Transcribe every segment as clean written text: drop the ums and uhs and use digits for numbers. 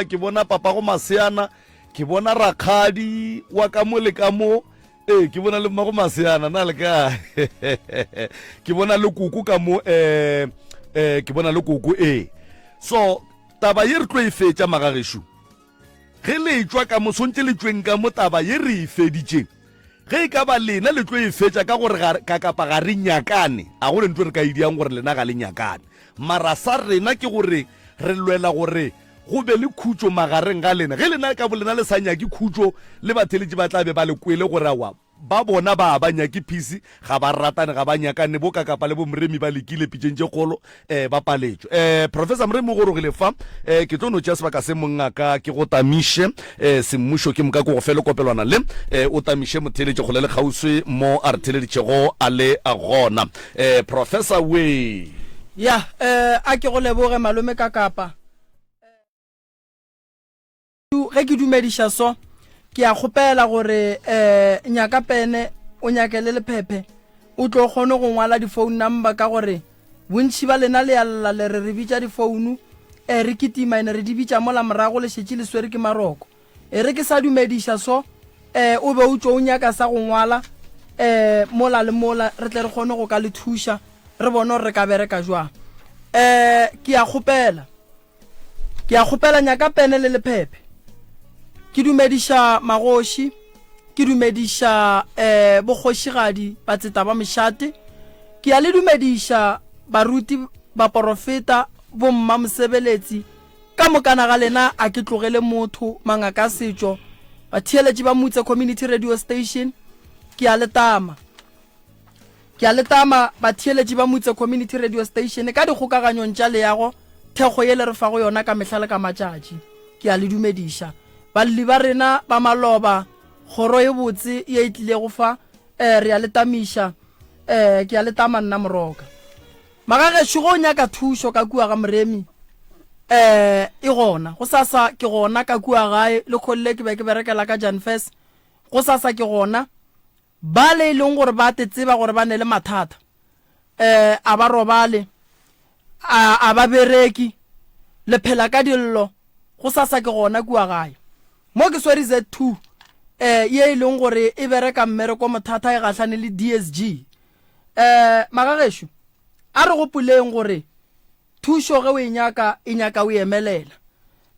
ke bona papa go Maseana, ke bona rakgadi wa ka mo le ka mo, ke bona le mmago Maseana na le ka ke bona le kuku ka mo ke bona le kuku so taba ye re tlo e fetša magagesho ge le tswa ka mo sontse le tsweng ka mo taba ye re e feditšeng ge e ka ba lena le tlo e fetša ka gore ka kapa ga re nyakane a gore ntwe re ka idiang gore lena ga le nyakane mara sa rena ke gore re lwela gore go be le khutšo magareng ga lena ge lena ka bolena le sa nyaki khutšo le batheletši ba tla be ba le kwele gore awa ba bona ba nyaki phisi ga ba ratane ga ba nyakane bo ka kapa le bo Mremi ba lekile pitšeng tše kgolo ba paletšo professor Mremi o gorogile fa ke tlo no tšea sebaka se mongaka ke go tamiše semmušo ke moka ke go fele kopelwana le o tamiše motheletše kgole le kgauswi mo a re theleditšego a le a gona professor we ya a ke go leboge malome ka kapa ge ke dumediša so ke a kgopela gore nyaka pene o nyakele lephephe o tlo kgone go ngwala di-phone number ka gore bontši ba lena le alla le re bitša di-phone re kitima ene re di bitša mola morago le šetše le swere ke maroko re ke sa dumediša so o be o tšo o nyaka sa go ngwala mola le mola re tle re kgone go ka le thuša re bone gore re ka bereka jwang ke a kgopela nyaka pene le lephephe ke dumediša magoši ke dumediša bokgošigadi ba tseta ba mešate ke a le dumediša baruti ba porofeta bomma mosebeletsi ka mokana ga lena a ke tlogele motho mangaka setšo batheeletši ba motse community radio station ke a letama batheeletši ba motse community radio station ka dikgokaganyong tša leago thekgo ye le re fago yona ka mehla le ka matšatši ke a le dumediša balli ba rena ba maloba kgoro e botse ye e tlile go fa re a letamiša ke a letama nna moroka magagesho go nyaka thušo ka kua ga Mremi e gona go sasa ke gona ka kua gae le kgolle ke be ke berekela ka Janfes go sasa ke gona ba le leng gore ba te tseba gore ba ne le mathata a ba robale a ba bereki le phela ka dillo go sasa ke gona kua gae mo ke swere Z2 ye e leng gore e bereka mmereko mothata e gahlane le DSG magagesho a re gopoleng gore thušo ge o e nyaka o emelela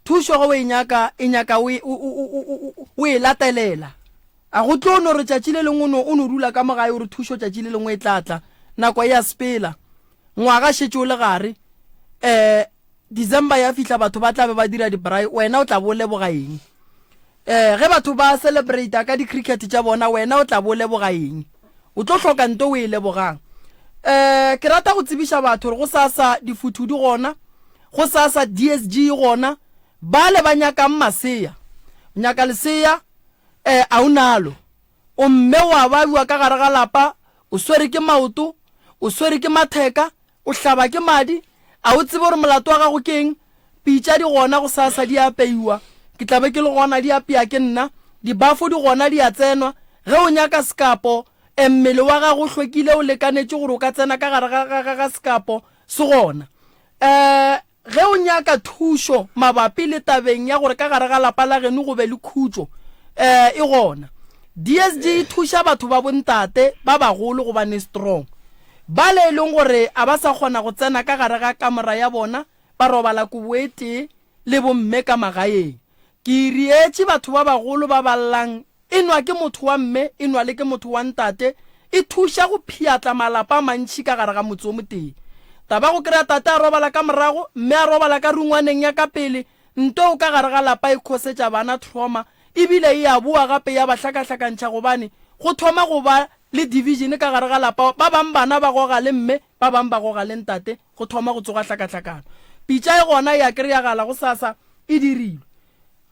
thušo ge o e nyaka o e latelela a go tlo no re tšatši le lengwe o no dula ka mogae gore thušo tšatši le lengwe e tlatla nako ya sepela ngwaga šetše o le gare December ya fihla batho ba tla be ba dira di-braai wena o tla bo leboga eng ge batho ba celebrate ka di-cricket tša bona wena o tla bo leboga eng o tlo hloka nto o e lebogang ke rata go tsebiša batho gore go sasa difuthudi gona go sasa DSG gona ba le ba nyakang masea nyaka lesea a o nalo o mme wa ba bua ka gare ga lapa o swere ke maoto o swere ke matheka o hlaba ke madi a o tsebe gore molato wa gago ke eng pitša di gona go sasa di apeiwa ke tlabe ke le gona di apea ke nna dibafo di gona di a tsenwa ge o nyaka sekapo mmele wa gago hlwekile o lekanetše gore o ka tsena ka gare ga sekapo se gona ge o nyaka thušo mabapi le tabeng ya gore ka gare ga lapa la geno go be le khutšo e gona DSG e thuša batho ba bontate ba bagolo go bane strong ba le leng gore a ba sa kgona go tsena ka gare ga kamera ya bona ba robala koboete le bomme ka magaeng ke rietše batho ba bagolo ba ballang enwa ke motho wa mme enwa le ke motho wa ntate e thuša go phiatla malapa a mantši ka gare ga motse o moteng taba go kry-a tate a robala ka morago mme a robala ka rungwaneng ya ka pele nto o ka gare ga lapa e kgosetša bana trauma ebile e a boa gape ya ba hlakahlakantšha gobane go thoma go ba le division ka gare ga lapa ba bang bana ba goga le mme ba bang ba goga le ntate go thoma go tsoga hlakahlakano pitša e gona ya kry-agala go sasa e dirilwe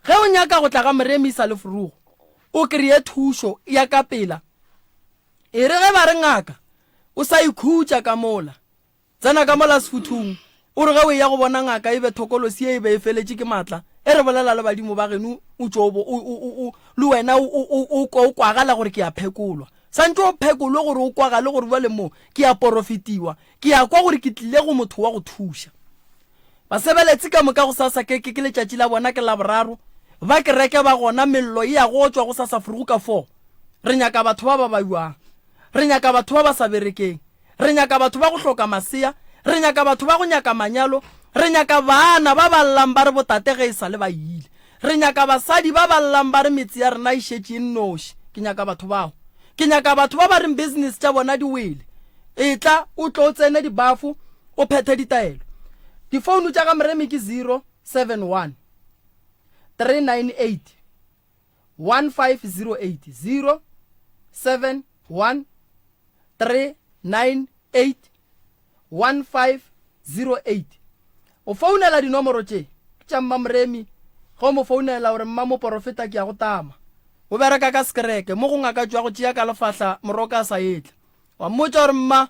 ge o nyaka go tla ga Mremi sa le furugo o kreye thušo ya ka pela e re ge ba re ngaka o sa ikhutša ka mola tsena ka mola sefuthung o re ge o ya go bona ngaka e be thokolosi e be e feletše ke matla e re bolela le badimo ba geno o tšobo le wena o kwagala gore ke a phekolwa santse o phekolwe gore o kwagale gore ba le mo ke a porofetiwa ke a kwa gore ke tlile go motho wa go thuša basebeletsi ka moka go sasa ke letšatši la bona ke la boraro ba kereke ba gona mello e ya go tswa go sasa furuka 4 re nyaka batho ba ba buang re nyaka batho ba ba sa berekeng re nyaka batho ba go hloka masea re nyaka batho ba go nyaka manyalo re nyaka bana ba ba llang ba re botate ge e sa le ba ile re nyaka basadi ba ba llang ba re metsi ya rena e šetše nnoši ke nyaka batho bao ke nyaka batho ba ba reng business tša bona di wele e tla o tlo tsene dibafo o phethe ditaelo difounu tša ga moremi ke 071 398 1508 071 398 1508 o founela dinomoro tše tša mma moremi go mo founela gore mma mo porofeta ke ya go tama o bereka ka skereke mo go ngaka tšwa go tšea ka lefahla moroka a sa etla wa mmotša gore mma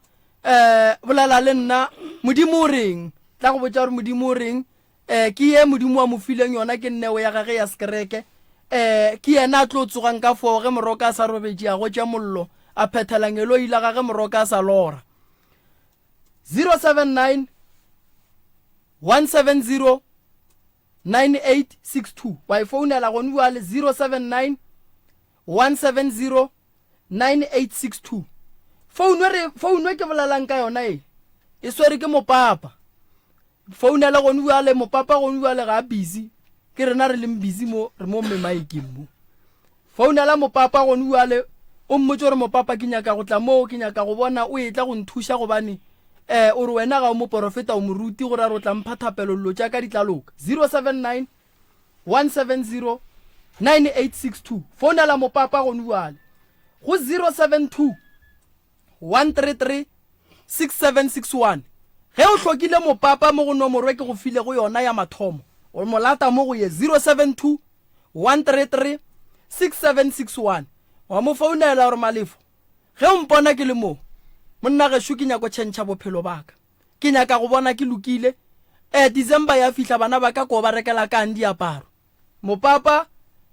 bolela le nna modimo o reng tla go botša gore modimo o reng ke ye modimo wa mo fileng yona ke nneo ya gage ya skereke ke yena a tlo tsogang ka foo ge moroka a sa robetše a go tša mollo a phethelang elo ile gage moroka a sa lora 079 170 9862 wa e founela gone bua le 079 170 9862 founu ke bolelang ka yona e swere ke mopapa founela gone bua le mopapa gone bua le ga busy ke rena re leng busy mo re mo memaikeng mo founela mopapa gone bua le o mmotse gore mopapa ke nyaka go tla mo ke nyaka go bona o etla go nthusha go bane o re wena ga o mo porofeta o moruti gore a re o tla mpha thapelo lo tša ka ditlaloka 079 170 9862 founela mopapa gone buale go 072 133 6761 ge o hlokile mopapa mo go nomoro ke go file go yona ya mathomo o molata mo go ye 072 133 6761 wa mo founela gore malefo ge o mpona ke le mo monna ge ke nyako tšhentšha bophelo baka ke nyaka go bona ke lokile December ya fihla bana ba ka ko ba rekela kang diaparo mopapa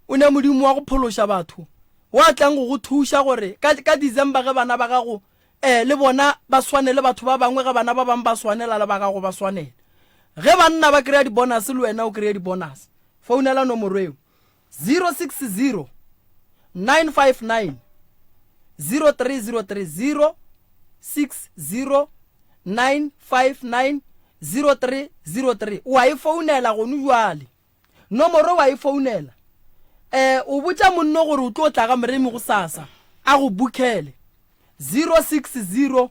o ne modimo wa go phološa batho wa tlang go thusha gore ka December ge bana ba gago le bona ba swanele batho ba bangwe ge bana ba bang ba swanela le ba gago ba swanela ge banna ba kry-a di-bonus le wena o kry-a di-bonus founela nomoro eo 060 959 0303 060 959 0303 wa e founela gone jwale nomoro wa e founela o botša monno gore o tlo tla ga moremi go sasa a go bukele 060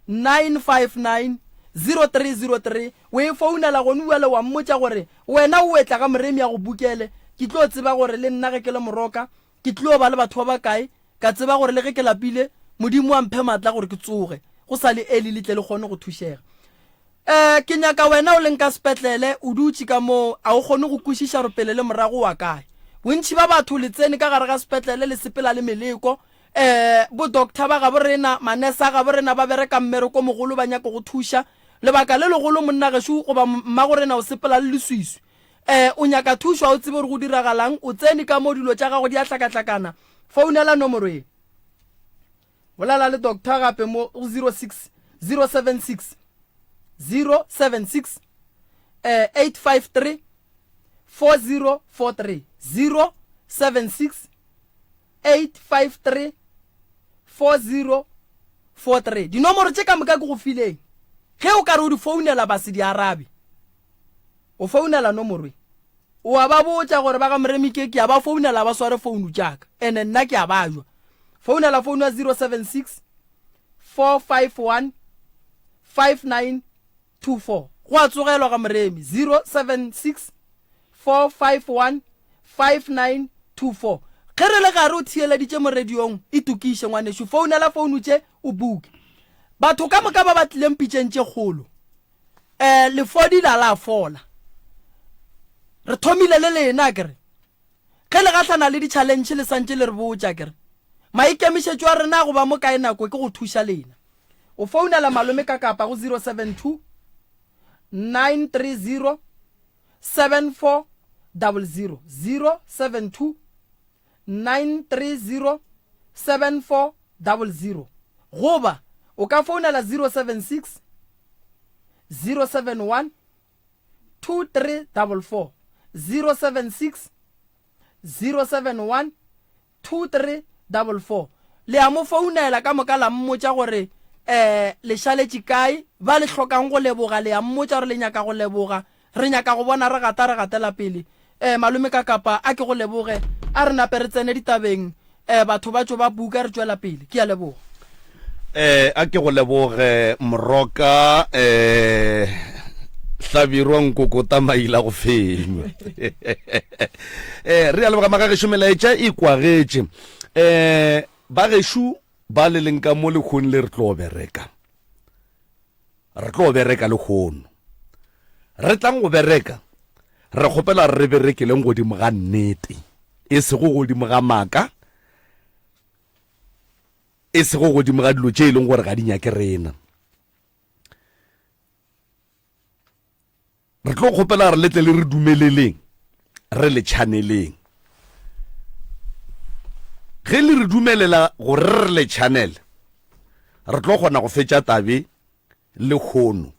959 0303 wa e founela gone jwale wa mmotša gore wena o etla ga moremi a go bukele ke tlo tseba gore le nna ge ke le moroka ke tlo ba le batho ba bakae ka tseba gore le ge ke lapile modimo wa mphe matla gore ke tsoge go sa le eli litle le kgone go thušega ke nyaka wena o leng ka sepetlele o dutše ka mo a o kgone go kwešiša gore pele le morago wa kae bontši ba batho le tsene ka gare ga sepetlele le sepela le meleko bo doctor ba gabo rena manesa gabo rena ba bereka mmereko mogolo ba nyaka go thuša lebaka le legolo monna gešo goba mma go rena o sepela le leswiswi o nyaka thušwa o tsebe gore go diragalang o tsene ka mo dilo tša gago di a hlakahlakana founela nomoro e bolela le doctor gape mo 076 076 853 4043 076 853 4043 dinomoro tše ka moka ke go fileng ge o ka re o di founela ba se di arabe o founela nomoro o a ba botša gore ba ga moremi ke a ba founela ba sware founu jaaka ene nna ke a ba jwa founela founu ya 076 451 5924 go a tsogelwa ga moremi 076 451 5924 ge re le gare o thieleditše mo radiong e tukiše ngwanešo founela founu tše o buke batho ka moka ba batlileng pitšeng tše kgolo lefodi la fola re thomile le lena kere ge le gahlana le di-challenge le santše le re botša kere maikemišetšo a rena go ba mo kae nako ke go thuša lena o founela malome ka kapa go 072 930 7400 072 930 7400 goba o ka founela 076 071 2344 076 071 2344 le a mo founela ka moka la mmotsa gore le šaletše kae ba le hlokang go leboga le a mmotsa gore le nyaka go leboga re nyaka go bona re gatela pele malome ka kapa a ke go leboge a re nape re tsene ditabeng batho ba tšo ba buka re tšwela pele ke a leboga a ke go leboge moroka hlabirwa nkokota maila go fenywa re a leboga magagešo melaetša e kwagetše bagešo ba le leng ka mo lekgone le re tlo bereka lekgono re tlang go bereka re kgopela re berekeleng godimo ga nnete e sego godimo ga maka e sego godimo ga dilo tše e leng gore ga di nyake rena re tlo kgopela re letle le re dumeleleng re le channeleng ge le re dumelela gore re le channel re tlo kgona go fetša tabe le kgono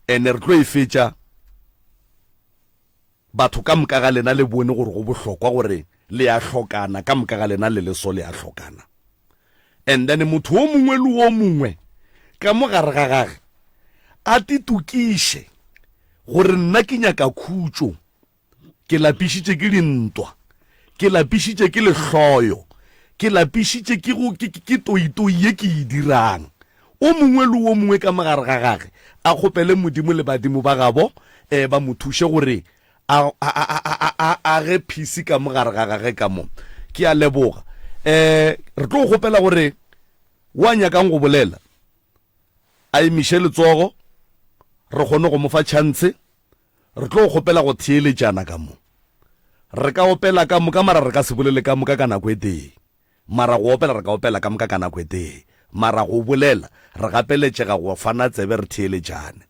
ene re tlo e fetša batho ka moka ga lena le bone gore go bohlokwa gore le a hlokana ka moka ga lena le leso le a hlokana and then motho o mongwe le o mongwe ka mo gare ga gage a titukiše gore nna ke nyaka khutšo ke lapišitše ke dintwa ke lapišitše ke lehloyo ke lapišitše ke toitoi ye ke e dirang o mongwe le o mongwe ka mogare ga gage a kgopele modimo le badimo ba gabo ba mo thuše gore a ge phisi ka mogare ga gage ka mo ke a leboga re tlo kgopela gore wa nyakang go bolela a emiše letsogo re kgone go mo fa chance re tlo kgopela go theeletšana ka mo re ka opela ka moka mara re ka se bolele ka moka ka nako e tee mara go opela re ka opela ka moka ka nako e tee mara go bolela re gapeletšega go fana tsebe re theeletšane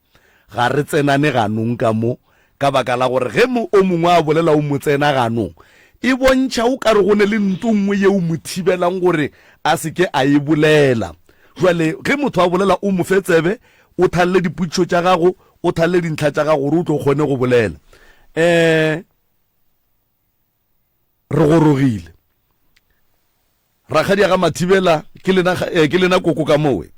ga re tsenane ganong ka mo ka baka la gore ge o mongwe a bolela o mo tsena ganong e bontšha o ka re go ne le nto nngwe ye o mo thibelang gore a seke a e bolela jwale ge motho a bolela o mo fe tsebe o thalle diputšo tša gago o thalle dintlha tša gago gore o tlo kgone go bolela re gorogile rakgadi ya ga Mathibela ke lena koko ka mowe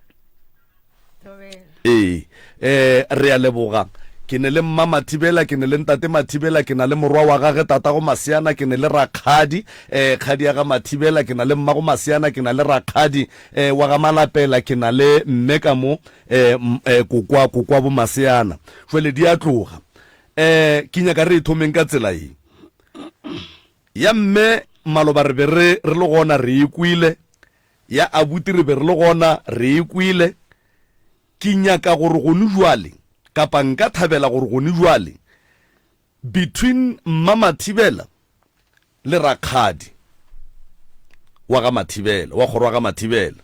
re a leboga ke ne le mma Mathibela ke ne le ntate Mathibela ke na le morwa wa gage tata go Masiana ke ne le rakgadi kgadi ya ga Mathibela ke na le mma go Masiana ke na le rakgadi wa ga Malapela ke na le mme ka mo kokwa bo Masiana jwale di a tloga ke nyaka re ithomeng ka tsela eng ya mme maloba re be re le gona re ikwile ya abuti re be re le gona re ikwile ke nyaka gore go nujwale kapa nka thabela gore go nujwale between mma Mathibela le rakgadi wa ga Mathibela wa kgoro wa ga Mathibela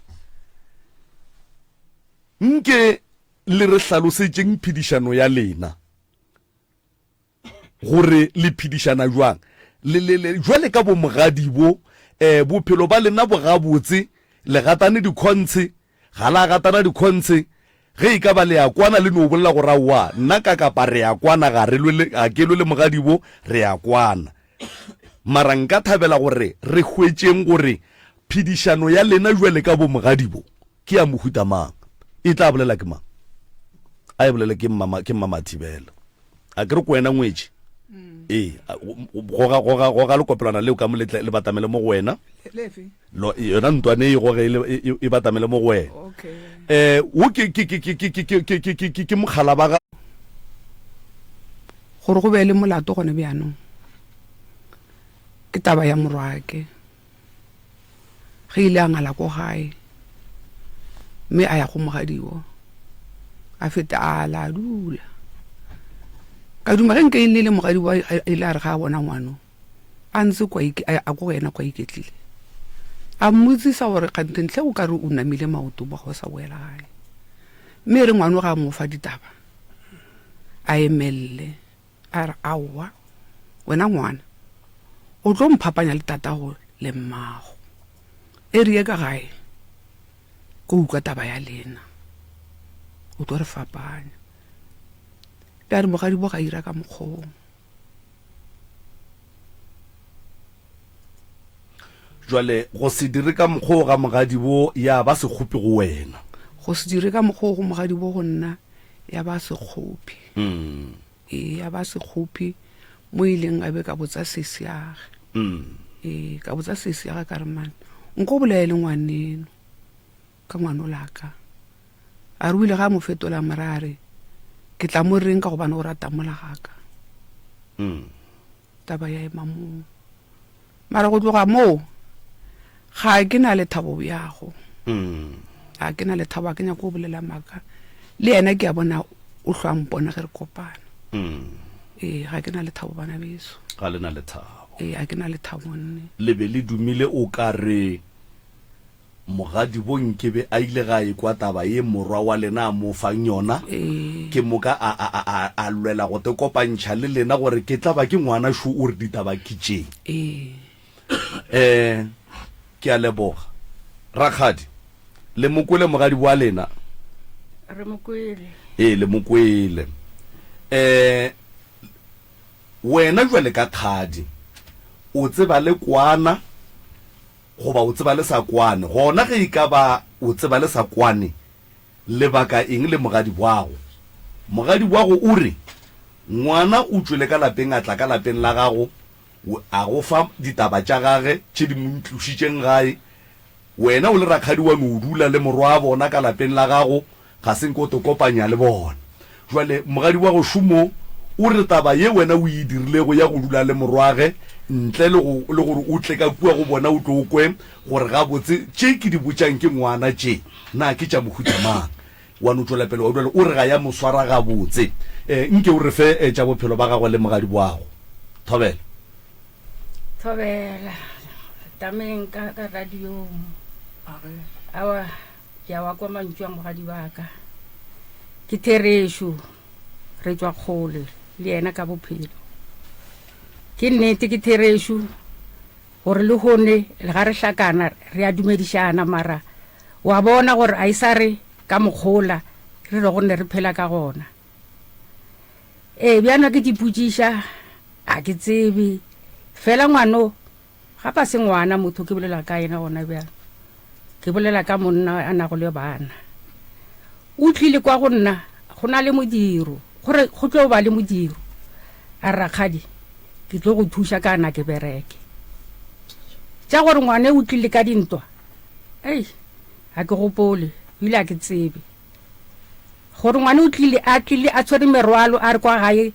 nke le re hlalosetšeng phedišano ya lena gore le phedišana jwang jwale ka bomogadi bo bophelo ba lena bo gabotse le gatane dikhontse ga la gatana dikhontse ge e ka ba le ya kwana le no bolela gore wa nna ka kapa re ya kwana ga ke le mogadi bo re ya kwana mara nka thabela gore re hwetšeng gore phedišano ya lena jwale ka bomogadi bo ke ya mohuta mang e tla bolela ke mang a e bolele ke mma Mathibela a ke re ko wena ngwetše goga lekopelwana leo ka mo le batamele mo go wena yona ntwane e goge e batamele mo go wena wo ke mogala ba ga gore go be le molato gone bjanong ke taba ya morwake ge ile a ngala ko gae mme a ya go mogadiwo a feta a la dula ka duma ge nke e le mogadi wa ile a re ga a bona ngwano a ntse a ko yena kwa iketlile a mmotsisa gore kgante ntle o ka re o namile maoto ba go sa boela gae mme re ngwano ga mo fa ditaba a emelele a re aowa wena ngwana o tlo mphapanya le tatago le mmago e rie ka gae ko utlwa taba ya lena o tlo re fapanya bja re mogadi bo ga ira ka mokgong. jwale go se dire ka mokgwa ga mogadi bo ya ba se kgopi go wena, go se dire ka mokgwa go mogadi bo go nna ya ba se kgopi. Ya ba se kgopi mo ileng a be ka botsa sesi yage. Ka botsa sesi yage ka re man nko bolaele ngwaneno ka ngwano laka, a re o ile ga mo fetola morare ke tla mo reng ka gobane o rata mola gaka. Taba ya ema moo, mara go tloga moo ga ke na le thabo bjago. A ke na le thabo, a ke nyako o bolela maka le yena ke a bona o hlwa mpona ge re kopana. Ga ke na le thabo bana beso, ga le na le thabo. a ke na le thabo nne. Le be le dumile o ka re mogadi bo nkebe a ile ga e kwa taba ye morwa wa lena a mo fang yona, ke moka a lwela go te kopantšha le lena gore ke tla ba ke ngwana sho o re ditaba kitšeng. Ke a leboga rakgadi, le mokwele mogadi wa lena. Re mokwele. Le mokwele. Wena jwale ka kgadi o tseba le kwana goba o tseba le sa kwane, gona ge e ka ba o tseba le sa kwane lebaka eng le mogadi bwago? Mogadi bwago o re ngwana o tswele ka lapeng a tla ka lapeng la gago a go fa ditaba tša gage tše di mo ntlošitšeng gae, wena o le rakgadi wa no o dula le morwa a bona ka lapeng la gago, ga se nko to kopanya le bona. Jwale mogadi wa go šomo o re taba ye wena o e dirile go ya go dula le morwage ntle le gore o tle ka kua go bona o tlo o kwe gore ga botse tše ke di botšang ke ngwana tše na ke tša mohuta mang, wa no tšwela pele wa dula o re ga ya moswara ga botse. Nke o re fe tša bophelo ba gagwe le mogadi bwago. Thobela tameng ka radio awa ya wa kwa mantšwa mogadi wa ka ke Theresho re tswa kgole le yena ka bophelo. Ke nnete ke Theresho gore le gone le ga re hlakana re a dumedišana, mara wa bona gore a isa re ka mokgola re re gone re phela ka gona. Bjana ke diputšiša a ke tsebe fela ngwano ga pa se ngwana motho ke bolela ka ena gona bjana, ke bolela ka monna a nago le bana. O tlile kwa go nna go na le modiro gore go tlo ba le modiro, a rakgadi ke tlo go thuša ka na ke bereke tša gore ngwane o tlile ka dintwa. A ke gopole bile a ke tsebe gore ngwane o tlile a tshwere merwalo a re kwa gae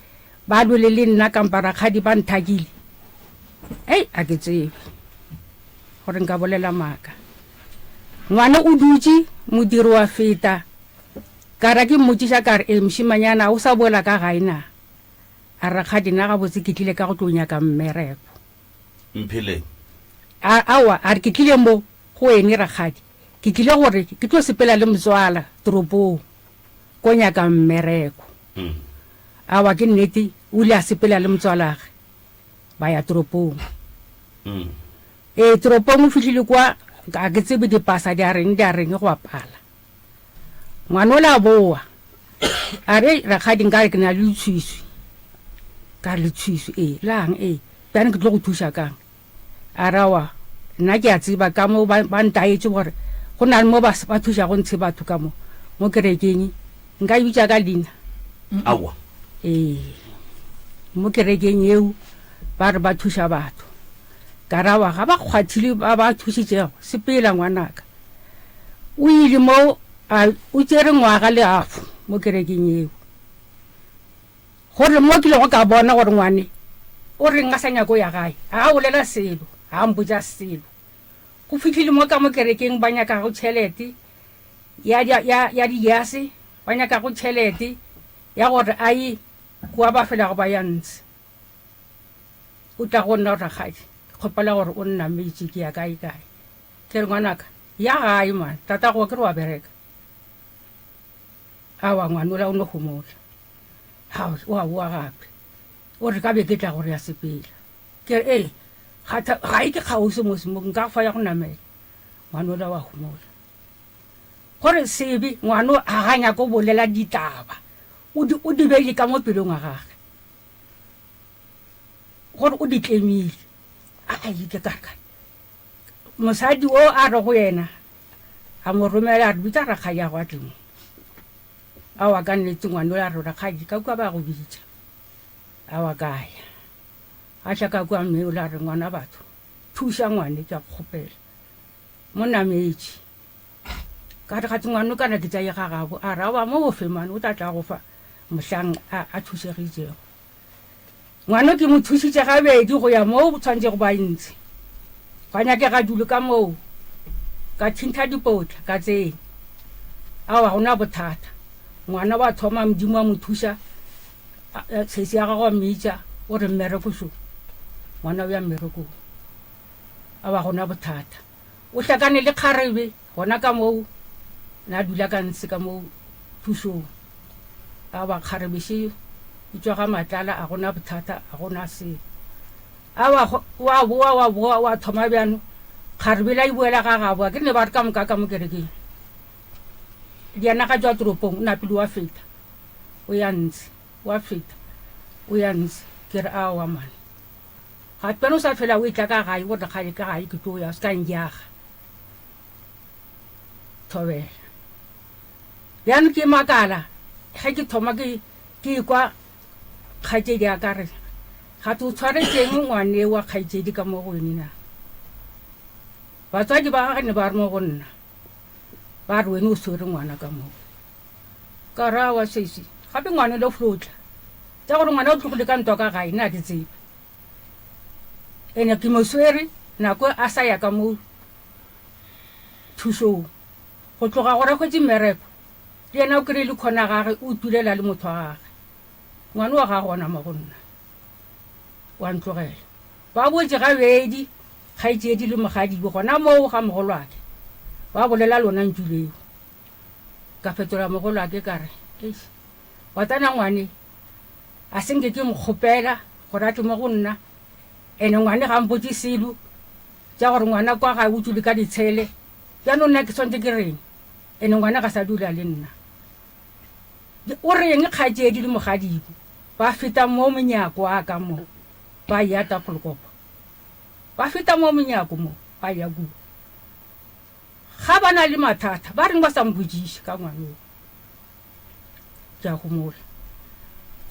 ba lwele le nna kampa rakgadi ba nthakile. A ke tsebe gore nka bolela maka. Ngwane o dutse modiro wa feta ka ra ke mmotsiša ka re mošimanyana o sa boela ka gae na, a rakgadi na ga botse ke tlile ka go tlo nyaka mmereko mpheleng. Awa a re ke tlile mo go ene rakgadi, ke tlile gore ke tlo sepela le motswala toropong ko nyaka mmereko. Awa ke nnete o ile a sepela le motswalage ba ya toropong. Toropong o fitlhile kwa a ke tsebe dipasa di a reng go apala. Ngwana o la boa a re rakgadi nka re ke na le tshwiswi ka le tshwiswi lang bjane ke tlo go thuša kang. A rawa nna ke a tseba ka mo ba ntaetse gore go na le mo ba thuša go ntshe batho ka mo kerekeng, nka e bitša ka leina. Awa mo kerekeng eo ba re ba thuša batho, ka rawa ga ba kgwathile ba thušitšego sepela ngwanaka. O ile mo o tšere ngwaga le afo mo kerekeng eo, gore mo kile go ka bona gore ngwane o reng a sa nyako ya gae a bolela selo a mpotša selo. Go fitlhile mo ka mo kerekeng ba nyaka go tšhelete ya diase, ba nyaka go tšhelete ya gore a ye kua ba fela go ba ya ntse. O tla go nna rakgadi kgopela gore o nna metsi ke ya kae kae, ke re ngwanaka ya gae man tata go ke re wa bereka. Awa ngwane ola o no gomola wa boa gape o re ka be ke tla gore ya sepela, ke re ga e ke kgause mo semoko nka fa ya go namela. Ngwane ola wa gomola gore sebe ngwane a ganya ko bolela ditaba o di beile ka mo pelong a gage gore o di tlemile a ke karka mosadi o a re go yena a mo romela a re bitsa rakgadi ya go a tleng a wa ka nnetse ngwane o la re rakgadi ka kwa ba go bitsa a wa kaya a tla ka kwa mme o la re ngwana batho thusa ngwane ke a kgopela mo nametše ka re gatse ngwane kana ke tsaye ga gabo a ra wa mo go femane o tla tla go fa mohlang a thusegitsego ngwana ke mo thusitse gabedi go ya mo o tshwanetse go ba ntse ga nyake ga dule ka moo ka thintha dipotla ka tseng a wa gona bothata ngwana wa thoma modimo wa mo thusa sesi ya gago mmeitsa o re mmereko so ngwana o ya mmereko a wa gona bothata o hlakane le kgarebe gona ka moo na dula ka ntse ka moo thusong a wa kgarebe se e tswa ga matlala a gona bothata a gona se a wa thoma bjano kgarebe la e buela ga gabo ke ne ba re ka moka ka mo kerekeng diana ka tswa toropong o napile wa feta o ya ntse wa feta o ya ntse ke re a wa mane ga pena o sa fela o e tla ka gae gore kgale ka gae ke tlo ya se ka ngiaga thobela bjano ke makala ga ke thoma ke kwa kgaitsedi a ka re ga te o tshwaretseng ngwane wa kgaitsedi ka mo go ene na batswadi ba gagane ba re mo go nna ba re wene o swere ngwana ka moo ka ra wa sesi gape ngwane le flotla tsa gore ngwana o tlogile ka ntwa ka gae nna ke tsebe ene ke mo swere nako a sa ya ka moo thusong go tloga gore kgwetse mmereko le ena o kry-e le kgona gage o tulela le motho wa gage ngwane wa ga gona mo go nna wa ntlogela ba botse gabedi kgaitsedi le mogadibo gona moo ga mogolwake ba bolela lona ntuleo ka fetola mogolwake ka re wa tsana ngwane a senke ke mokgopela gore a tle mo go nna ene ngwane ga mpotse selo tša gore ngwana kwa ga o tsule ka ditshele bjano nna ke tshwantse ke reng ene ngwana ga sa dula le nna o reng kgatsedi le mogadibo ba feta mo monyako a ka mo ba ya Tafolkopo ba feta mo monyako mo ba ya go ga bana le mathata ba reng ba sa mbojiše ka ngwane ke a go mola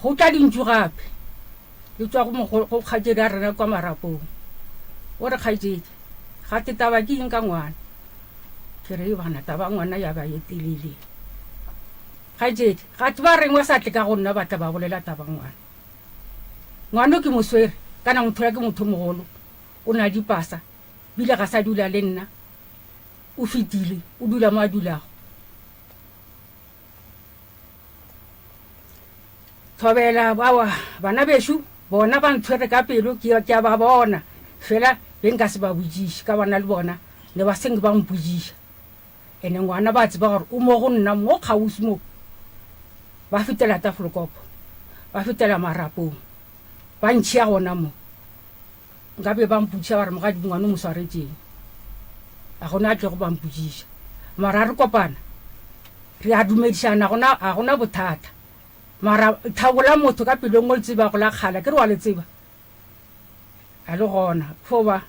go tla dintšu gape le tswa go kgatsedi a rena kwa marapong o re kgatsedi ga te taba ke eng ka ngwana ke re bana taba ngwana ya ba yetelele kgatsedi ga te ba reng wa sa tle ka go nna ba tla ba bolela taba ngwana ke moswere kana motho ya ke motho mogolo o na dipasa bile ga sa dula le nna o fetile o dula mo a dulago thobela bana bešu bona ba ntshwere ka pelo ke a ba bona fela beng ka se ba bojiše ka bona le bona ne ba seng ba mpojiša ene ngwana ba tseba gore o mo go nna mo kgausi mo ba fetela Tafolkopo ba fetela marapong ba ntšhia gona mo nka be ba mpotšiša ba re mogadi ngwane o mo swaretseng a gona a tle go ba mpotšiša mara re kopana re a dumedišana a gona bothata mara thabola motho ka pelong o le tseba go la kgala ke re wa le tseba a le gona foba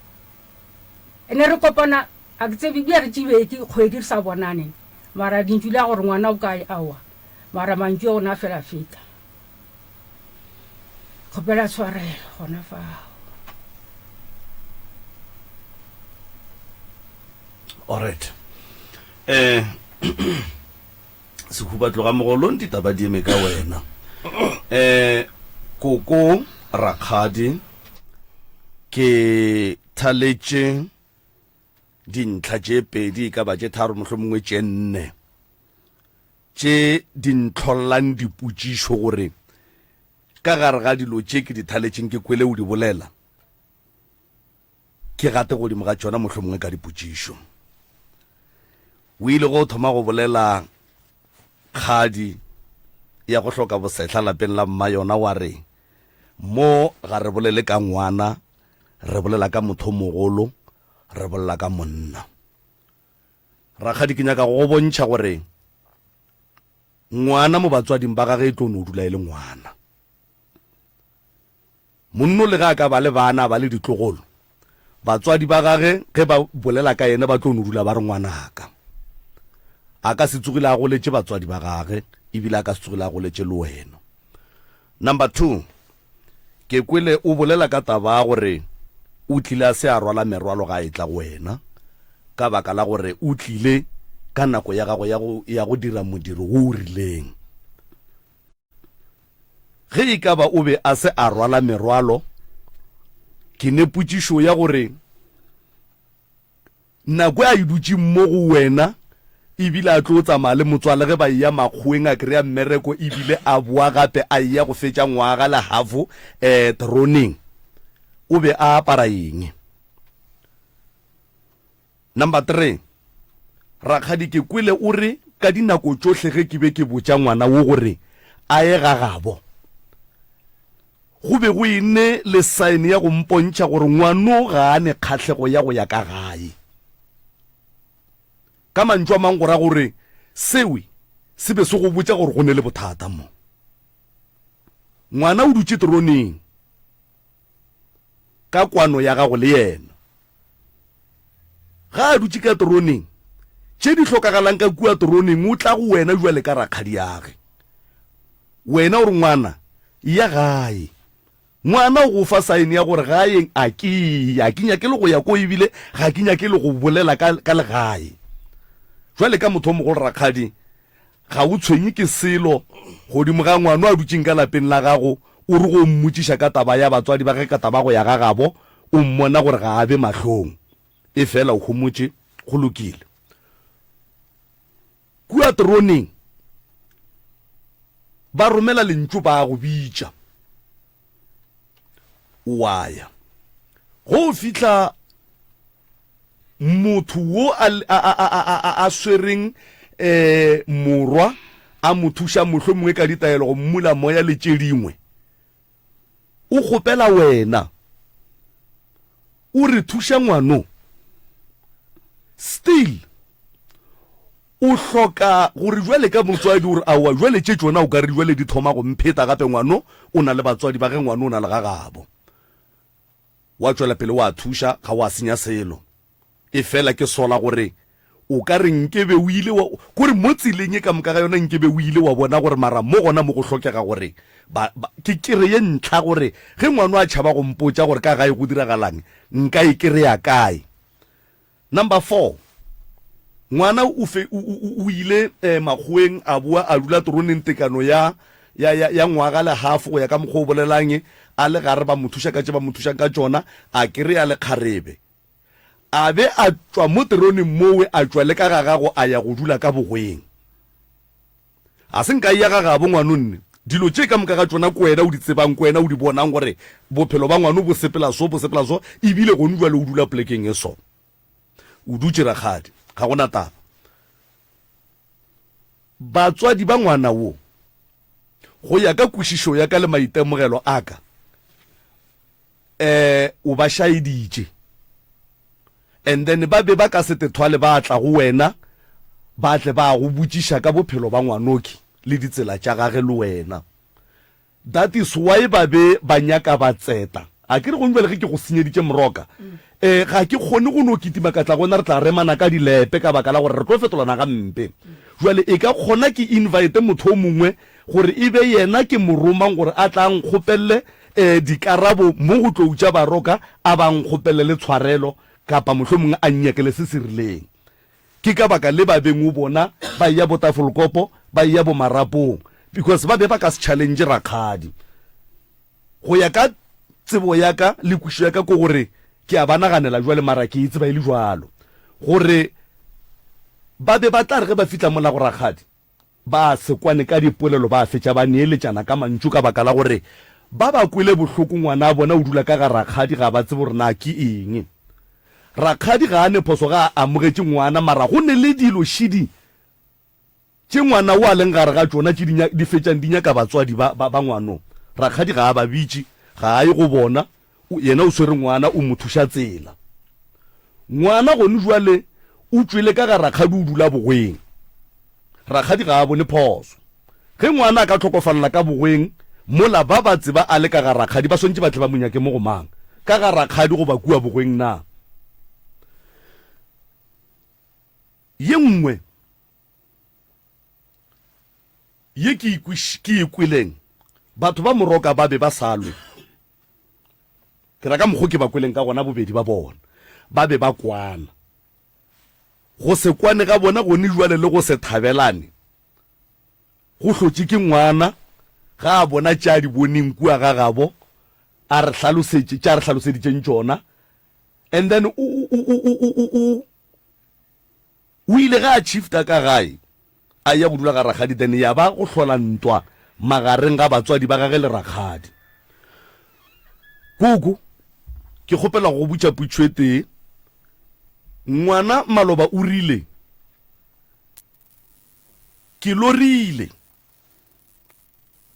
ene re kopana a ke tsebe bja re tšibeke kgwedi re sa bonaneng mara dintšu le ya gore ngwana o kae aowa mara mantšu e gona fela feta kgopela tshwarelo gona fao alright sekhuba tloga mogolong ditaba di eme ka wena koko rakgadi ke thaletše dintlha tše pedi ka ba tše tharo mohlomongwe tše nne tše dintlholang dipotšišo gore ka gare ga dilo tše ke di thaletšeng ke kwele o di bolela ke gate godimo ga tšona mohlomongwe ka dipotšišo o ile go thoma go bolela kgadi ya go hloka bosetla lapeng la mma yona wa re mo ga re bolele ka ngwana re bolela ka motho mogolo re bolela ka monna rakgadi ke nyaka go bontšha gore ngwana mo batswading ba gage e tlo no dula e le ngwana. Monno le ga ka ba le bana ba le ditlogolo, batswadi ba gage ge ba bolela ka yena ba tlo no dula ba re ngwana a ka se tsogile a goletse batswadi ba gage ebile a ka se tsogile a goletse le wena. Number 2, ke kwele o bolela ka taba gore o tlile a se a rwala merwalo ga e tla go wena ka baka la gore o tlile ka nako ya gago ya go dira modiro o rileng. Ge e ka ba o be a se a rwala merwalo, ke ne putsišo ya gore nako a idutse mo go wena ebile a tlo tsamaya le motswale ge ba ya makgweng a kry-a mmereko ebile a boa gape a ya go fetša ngwaga le half droning, o be a apara eng? Number 3, rakgadi ke kwele o re ka dinako tsohle ge ke be ke botša ngwana wo gore a ye gagabo, go be go ine le sign ya go mpontšha gore ngwano ga a ne kgatlhego ya go ya ka gae. Ka mantšu a mang go ra gore sewe se be se go botša gore go ne le bothata mo. Ngwana o dutše troneng ka kwano ya gago le yena, ga a dutše ka troneng tše di hlokagalang ka kua troneng o tla go wena jwale ka rakgadi yage. Wena o re ngwana ya gae, ngwana o go fa saene ya gore gaeng a ke nyake le go ya ko ebile ga ke nyake le go bolela ka legae. Jwale ka motho mo go rakgadi ga o tshwenye ke selo godimo ga ngwana a dutšeng ka lapeng la gago o re go mmotšiša ka taba ya batswadi ba ge ka taba go ya gagabo, o mmona gore ga a be mahlong e fela o homotše go lokile. Kua troneng ba romela lentšu ba go bitša, wa ya go fihla motho wo a swereng morwa a mo thuša mohlho mongwe ka ditaelo go mmula moya le tše dingwe, o kgopela wena o re thuša ngwano. Still o hloka gore jwale ka motswadi gore aowa jwale tše tsona o ka re jwale di thoma go mpheta gape ngwano o na le batswadi ba ge ngwano o na le gagabo, wa tšwela pele wa thuša ga wa senya selo. E fela ke sola gore o ka re nkebe o ile gore mo tseleng e ka moka ga yona nkebe o ile wa bona gore mara mo gona mo go hlokega gore ke kry-e ntlha gore ge ngwano a tšhaba go mpotša gore ka gae go diragalang nka e kry-a kae. Number 4, ngwana o ile makgweng a boa a dula troneng tekano ya ngwaga le half go ya ka mokgwa o bolelang a le gare ba mothuša ka tše ba mothušang ka tšona a kry-a le kgarebe, a be a tšwa mo teroneng mowe a tšwa le ka gagago a ya go dula ka bogweng. A se nka ya gagabo ngwanonne dilo tše ka moka ga tšona kwena o di tsebang kwena o di bonang gore bophelo ba ngwano bo sepela so ebile gone jwale o dula plekeng e so o dutše rakgadi ga gona taba. Batswadi ba ngwana wo go ya ka kwešišo ya ka le maitemogelo a ka o ba šaeditše, and then ba be ba ka se tethwale ba tla go wena ba tle ba go botšiša ka bophelo ba ngwanoki le ditsela tša gage le wena. That is why ba be ba nyaka ba tseta a ke re go njwele ge ke go senyeditše moroka ga ke kgone go no kitima ka tla gona re tla remana ka dilepe ka baka la gore re tlo fetolana ga mpe. Jwale e ka kgona ke invite motho o mongwe gore e be yena ke moromang gore a tla nkgopelele dikarabo mo go tlo utša baroka a ba nkgopelele le tshwarelo kapa mohlho mongwe a nnyekele se se rileng. Ke ka baka le ba beng o bona ba ya bo Tafolkopo ba ya bo Marapong because ba be ba ka se challenge rakgadi. Go ya ka tsebo ya ka le kwišo ya ka ko gore ke a banaganela jwale mara ke itse ba ile jwalo gore ba be ba tla re ge ba fitla mola go rakgadi ba sekwane ka dipolelo ba fetša ba neeletšana ka mantšu ka baka la gore ba ba kwele bohloko ngwana a bona o dula ka ga rakgadi ga ba tsebe gore na ke eng. Rakgadi ga a ne phoso ga a amogetše ngwana mara go ne le dilo šidi tše ngwana o a leng gare ga tšona tše di fetšang di nyaka batswadi ba ngwanong. Rakgadi ga a ba bitše ga a ye go bona yena o swere ngwana o mo thuša tsela. Ngwana gone jwale o tswile ka ga rakgadi o dula bogweng, rakgadi ga a bone phoso ge ngwana ka tlhokofalela ka bogweng mola ba ba tseba a le ka ga rakgadi ba swantse ba tle ba monyake mo go mang ka ga rakgadi go ba kua bogweng na ye nngwe ye ke ikwileng batho ba moroka ba be ba salwe ke raka mokgo ke ba kweleng ka gona bobedi ba bona ba be ba kwana go se kwane ga bona go ne jwale le go se thabelane go hlotse ke ngwana ga a bona tša di boneng kua ga gabo a re hlalosetše tša re hlaloseditšeng tšona and then o ile ga a shifta ka gae a ya go dula ga rakgadi then ya ba go hlola ntwa magareng ga batswadi ba gage le rakgadi koko ke kgopela go butša putšhwete ngwana Maloba o rile ke lorile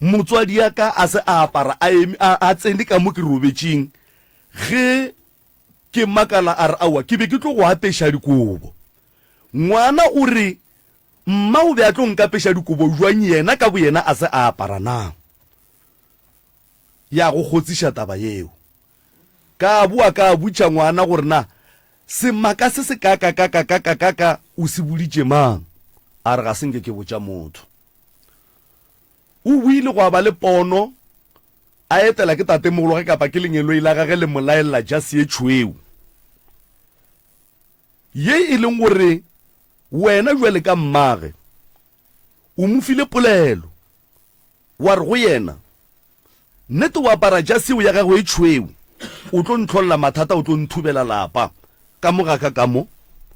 motswadi ya ka a se a apara a tsene ka mo ke robetšeng ge ke makala a re awa ke be ke tlo go apeša dikobo ngwana o re mma o be a tlo nkapeša dikobo jwang yena ka bo yena a se a apara na ya go kgotsiša taba yeo ka bua ka butša ngwana gore na semaka se se kaka o se boditše mang a re ga senke ke botša motho o buile go ba le pono a etela ke tatemogolo ge kapa ke lenyelo ile ga ge le molaela jase ye tšhweu ye e leng gore wena jwale ka mmage o mo file polelo wa re go yena nnete o apara jase o ya gago e tšhweu o tlo ntlholela mathata o tlo nthubela lapa ka mogaka ka mo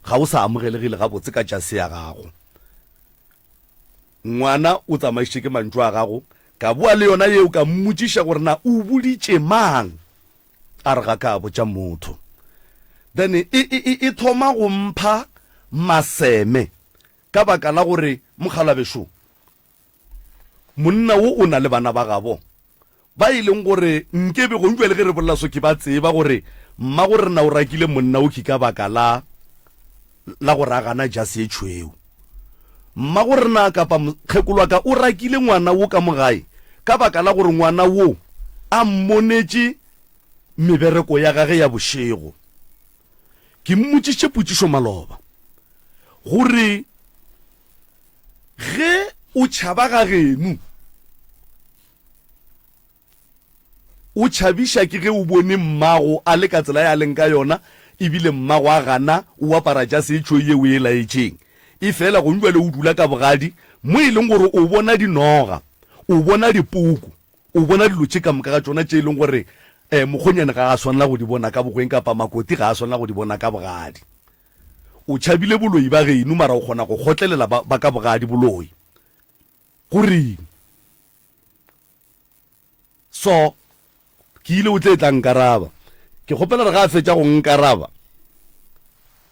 ga o sa amogelegile gabotse ka jase ya gago ngwana o tsamaišitše ke mantšu a gago ka bua le yona yeo ka mmotšiša gore na o boditše mang a re ga ka botša motho then e thoma go mpha maseme ka baka la gore Mokgalabešo monna wo o na le bana ba gabo ba e leng gore nkebe go ntšwe le ge re bolela so ke ba tseba gore mma gore na o rakile monna o ke ka baka la gore a gana jase e tšhweu mma gore na kapa kgekolo ka o rakile ngwana wo ka mogae ka baka la gore ngwana wo a mmonetše mebereko ya gage ya bošego ke mmotšišitše potšišo Maloba gore ge o tšhaba ga geno o tšhabiša ke ge o bone mmago a le ka tsela ya leng ka yona ebile mmago a gana o apara jase e tšhweu ye o e laetšeng e fela go ntšwa le o dula ka bogadi mo e leng gore o bona dinoga o bona dipoko o bona dilo tše ka moka ga tšona tše e leng gore mokgonyane ga a swanela go di bona ka bogweng kapa makoti ga a swanela go di bona ka bogadi o tšhabile boloi ba geno mara o kgona go kgotlelela ba ka bogadi boloi goreng so ke ile o tle tla nkaraba ke kgopela re ga a fetša go nkaraba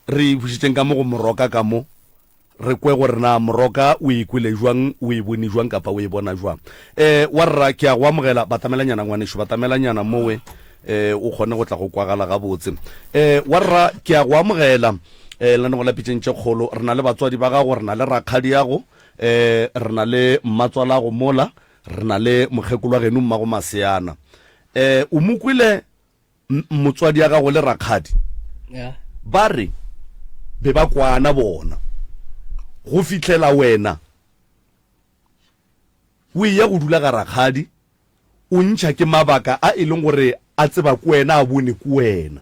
re bušitšeng ka mo go moroka ka mo re kwe gore na moroka o ikwele jwang o e bone jwang kapa o e bona jwang wa rra ke a go amogela batamelanyana ngwanešo batamelanyana mowe o kgone go tla go kwagala gabotse wa rra ke a go amogela la go lapitšeng tše kgolo re na le batswadi ba gago re na le rakgadi yago re na le mmatswala go mola re na le mokgekolo wa geno mmago Maseana o mo kwele motswadi ya gago le rakgadi ba re be ba kwana bona go fitlela wena o ya go dula ga rakgadi o ntšha ke mabaka a e leng gore a tseba ko wena a bone ko wena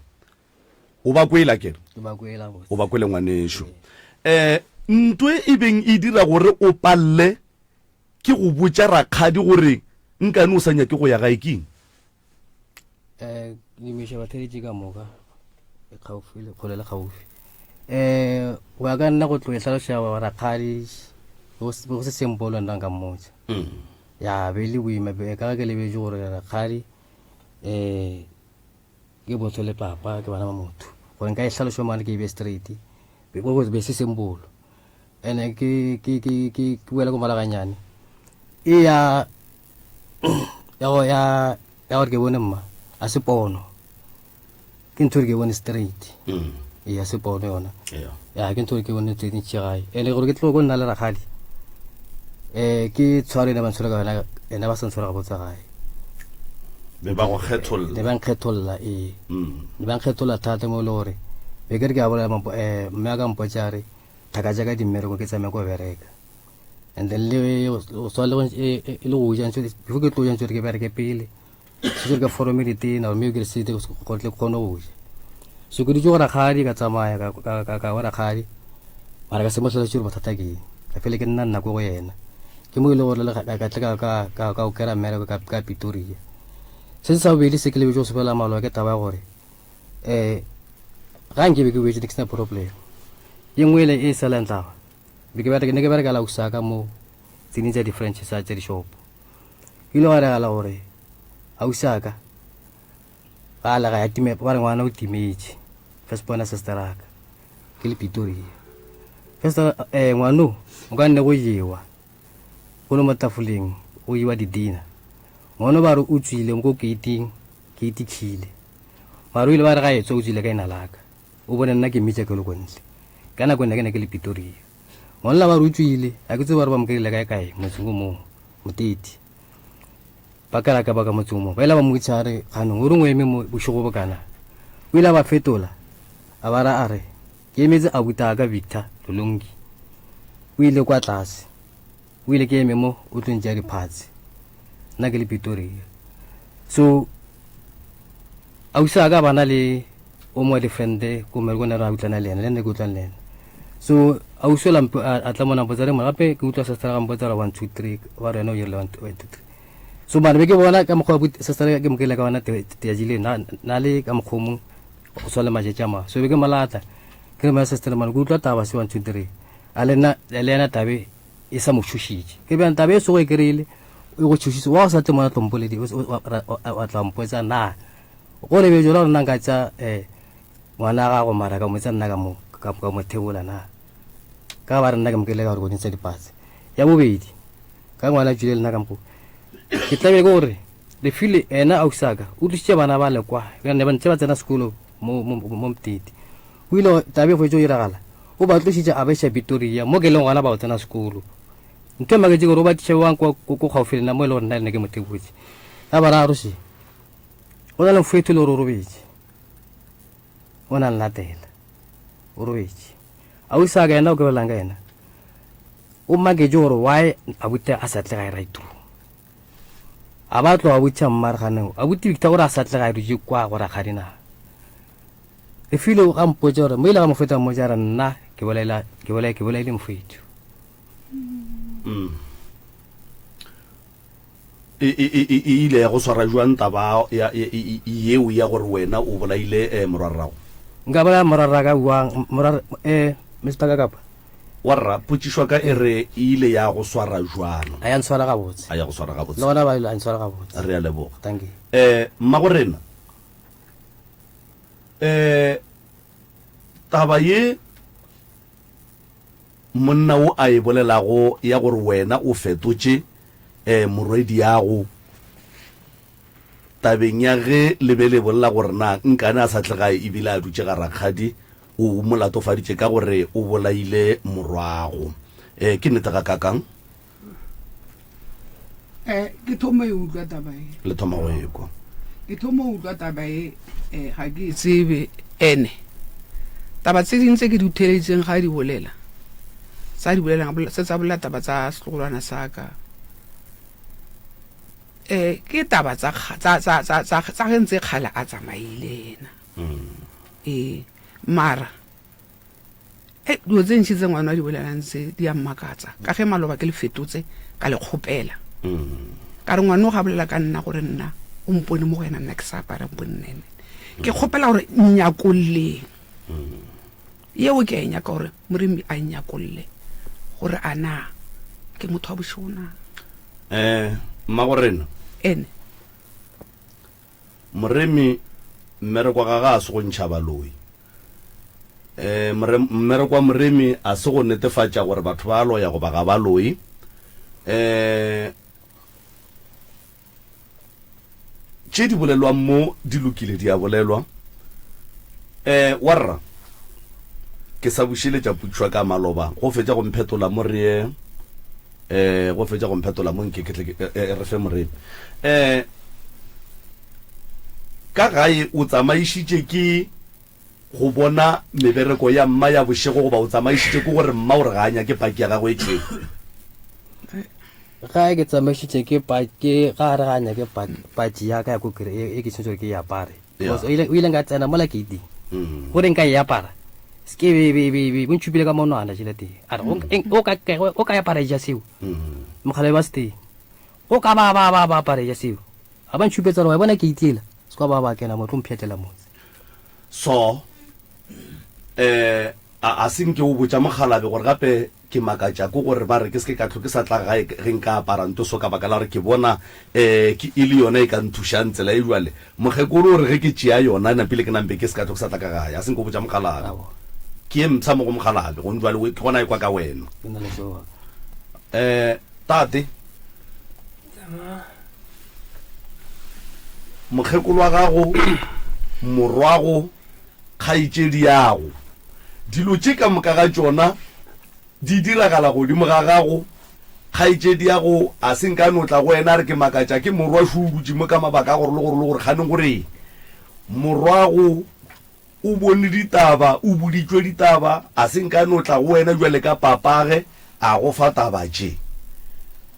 o ba kwela kere o ba kwele ngwanešo ntwe e beng e dira gore o palle ke go botša rakgadi gore nkane o sa nyake go ya gae keng dimeša batheletše ka moka e kgaufi le kgole le kgaufi go ya ka nna go tlo e hlaloša rakgadi go se sempolo nna ka mmotsa ya be le boima ka ke lebetse gore rakgadi ke botho le papa ke bana ba motho gore nka e hlaloša mane ke be straight be se sempolo ene ke buela ko malaganyane e ya gore ke bone mma a se pono ke ntho ke bone straight ya se pono yona ya ke ntho ke bone straight tšegae ene gore ke tlo go nna le rakgadi ke tshwaro ene ba ntshwara ka yona ene ba sa ntshwara ka botsa gae be ba go kgetholla ne ba nkgetholla ne ba nkgetholla thata mo e le gore be ke re ke a bolela mme a ka mpotsa re thaka jaaka dimmereko ke tsamaye ko bereka and then le so le le go ja ntse before ke tlo ja ntse ke bereke pele se ke forome ditena mme ke se go tle kgone go ja so ke ditso ra khadi ka tsamaya ka wa ra khadi mara ka se mo tlhola tsuru bothata ke ka fele ke nna nna go yena ke mo ile gore le ka tla ka o kera mere ka Pretoria se sa be le se ke le jo se bela malo ke taba gore ga nke be ke wetse ke sna problem yengwe le e sala ntlawa be ke ne ke bereka la usaka mo tsini tsa different sa tsa di shop ile wa regala gore a usaka ba la ga time ba re ngwana o timeji first bona sisteraka ke le Pretoria first ngwano o ka nne go jewa go no matafuleng o iwa di dina ngwana ba re o tswile mo ke itikile mara ile ba re ga etso o tswile ka ina laka o bona nna ke mitse ke lo kontle kana go nna ke le Pretoria ngwana ba re o tswile a ke tse ba re ba mokele kae motsungo mo moteti bakala ka baka motsumo ba ila ba mo itshare gano o rengwe eme mo boshogo bokana o ila ba fetola a bara are ke emetse a buta ka Victor Lolongi o ile kwa tlase o ile ke eme mo o tlontja di parts na ke le Pretoria so a usa ka bana le o mo le friend ko mer go na ra utlana le ene go utlana le ene so a usola a tla mona botsare mo gape ke utlwa sa tsara ga botsara 1 2 3 ba re no yele 1 2 3 so ba be ke bona ka mokgwa sa tsara ke mokele ka bona te ya jile na le ka mokgomo o sola majetsama so be ke malata ke ma sa tsara man go utlwa taba se 1 2 3 alena tabe e sa mo shushije ke be tabe so go kerile o go shushise wa sa temo na tompole di wa tla mpoetsa na go le be jora nna ka tsa ngwana ga go mara ka mo tsa nna ka mo theola na ka ba re nna ke mokele ka go ntse di pase ya bobedi ka ngwana jile nna ka mpo ke tlabe gore le file ena a usaka o tshitse bana ba le kwa ke ne ba ntse ba tsena sekolo mo mtiti o ile tabe fo jo iragala o ba tlositse a besha Pretoria mo ke le ngwana ba tsena sekolo ntwe magetse gore o ba tshebe wang ko gaufile na mo le gore nna le ke motebotse a ba ra rusi o na le fetolo ro robetse o na latela o robetse a usaka ena o ke belanga ena o magetse gore why a bute a sa tle ga right through a ba tlo a butša mmarganeng a buti Victor gore a sa tle ga re kwa gore ga dina e file o ga mpotse gore mo ile ga mo feta mo jara nna ke bolela le mfetu ile ya go swara jwang taba yeo ya gore wena o bolaile morarrago nka bolela morarra ka buang Mr. Kakapa warra putsishwa ka ere ile ya go swara jwang a ya ntshwara ga botse a ya go swara ga botse le gona ba ile a ntshwara ga botse re a leboga thank you mmagorena taba ye monna o a e bolelago ya gore wena o fetotše morwedi yago tabeng ya ge le be le bolela gore na nkane a sa tlegae ebile a dutše ga rakgadi o molatofaditše ka gore o bolaile morwago ke nnete ga kakang ke thoma e utlwa taba e le thoma go ekwa ke thoma o utlwa taba e ga ke tsebe ene taba tse dintse ke di utheleditseng ga di bolela sa di bolelang se tsa bolela taba tsa setlogolwana sa ka ke taba tsa ge ntse kgale a tsamaile ena mara dilo tse ntšhi tse ngwana wa di bolelang tse di a mmakatsa ka ge maloba ke le fetotse ka le kgopela ka re ngwana o ga bolela ka nna gore nna o mpone mo go ena nna ke sa apara bonnene ke kgopela gore nnyakolleng yeo ke a e nyaka gore moremi a nnyakolle gore a na ke motho wa bošona mmagorena ene moremi mmereko ga ga a se go ntšha baloi mmereko wa moremi a se go netefatša gore batho ba loya go ba ga baloi tše di bolelwang mo di lokile di a bolelwa warra ke sa bušiletša putšwa ka maloba go fetša go mphetola mo reye go fetsa go mphetola mo nke re fe morepe ka gae o tsamaisitše ke go bona mebereko ya mma ya bošego goba o tsamaisitše ke gore mma o re ganya ke paki ya gago e tšego ga ke tsamaisitše ke ga re ganya ke paki ya ka ya kokere e ke tshwantse ke e apare o ile nka tsena mola keting gore nka e apara ke bontšhupile ka monwana tšhelete o ka apara ja seo mogala ba steng o ka ba apare ja seo ga ba ntšhupetsa gore wa bona ke itlela se kwa ba kena motho mphetlela motse so a senke o botsa mogalabe gore gape ke makatša ko gore ba re ke se ka tlho ke sa tla gae ge nka apara nto so ka baka la gore ke bona ke e le yona e ka nthušang tsela e jwale mogekolo gore ge ke tšea yona napile ke nampe ke se ka tlho ke sa tla ka gae a senke o botsa mogalabe ke e mtsha mo go mogalabe go jwale ke gona e kwa ka wena tate mogekolo wa gago morwago kgaitšedi yago dilo tše ka moka ga tšona di diragala godimo ga gago kgaitšedi yago a senkane o tla go wena re ke makatša ke morwa šudutše mo ka mabaka a gore le gore kganeng gore morwago o bone ditaba o boditšwe ditaba a senkane o tla go wena jwale ka papage a go fa taba tše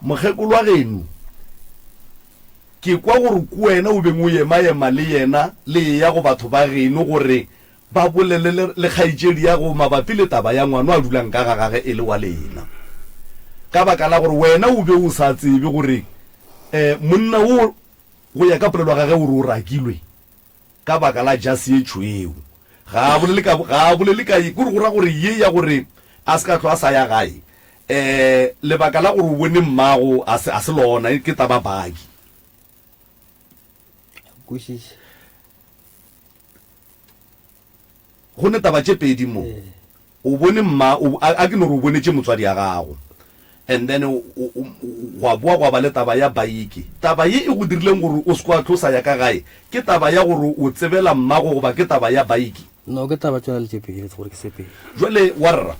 mogekolo wa geno ke kwa gore ko wena o beng o ema le yena le ya go batho ba geno gore ba bolele le kgaitšedi ya go mabapi le taba ya ngwana a dulang ka gagage e le wa lena ka baka la gore wena o be o sa tsebe gore monna o go ya ka polelo gage gore o rakilwe ka baka la jase e tšhweo ga a bolele ka kore go ra gore ye ya gore a se ka tlo a sa ya gae lebaka la gore o bone mmago a se lona ke taba baki go ne taba tše pedi mo o bone mma a ke no re o bonetse motswadi ya gago and then wa boa gwa ba le taba ya baiki taba ye e go dirileng gore o se kwa tlosa ya ka gae ke taba ya gore o tsebela mmago goba ke taba ya baiki no ke taba tsona le tšepedi gore ke sepedi jwale warra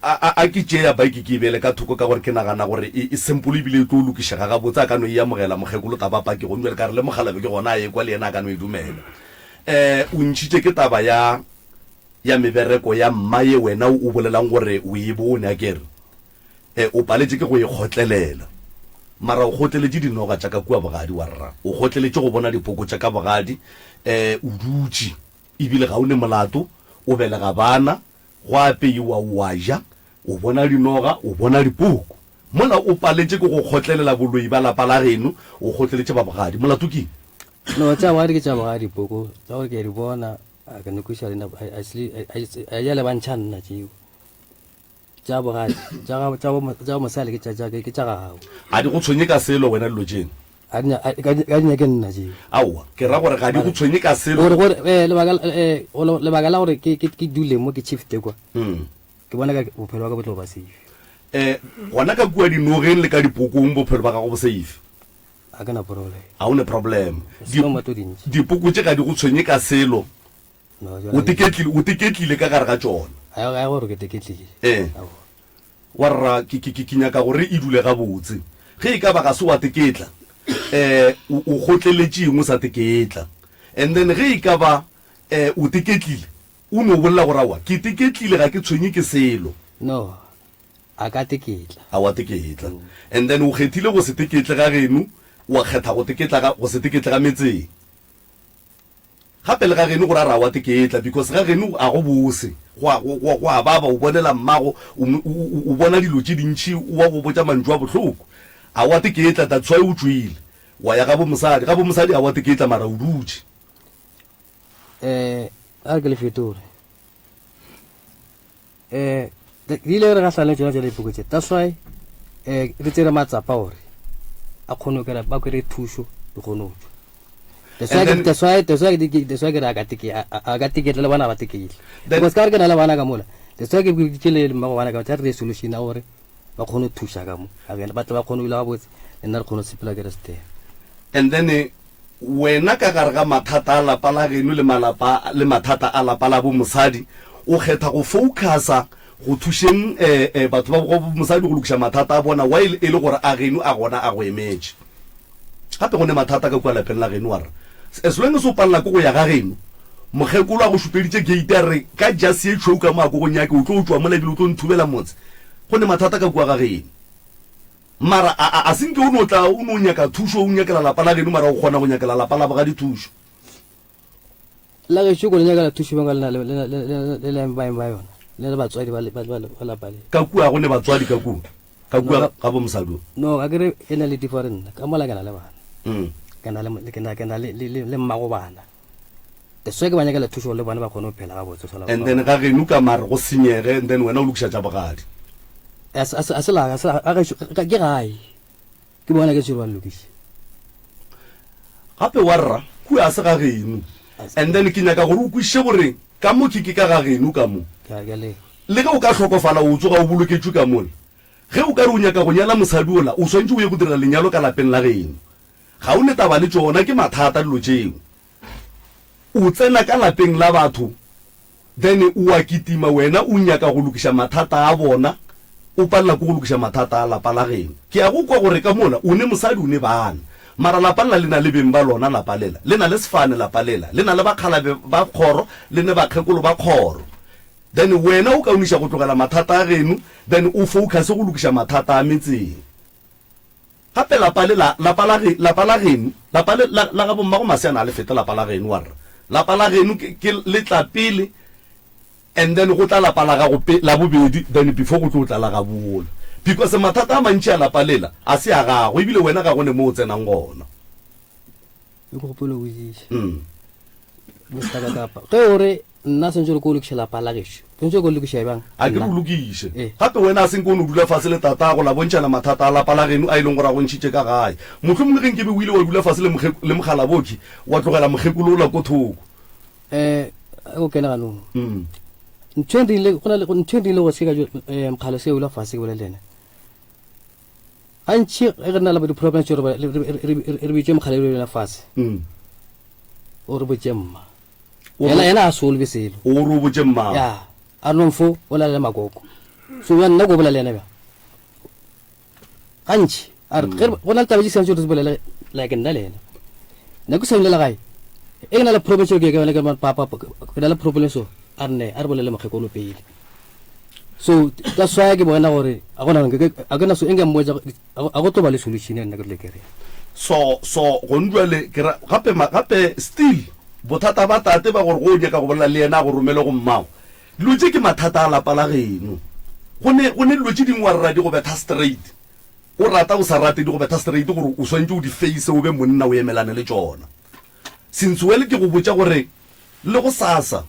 a ke tšea baiki ke bele ka thoko ka gore ke nagana gore e simple ebile e tlo lokišega ga botse a ka no e amogela mogekolo taba paki go jwale ka re le mogalabe ke gona a ye kwa le ena a ka no e dumela o ntšhitše ke taba ya mebereko ya mma ye wena o bolelang gore o e bone a kere o paletše ke go e kgotlelela mara o kgotleletše dinoga tša ka kua bogadi wa rra o kgotleletše go bona dipoko tša ka bogadi o dutše ebile ga o ne molato o belega bana go apeiwa wa ja o bona dinoga o bona dipoko mola o paletše ke go kgotlelela boloi ba lapa la geno o kgotleletše ba bogadi molato keng no tša bogadi ke tša bogadi poko tša gore ke di bona a ka nokiša lena a jale ba ntšha nna tšeo tša bogadi tša mosale ke tša gago a di go tshwenye ka selo wena dilo tšeng ka dinyake nna tšeo aowa ke ra gore ga di go tshwenye ka selo lebaka la gore ke dule mo ke chifte kwa ke bona ka bophelo ba ka botlo ba safe gona ka kua dinogeng le ka dipokong bophelo ba gago bo safe a kana problem a one problem mato dintši dipoko tše ga di go tshwenye ka selo o tiketlile ka gare ga tšona a gore ke teketlile wa rra ke nyaka gore e dule gabotse ge e ka ba ga se wa teketla o kgotleletšeng o sa teketla and then ge e ka ba o teketlile o no bolela gore awa ke teketlile ga ke tshwenye ke selo no a ka teketla a wa teketla and then o kgethile go se teketle ga geno wa kgetha go se teketle ga metseng gape le ga geno gore a ra wa teketla because ga geno a go bose go a baba o bonela mmago o bona dilo tše dintšhi wa go botša mantšu a bohloko a wa teketla tatswa o tswile wa ya ga bomosadi a wa teketla mara o dutše a ke le fetore di ile re ga tlhale tsona tša lepokotše that's why re tsere matsapa gore a kgone ba kere thušo di kgone that's why ke re a ka teketla le bona ba teketle because ka gore ke na le bana ka mola that's why ke le mmago bana ka tša re resolution a gore ba kgone thuša ka mo ba tle ba kgone ile gabotse le nna re kgone sepela ke re setea and then wena ka gare ga mathata a lapa la geno le mathata a lapa la bomosadi o kgetha go focusa go thušeng batho ba go mosadi go lokisa mathata a bona while e le gore a geno a gona a go emetse gape go ne mathata ka kwa lapeng la geno wa re as long as o palela ko go ya ga geno mogekolo a go supeditse gate a re ka jase e tšhou ka mo a ko go nyake o tlo o tswa mola ebile o tlo nthubela motse go ne mathata ka kwa ga geno mara a senke o no tla o no nyaka thušo o nyakela lapa la geno mara o kgona go nyakela lapa la boga dithušo la ge tšhoko le nyakela thušo ba lena le baeng ba yona le batswadi ba lapa le ka kua go ne batswadi ka kua ga bo mosadi no a kere e na le different ka mola ke na le bana ke na le mmago bana so ke ba nyakela thušo le bana ba kgone go phela ga botse and then ga geno ka mare go senyege and then wena o lokiša tša bogadi ke gae ke bona ke tšhelo ba lokiša gape wa rra kua a se ga geno and then ke nyaka gore o kwiše gore ka mo ke ka ga geno ka mo le ge o ka tlhokofala o tsoga o boloketswe ka mole ge o ka re o nyaka go nyala mosadi ola o swantse o ye go direla lenyalo ka lapeng la geno ga o ne taba le tsona ke mathata dilo tseo o tsena ka lapeng la batho then o a kitima wena o nyaka go lokiša mathata a bona o palela ko go lokiša mathata a lapa la geno ke ya go kwa gore ka mola o ne mosadi o ne bana mara lapa lela le na le beng ba lona lapa lela le na le sefane lapa lela le na le bakgalabe ba kgoro le ne bakgekolo ba kgoro then wena o ka uniša go tlogela mathata a geno then o focus go lokiša mathata a metseng gape lapa la geno lapa la ga bommago maseana a le fete lapa la geno wa rra lapa la geno ke le tla pele and then go tla lapa la gago la bobedi then before go tlo tla la ga bola because mathata a mantši a lapa lela a se a gago ebile wena ga gone mo o tsenang gona e go gopolo o iša ge ore nna sentse re ko lokiša lapa la gešo sentse ko lokiša bang a ke re o lokiše gape wena a senke o ne o dula fase le tatago la bontšhana mathata a lapa la geno a e leng gore a go ntšhitše ka gae motlho mongwe geng ke be o ile wa dula fase le mogalaboki wa tlogela mogekolo ola ko thoko go kena ganong ntho e rile go seka mokgalo se ola fase ke bola lena gantši ge re na le di-problems re bitse mogala e lela fase o re botse mma yena a solve selo o re o botse mma ya a nomfo o la le makoko so ya nna go bola lena ba gantši go na le taba disantse re bolela like nna lena nna go semlela gae e na le problem ke ke le papa ke na le problem so a re bolele mogekolo pele so ka swaya ke bona gore a gona so enga mmoja a go toba le solution nna ke le kere so go ndwele gape still bothata ba tate ba gore go nyaka go bolela le yena go romele go mmago lotse ke mathata a lapa la geno go ne lotse dingwe wa rra di go betha straight o rata o sa rate di go betha straight gore o swantse o di face o be monna o emelane le tsona since wele ke go botsa gore le go sasa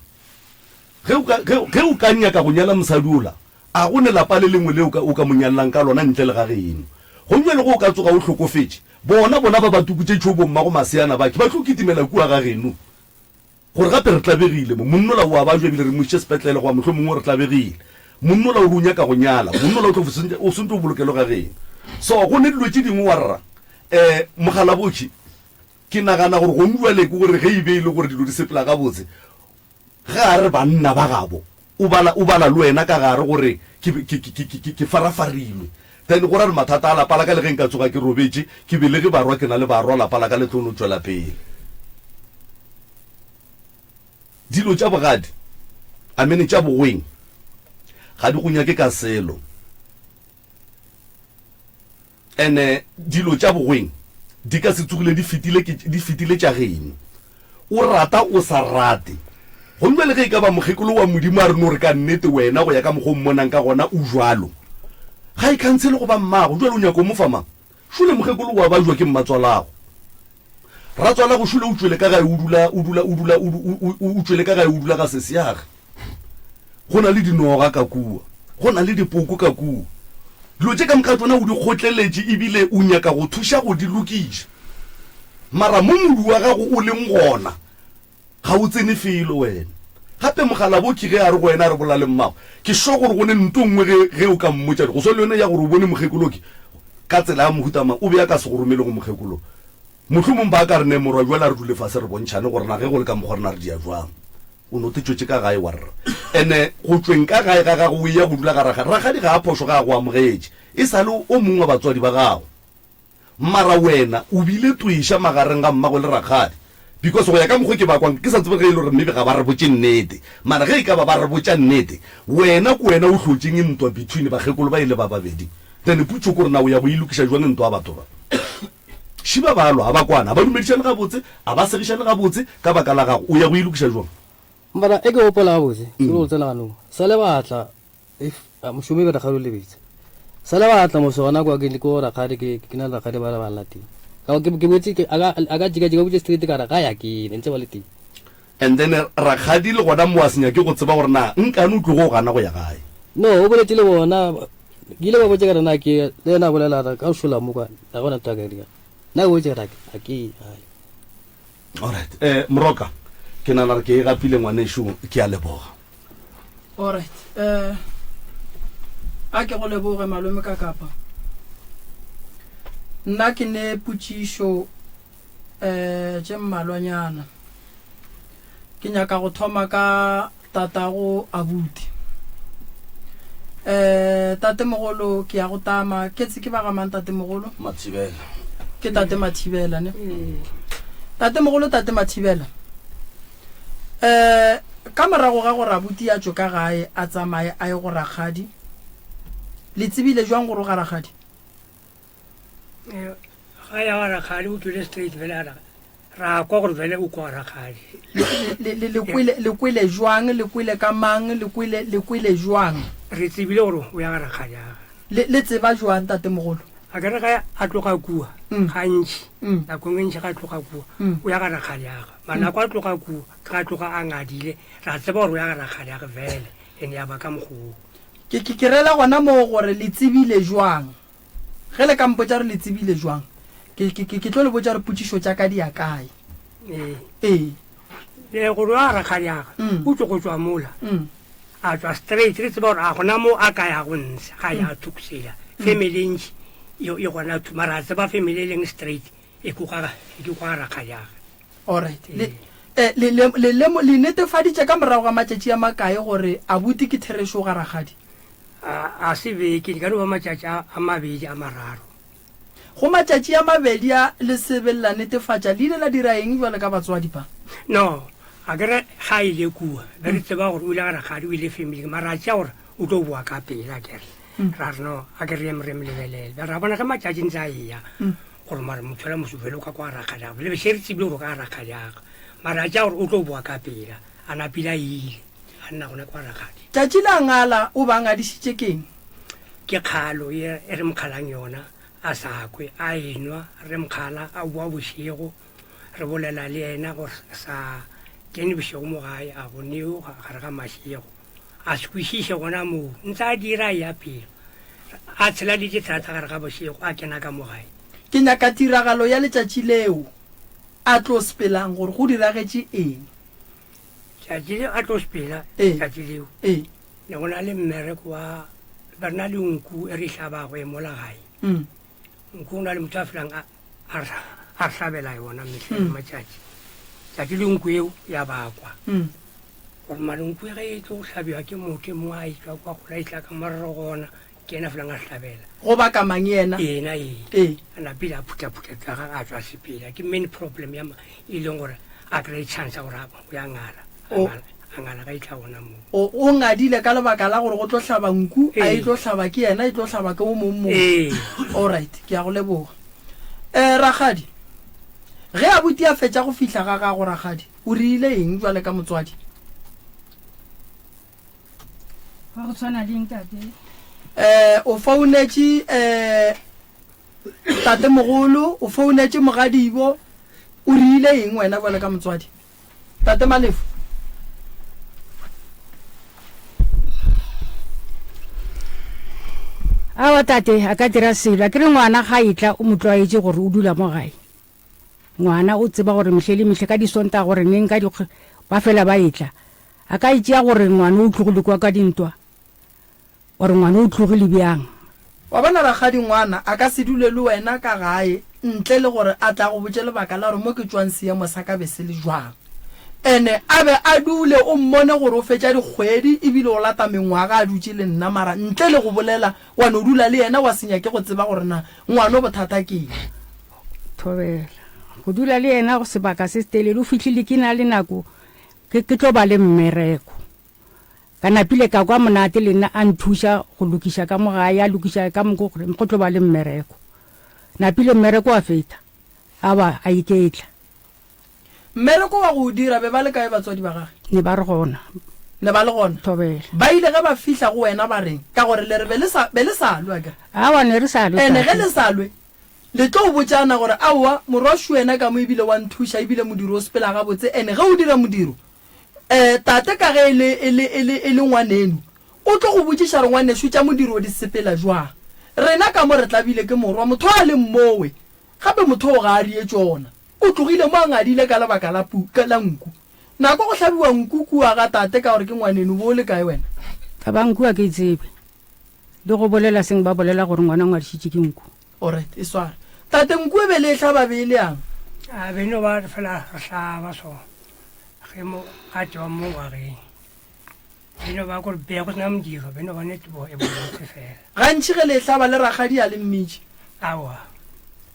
ge o ka nyaka go nyala mosadi ola a go ne lapa le lengwe le o ka monyalelang ka lona ntle le ga geno go nne le go o ka tsoga o tlhokofetse bona ba batukutse tšho bommago maseana bake ba tlo kitimela kua ga geno gore gape re tlabegile mo monnola o a bajwa ebile re moše sepetlele goa motlho mongwe re tlabegile monnola o le o nyaka go nyala monnola o sentse o bolokelo ga geno so go ne dilo tse dingwe wa rra mogala botlhe ke nagana gore go nduale ke gore ge e beile gore dilo di sepela ga botse ga re banna ba gabo o bala le wena ka gare gore ke farafarilwe then go ra re mathata a lapa la ka le ge nka tsoga ke robetse ke belege barwa ke na le barwa lapa la ka le tlono tswela pele dilo tša bogadi amene tša bogweng ga di go nyake ka selo ene dilo tša bogweng di ka se tsogile di fetile tša geno o rata o sa rate go nne le ge e ka ba mogekolo wa modimo a re no re ka nnete wena go ya ka mokgwa o mmonang ka gona o jalo ga e kgantshele go ba mmago jalo o nyako mo famang šole mogekolo wa ba jwa ke mmatswalago ratswalago šole o tswele ka gae o tswele ka gae o dula ga seseage go na le dinoga ka kua go na le dipoko ka kua dilo tse ka moka tsona o di kgotleletše ebile o nyaka go thuša go di lokiša mara mo modu wa gago o leng gona ga o tsene felo wena gape mogala boki ge a re go wena a re bola le mmago ke sho gore go ne nto nngwe ge o ka mmotsa go so le yone ya gore o bone mogekoloki ka tsela ya mohutama o be ya ka se go romele go mogekolo mohlomong ba ka re ne morwa jwala re dule fase re bontšhane gore na ge go le ka mokgwa re na re dia jwang o no te tšwetse ka gae wa rra ene go tsweng ka gae ga gago o ya go dula ga ragadi ga a phoso ga go amogetse e sale o mongwe wa batswadi ba gago mara wena o bile tuisha magareng ga mmago le ragadi because go ya ka mokgwa ke bakwang ke sa tsebe ge e le gore maybe ga ba re botse nnete mara ge e ka ba ba re botsa nnete wena ko wena o tlhotseng ntwa between bagekolo ba ile ba babedi then putso ko rena o ya go ilukisha jwang ntwa batho ba shiba ba lo ba kwana ba dumedishane ga botse a ba segishane ga botse ka baka la gago o ya go ilukisha jwang mara e ke opola ga botse ke go tsena ganong sa le batla if mošomi ba ragadi o lebetse sa le batla mosona kwa ke ko ragadi ke na ragadi ba ba lateng ka ke botse aga jika botse street ka ra ga ya ke ntse ba le teng and then ragadi le gona mo a senya ke go tseba gore na nkane o tlo go gana go ya gae no o boletse le bona gile ba botse ka rena ke le na bolela ka o shola mo kwa ga gona tagaria na o tse ra ke alright mroka ke na re ke ga pile ngwane shu ke a leboga alright a ke go leboge malome ka kapa nna ke ne putsisho je mmalwanyana ke nyaka go thoma ka tatago abuti tate mogolo ke ya go tama ke tse ke ba gamang tate mogolo mathibela ke tate Mathibela ne tate mogolo tate Mathibela ka morago ga go rabuti ya tso ka gae a tsamaye a ye go ragadi le tsebile jwang go ro ga ragadi ga ya ga ragadi o tswile straight vele ra kwa gore vele o kwa ragadi le kwile jwang le kwile ka mang le kwile jwang re tsebile gore o ya ga ragadi le tseba jwang tate mogolo a ke re ga a tloga kua gantši nakong e ntšhi ga a tloga kua o ya ga ragadi aga manako a tloga kua ga a tloga a ngadile ra tseba gore o ya ga ragadi age vele ene ya ba ka mogoo ke rela gona mo gore le tsebile jwang ge le ka mpotsa re le tsebile jwang ke tlo le botsa re putsišo tša ka di ya kae le gore o ya ga ragadi aga o tlo go tswa mola a tswa straight re tseba gore a gona mo a ka ya go ntsha ga ya thukusela family ntšhi e gona mara a tseba family e leng straight e kwa ragadi aga alright le netefaditše ka morago ga matšatši a makae gore abuti ke therešo ga ragadi a se beke di ka di ba matšatši a mabedi a mararo go matšatši a mabedi a le sebelela netefatša le ile la dira eng jwale ka batswadi pa no a kere ga ile kua be re tseba gore o ile ga ragadi o ile family mara a tšea gore o tlo boa ka pela kere ra re no a ke re emrem lebelele be ra bona ge matšatši ntse a eya gore mare motho la mosofele o ka kwa ragadi ago lebe se re tsebile gore o ka ragadi aga mara a tšea gore o tlo boa ka pela a napile a ile a nna gona kwa ragadi tšatši la ngala o ba ngadišitše keng ke kgalo e re mokgalang yona a sakwe a enwa re mokgala a boa bošego re bolela le ena gore sa kene bošego mo gae a boneo gare ga mašego a se kwešiše gona moo ntse a dira ya pelo a tshela le dithata gare ga bošego a kena ka mo gae ke nyaka tiragalo ya letšatši leo a tlo sepelang gore go diragetše eng tšatši leo a tlo sepela tšatši leo le go na le mmereko wa ba re na le nku e re hlabago e mola gae nku o na le motho a felang a hlabela yona metlhele matšatši tšatši le nku eo ya bakwa gore mare nku e ge e tlo go hlabiwa ke motho e mongwe a etswa kwa gola e tla ka morero gona ke ena felang a hlabela go ba kamang yena ena a napile a phuthaphutha tsaga a tswa sepela ke main problem ya e leng gore a kry-e chance gore o ya ngala a ngala ka itlha gona moo o ngadile ka lebaka la gore go tlo hlaba nku a e tlo hlaba ke yena e tlo hlaba ke o mongwe alright ke ya go leboga ragadi ge abuti a fetša go fihla ga gago ragadi o riile eng jwale ka motswadi go tshwana ding tate o founetše tate mogolo o founetše mogadibo o riile eng wena jwale ka motswadi tate Malefu awa tate a ka dira selo a kere ngwana ga itla o motlwaetse gore o dula mo gae ngwana o tseba gore metlhe le metlhe ka disonta gore neng ka ba fela ba itla a ka itšea gore ngwana o tlogile kwa ka dintwa gore ngwana o tlogile bjang wa bona ragadi ngwana a ka se dule le wena ka gae ntle le gore a tla go botse lebaka la gore mo ke tswang seemo sa ka be se le jwang ene a be a dule o mmone gore o fetša dikgwedi ebile o lata mengwaga a dutse le nna mara ntle le go bolela wa no dula le yena wa senya ke go tseba gore na ngwana o bothata ke eng. Thobela go dula le yena go sebaka se setelele o fitlhile ke na le nako ke tlo ba le mmereko ka napile ka kwa monate le nna a nthuša go lokisha ka mogae a lokisha ka moko gore go tlo ba le mmereko napile mmereko wa feta a ba a iketla mmereko wa go dira be ba le kae batswadi ba gage ne ba re gona le ba le gona Thobela ba ile ge ba fihla go wena ba reng ka gore le re be le salwe ka awa ne re sa ene ge le salwe le tlo botsana gore aowa morwashu wena ka mo ebile wa nthuša ebile modiro o sepela ga botse ene ge o dira modiro tate ka ge e le ngwaneno o tlo go botsiša re ngwaneso tša modiro o di sepela jwang rena ka mo re tlabile ke morwa motho a le mmowe gape motho o ga a rie tsona o tlogile mo a ngadile ka lebaka la nku nako go hlabiwa nku kua ga tate ka gore ke ngwaneno bo le kae wena ka ba nku a ke tsebe le go bolela seng ba bolela gore ngwana ngwadišitše ke nku alright e sware tate nku e be le hlaba be le yang a beno ba fela re hlaba so ge mo a tšwa mo ngwageng beno ba gore be go sena modiro beno ba netebo e bolotse fela gantši ge le hlaba le ragadi a le mmitše aowa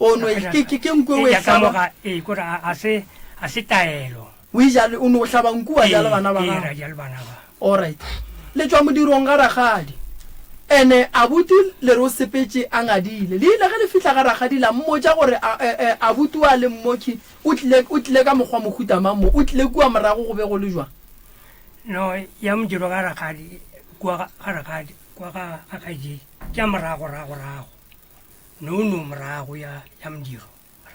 o no ke nku e o e hlaba kore a se taelo o ijale o ne o hlaba nku wa jale bana ba gago jale bana ba alright le tswa modirong ga ragadi ene abuti le re o sepetse a ngadile le ile ge le fihla ga ragadi la mmotsa gore abuti wa le mmoki o tlile ka mokgwa mohuta mammo o tlile kua morago go be go le jwang no ya modiro ga ragadi kua ga akaji tša morago no morago ya modiro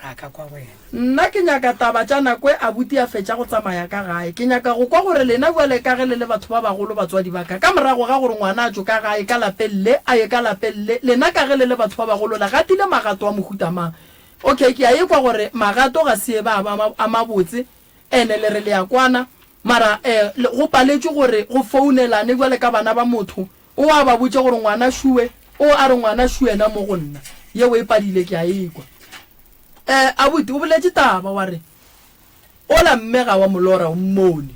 raka kwa wena nna ke nyaka taba tša nako e abuti a fetša go tsamaya ka gae ke nyaka go kwa gore lena bjale ka ge le le batho ba bagolo batswadi baka ka morago ga gore ngwana a tso ka gae ka lapelle a ye ka lapelle lena ka ge le le batho ba bagolo la gatile magato wa mohuta mang okay ke a ye kwa gore magato ga se ba a mabotse ene le re le ya kwana mara go paletše gore go founelane bjale ka bana ba motho o a ba botse gore ngwana šue o a re ngwana šuena mo go nna yeo e padile ke a ekwa abuti o boletše taba wa re ola mmega wa molora o mmone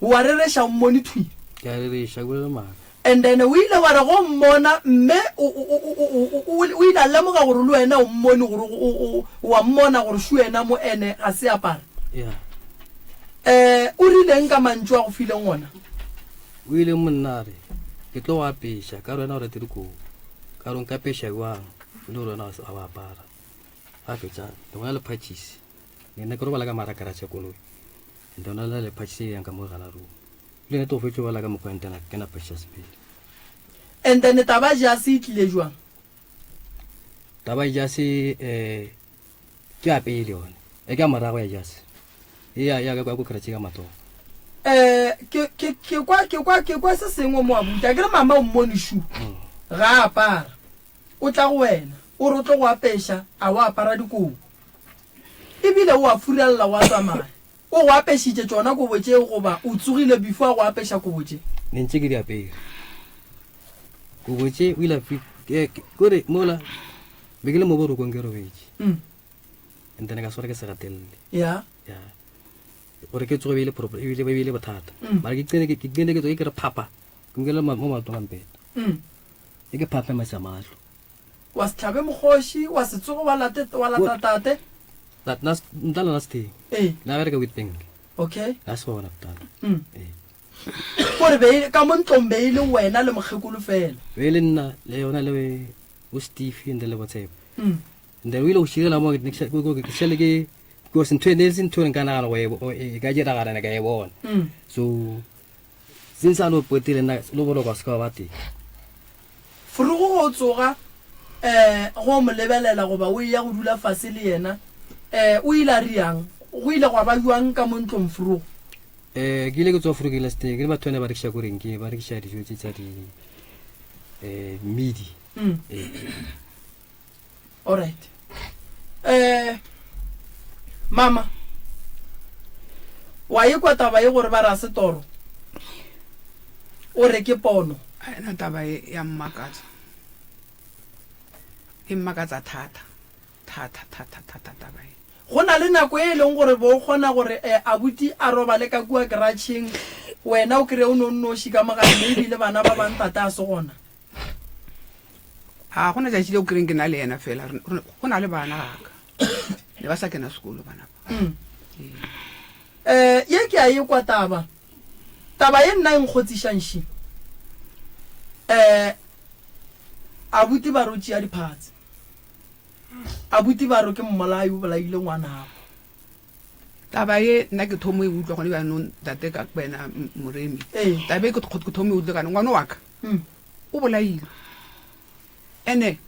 wa rereša o mmone thwi and then o ile wa re go mmona mme o ile a lemoga gore le wena o mmone gore wa mmona gore šuena mo ene ga se apara o rileng ka mantšu a go fileng ona o ile monnare ke tlo go apeša ka rena gore tirikoo ka rong ka peša jwang le rona a ba apara a fetša le gona le purchase nna ke robala ka marakara tša koloi and ona le purchase yang ka mo gala room le ne to fetša bala ka mokwentena ke na purchase pele and then taba ja se tlile jwang taba ja se ke a pele yone e ka morago ya jase ya ka go kratše ka matoro ke kwa se sengwe mo abuta ke re mama o mmone shu ga apara o tla go wena o re o tlo go apeša a o apara dikobo ebile o a furalela wa tsamaya o go apešitše tsona kobo tšeo goba o tsogile before a go apeša kobo tše ne ntše ke di apere kobo tše o ile kore mola be ke le mo borokong ke robetše and then ka swara ke se gatelele ya gore ke tsoge beile bothata mara ke tsene ke tsoge ke re phapa ke nkele mo matong a mpeta e ke phape matša matlho wa se tlhabe mokgoši wa se tsogo wa lata tate ntala na seteng la bereka witbank okay la se bona botala gore ka mo ntlong be e le wena le mokgekolo fela be le nna le yona le o Steve nde le botshepo nde o ile o širela mo ke šale ke because ntho ene se ntho nka nagana go e ka diragala ka e bona so since a no potile nna lo bolo ka se ka ba teng furugo go tsoga go mo lebelela goba o ya go dula fase le yena o ile a riang go ile go ba jwang ka mo ntlong furugo ke ile ke tswa furugo ile steng ke batho ne ba rekisha go renke ba rekisha dijo tsa di midi alright mama wa ye kwa taba ye gore ba ra setoro o re ke pono a ena taba ya mmakatsa e mmakatsa thata taba e go na le nako e leng gore bo kgona gore abuti a robale ka kua garageng wena o kry o nonnoši ka mogane mme ebile bana ba bang tata a se gona a gona tšatši le o kry-eng ke na le ena fela go na le bana gaka le ba sa kena sekolo bana ye ke a ye kwa taba ye nna eng kgotsišanši abuti ba rotši ya diphatsi abuti ba ro ke mmolai o bolaile ngwanago taba ye nna ke thomo e utlwa gone banong tate ka bena moremi taba e ke thomo e utlwe kana ngwana wa ka o bolaile ene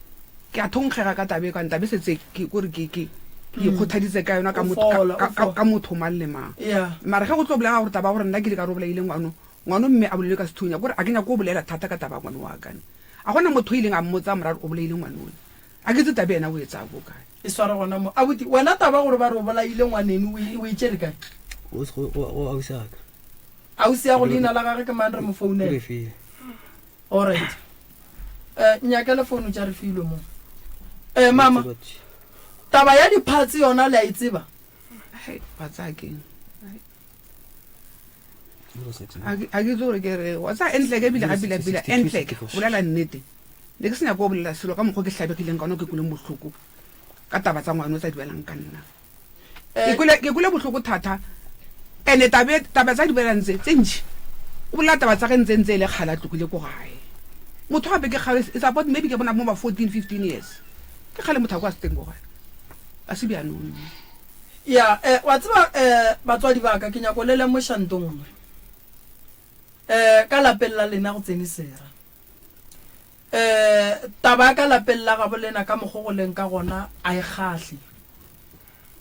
ke a thonkgega ka tabe kane tabe setse kore ke ikgothaditse ka yona ka motho mang le mang mara ge go tlo bolega gore taba gore nna ke di ka re bolaile ngwano mme a bolele ka sethunya kore a ke nyako o bolela thata ka taba ngwane wa kane a gona motho o ileng a mmotsa moraro o bolaile ngwanone a ke tse tabe ena o etsa bo kae e swara gona mo abuti wena taba gore ba re o bolaile ngwanene o itšere kae ausi ya go leina la gage ke mang re mo founele alright nyakele founu tša re filwe mo mama taba ya diphatsi yona le a e tseba batsakeng a ke tse gore ke re wa tsa entleke ebile gabilabila entleke bolela nnete ne ke senya ko bolela selo ka mokgwa ke tlhabegileng ka one ke kuleng botlhoko ka taba tsa ngwane o tsa di belang ka nna ke kule botlhoko thata ene taba tsa di belang tse ntši o bolela taba tsa ge ntse le kgala tlokile ko gae motho gape ke kgale it's about maybe ke bona mo ba 14-15 years ke kgale motho a kwa se teng ko gae a se bjanong ya wa tseba batswadi ba ka ke nyako le mošantong ka lapeng la lena go tsene sera taba ka lapeng la gabo lena ka mogogoleng ka gona a e kgahle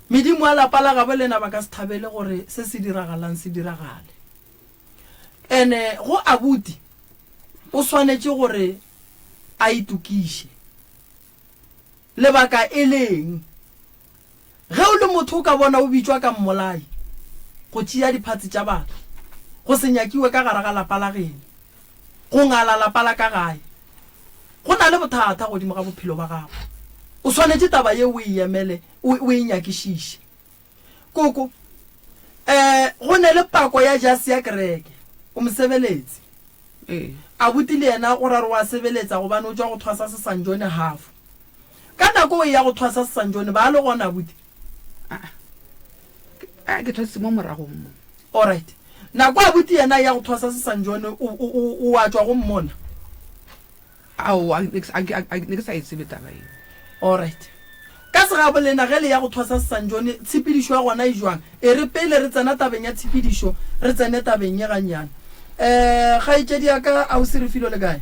medimo a lapa la gabo lena ba ka se thabele gore se se diragalang se diragale ene go abuti o swanetse gore a itukiše lebaka e leng ge o le motho o ka bona o bitswa ka mmolai go tšea diphatsi tša batho go se nyakiwe ka gare ga lapa la geno go ngala lapa la ka gae go na le bothata godimo ga bophelo ba gago o swanetse taba ye o e emele o e nyakišiše koko go ne le pako ya jase ya kereke o mosebeletsi abuti le yena o ra re wa sebeletsa gobane o tswa go thwasa sesanjone half ka nako o ya go thwasa sesanjone ba le gona abuti ke thwasitse mo moragong mo alright nako abuti yena ya go thwasa sesanjone o wa tswa go mmona ne ke sa etsebe taba eo alright ka segabo lena ge le ya go thwasa sesanjone tshepedišo ya gona e jwang e re pele re tsena tabeng ya tshepedišo re tsene tabeng ye gannyana ga itšedi ya ka a o se re filo le kae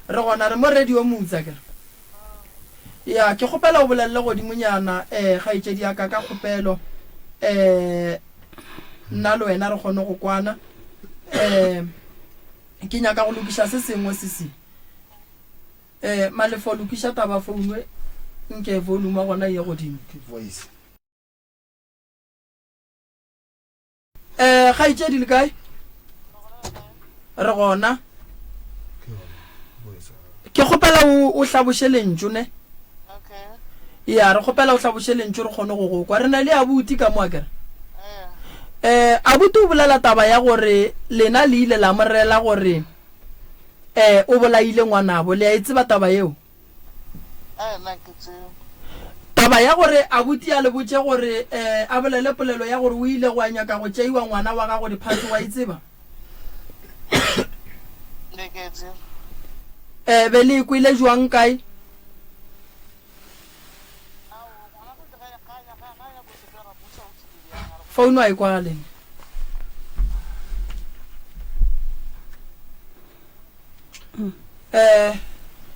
re gona re mo radio motsa kere ya ke kgopela o bolelele godimonyana ga itšedi ya ka kgopelo nna le wena re kgone go kwana ke nyaka go lokiša se sengwe se se malefo lokiša taba founwe nke volume gona ye godimo ga itšedi le kae re gona ke kgopela o hlaboše lentšu ne ya re kgopela o hlaboše lentšu re kgone go go kwa re na le abuti ka mo a kere abuti o bolela taba ya gore lena le ile la morela gore o bolaile ngwanabo le a e tseba taba yeo taba ya gore abuti a le botse gore a bolele polelo ya gore o ile go a nyaka go tšeiwa ngwana wa gago diphatsi wa e tseba be le ikwile jwang kae founu a e kwa lena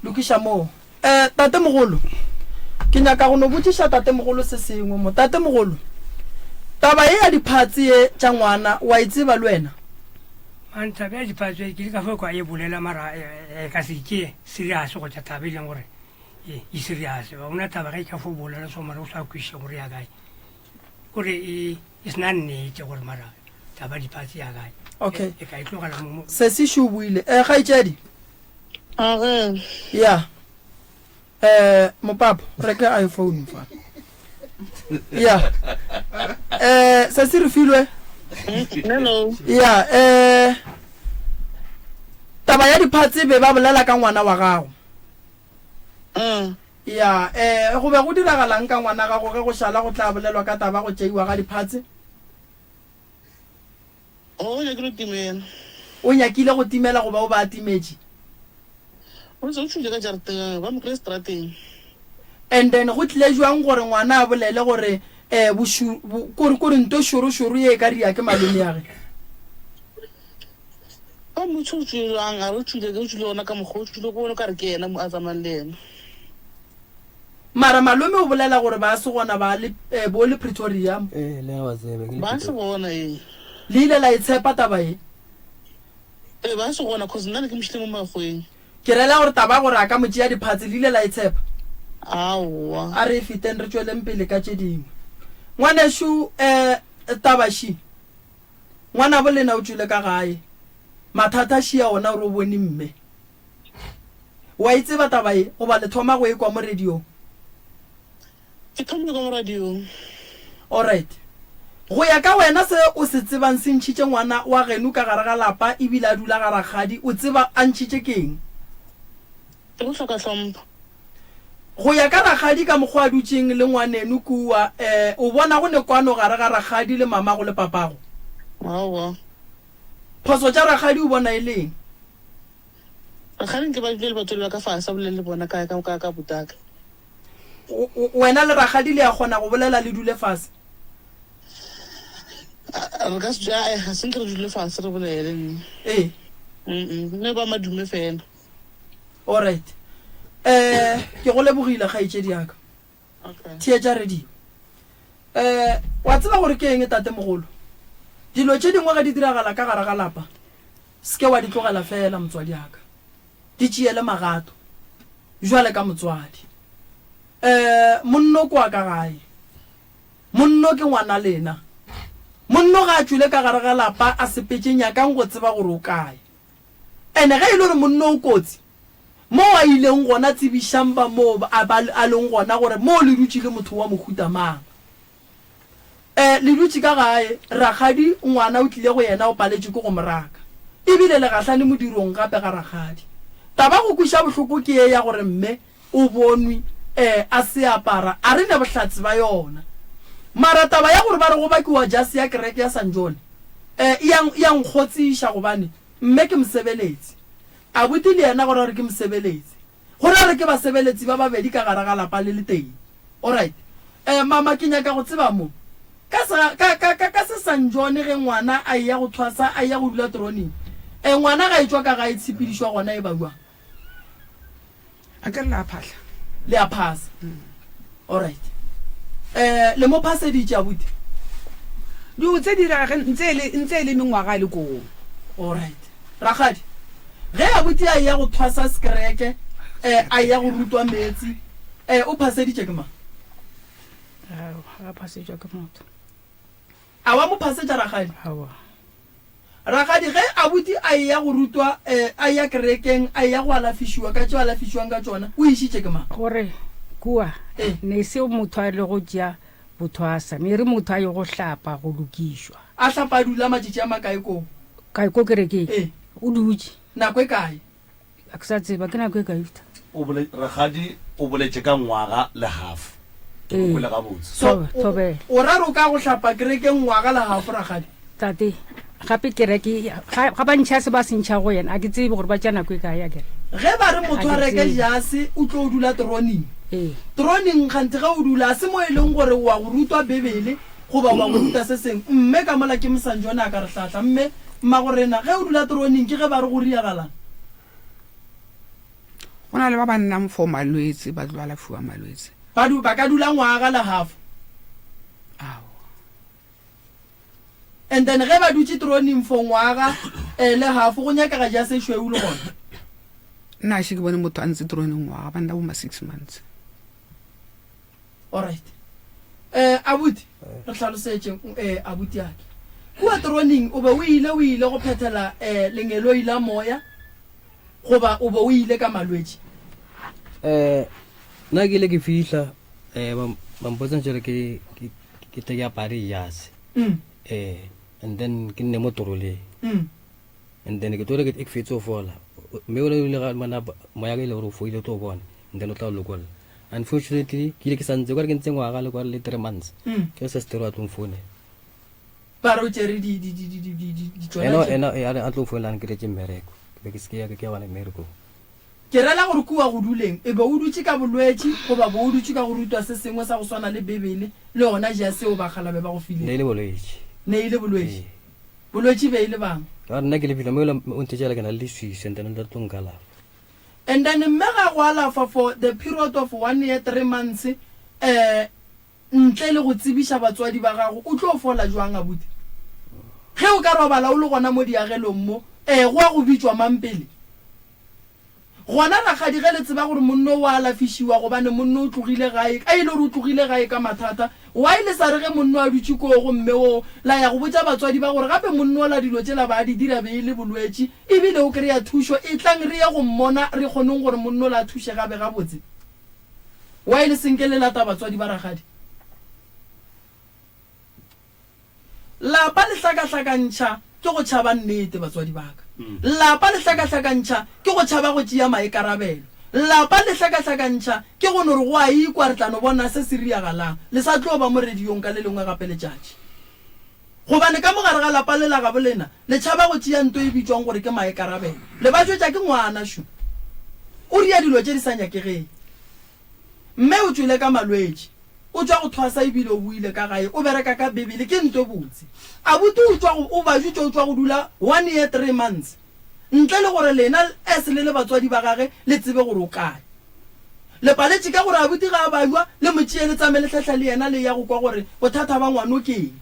lokiša moo tate mogolo ke nyaka go no botšiša tate mogolo se sengwe mo tate mogolo taba e ya diphatsi e tša ngwana wa e tseba le wena mantaba ya diphatsi ke le ka fo kwa e bolela mara ka se ke serious go tša taba e leng gore e serious ba una taba ge e ka fo bolela so mara o sa kwiše gore ya kae gore e sena nnete gore mara taba diphatsi ya kae okay e ka e tlogela mo se se šo buile ga itšedi ya mopapa re ke iphone fa ya sa se re filwe Hello. ya taba ya diphatse be ba bolela ka ngwana wa gago ya go be go diragalang ka ngwana gago ge go šala go tla bolelwa ka taba go tšeiwa ga diphatse Oh, ya go timela. o nyakile go timela go ba o ba timetše O se o tshile ka jarteng, ba mo kry strateng. and then go tlile jwang gore ngwana a bolele gore kore nto šorošoro ye ka ria ke malome ya ge Ba mo tshotshilwang a re tshile ke tshile ona ka moggo tshile go ka re ke ena mo a tsamayang le ena. mara malome o bolela gore ba se gona ba le bo le Pretoria le wa tsebe Ba se bona le ile la itshepa taba e ba se gona cause nna ke mšhile mo magweng. ke rela gore taba gore a ka motšea diphatse le ile la itshepa Aowa. a re feteng re tsweleng pele ka tše dingwe ngwaneso tabaši ngwana bolena o tswile ka gae mathata a šia ona gore o bone mme wa itseba taba e goba le thoma go e kwa mo radiong Ke thomile ka mo radiong. alright go ya ka wena se o se tsebang se ntšhitše ngwana wa geno ka gare ga lapa ebile a dula ga rakgadi o tseba a ntšhitše keng Ke go hloka hlompho. go ya ka rakgadi ka mokgwa a dutšeng le ngwaneno kua o bona go ne kwano gare ga rakgadi le mamago le papago Aowa. phoso tša rakgadi o bona e leng Rakgadi ke ba dile batho le ba ka fasa bolele le bona ka botaka. wena le rakgadi le ya kgona go bolela le dule fase Re ka se ja se nke re dule fase re bolele nne. ee Ne ba madume fela. alright ke go lebogile kgaetšedi yaka Okay. theetša radio wa tseba gore ke eng tate mogolo dilo tše dingwe ga di diragala ka gare ga lapa se ke wa di tlogela fela motswadi yaka di tšeele magato jwale ka motswadi monno kwa ka gae monno ke ngwana lena monno ga a tswile ka gare ga lapa a sepetse nyakang go tseba gore o kae ene ge e le gore monno o kotsi mo a ileng gona tsebišang ba mo a leng gona gore mo le dutse le motho wa mohuta mang le dutse ka gae rakgadi ngwana o tlile go yena o paletše ko go moraka ebile le gahlane modirong gape ga rakgadi taba go kweša bohloko ke e ya gore mme o bonwe a se apara a re ne bohlatsi ba yona mara taba ya gore ba re go bakiwa jase ya kereke ya St John ya nkgotsiša gobane mme ke mosebeletsi a botse le yena gore ke mosebeletsi gore re ke basebeletsi ba babedi ka gare ga lapa le le teng alright mama ke nyaka go tseba mo ka se St John ge ngwana a ya go thwasa a ya go dula troning ngwana ga e tswa ka ga e tshepedišwa gona e babuang a ke la phahla le a phasa alright le mo phaseditše a botse di tse dirage ntse le mengwaga le koo alright rakgadi ge a botse a ya go thwasa skereke a ya go rutwa metsi o phaseditše ke mang a phasetswa ke motho a wa mo phasetša rakgadi aowa rakgadi ge a botse a ya go rutwa a ya kerekeng a ya go alafišiwa ka tšeo alafišiwang ka tšona o išitše ke mang gore kua ne se motho a le go tšea bothwasa mme re motho a ye go hlapa go lokišwa a hlapa a dula matšatši a makae koo ka ko kerekeng o dutse nako e kae a ke sa tseba ke nako e kaefta rakgadi o boletše ka ngwaga le half le gabotse thobela o ra re o ka go hlapa kerekeng ngwaga le hafo rakgadi tate gape kereke ga ba ntšha se ba se ntšha go yena a ke tsebe gore ba tša nako e kae a kere ge ba re motho a reke jase o tlo o dula troning troning kgante ga o dula se mo e leng gore wa go rutwa bebele goba wa go ruta se seng mme ka mola ke mosanjone a ka re hlatla mme mmagorena ge o dula troning ke ge ba re go riagalang go na le ba ba nnang for malwetse ba tlo alafiwa malwetse ba ka dula ngwaga le hafo ao and then ge ba dutse troning for ngwaga le hafo go nyakega ja se šweu le gona nna a še ke bone motho a ntse troning ngwaga ba nna boma 6 months alright abuti re tlhalosetse abuti yake kua troning o be o ile go phethela lengelo ile moya goba o be o ile ka malwetse nna ke ile ke fihla ba mpotsa jalo ke ke te ya pare yase and then ke nne mo torole and then ke tore ke ek fetso fola me o le ga mana moya ke le ro fo ile to bona and then o tla lokola unfortunately ke ke santse kwa ke ntse ngwa ga le kwa le 3 months ke se stero a tlong ba ro tsere di ena a tlo fola ke re ke mereko be ke se ke ya bana mereko ke rela gore kuwa go duleng e be o dutse ka bolwetsi go ba bo o dutse ka go rutwa se sengwe sa go swana le bebele le gona ja se o ba galabe ba go file ne ile bolwetsi bolwetsi be ile bang ka nna ke le fila mo o ntse ke na le swi sentana nda tongala and then mmega go alafa for the period of 1 year 3 months ntle le go tsebisha batswadi ba gago o tlo fola jwang a buti ge o ka robala o le gona mo diagelong mo go a go bitswa mampele gona ra ga digele tseba gore monno wa alafishiwa go bane monno o tlogile gae ka ile re o tlogile gae ka mathata wa ile sa re ge monno a dutse ko go mme o la ya go botsa batswadi ba gore gape monno la dilo tsela ba di dira be ile bolwetsi e bile o kreya thusho e tlang re ya go mmona re kgoneng gore monno la thushe gabe ga botse wa ile senkele lata batswadi ba ragadi la ba le hlaka ke go tshaba nnete batswadi baka lapa le hlaka ke go tshaba go tšea maikarabelo lapa le hlaka ke go no re go a ikwa re tlano bona se se riagalang le sa tlo ba mo rediong ka le lengwe gape le tšatši gobane ka mogare ga lapa le la ga bolena le tšhaba go tšea nto e bitswang gore ke maikarabelo le ba tšwetša ke ngwana shu o ria dilo tše di sa nyakegeng mme o tswile ka malwetši o tswa go thwasa e bile o buile ka gae o bereka ka bebele ke nto botse a butu o ba jutse o tswa go dula 1 year 3 months ntle le gore lena se le batswadi ba gage le tsebe gore o kae le paletše ka gore a buti ga a bajwa le motšeele tsame le tlhatlha le yena le ya go kwa gore bothata ba ngwano ke eng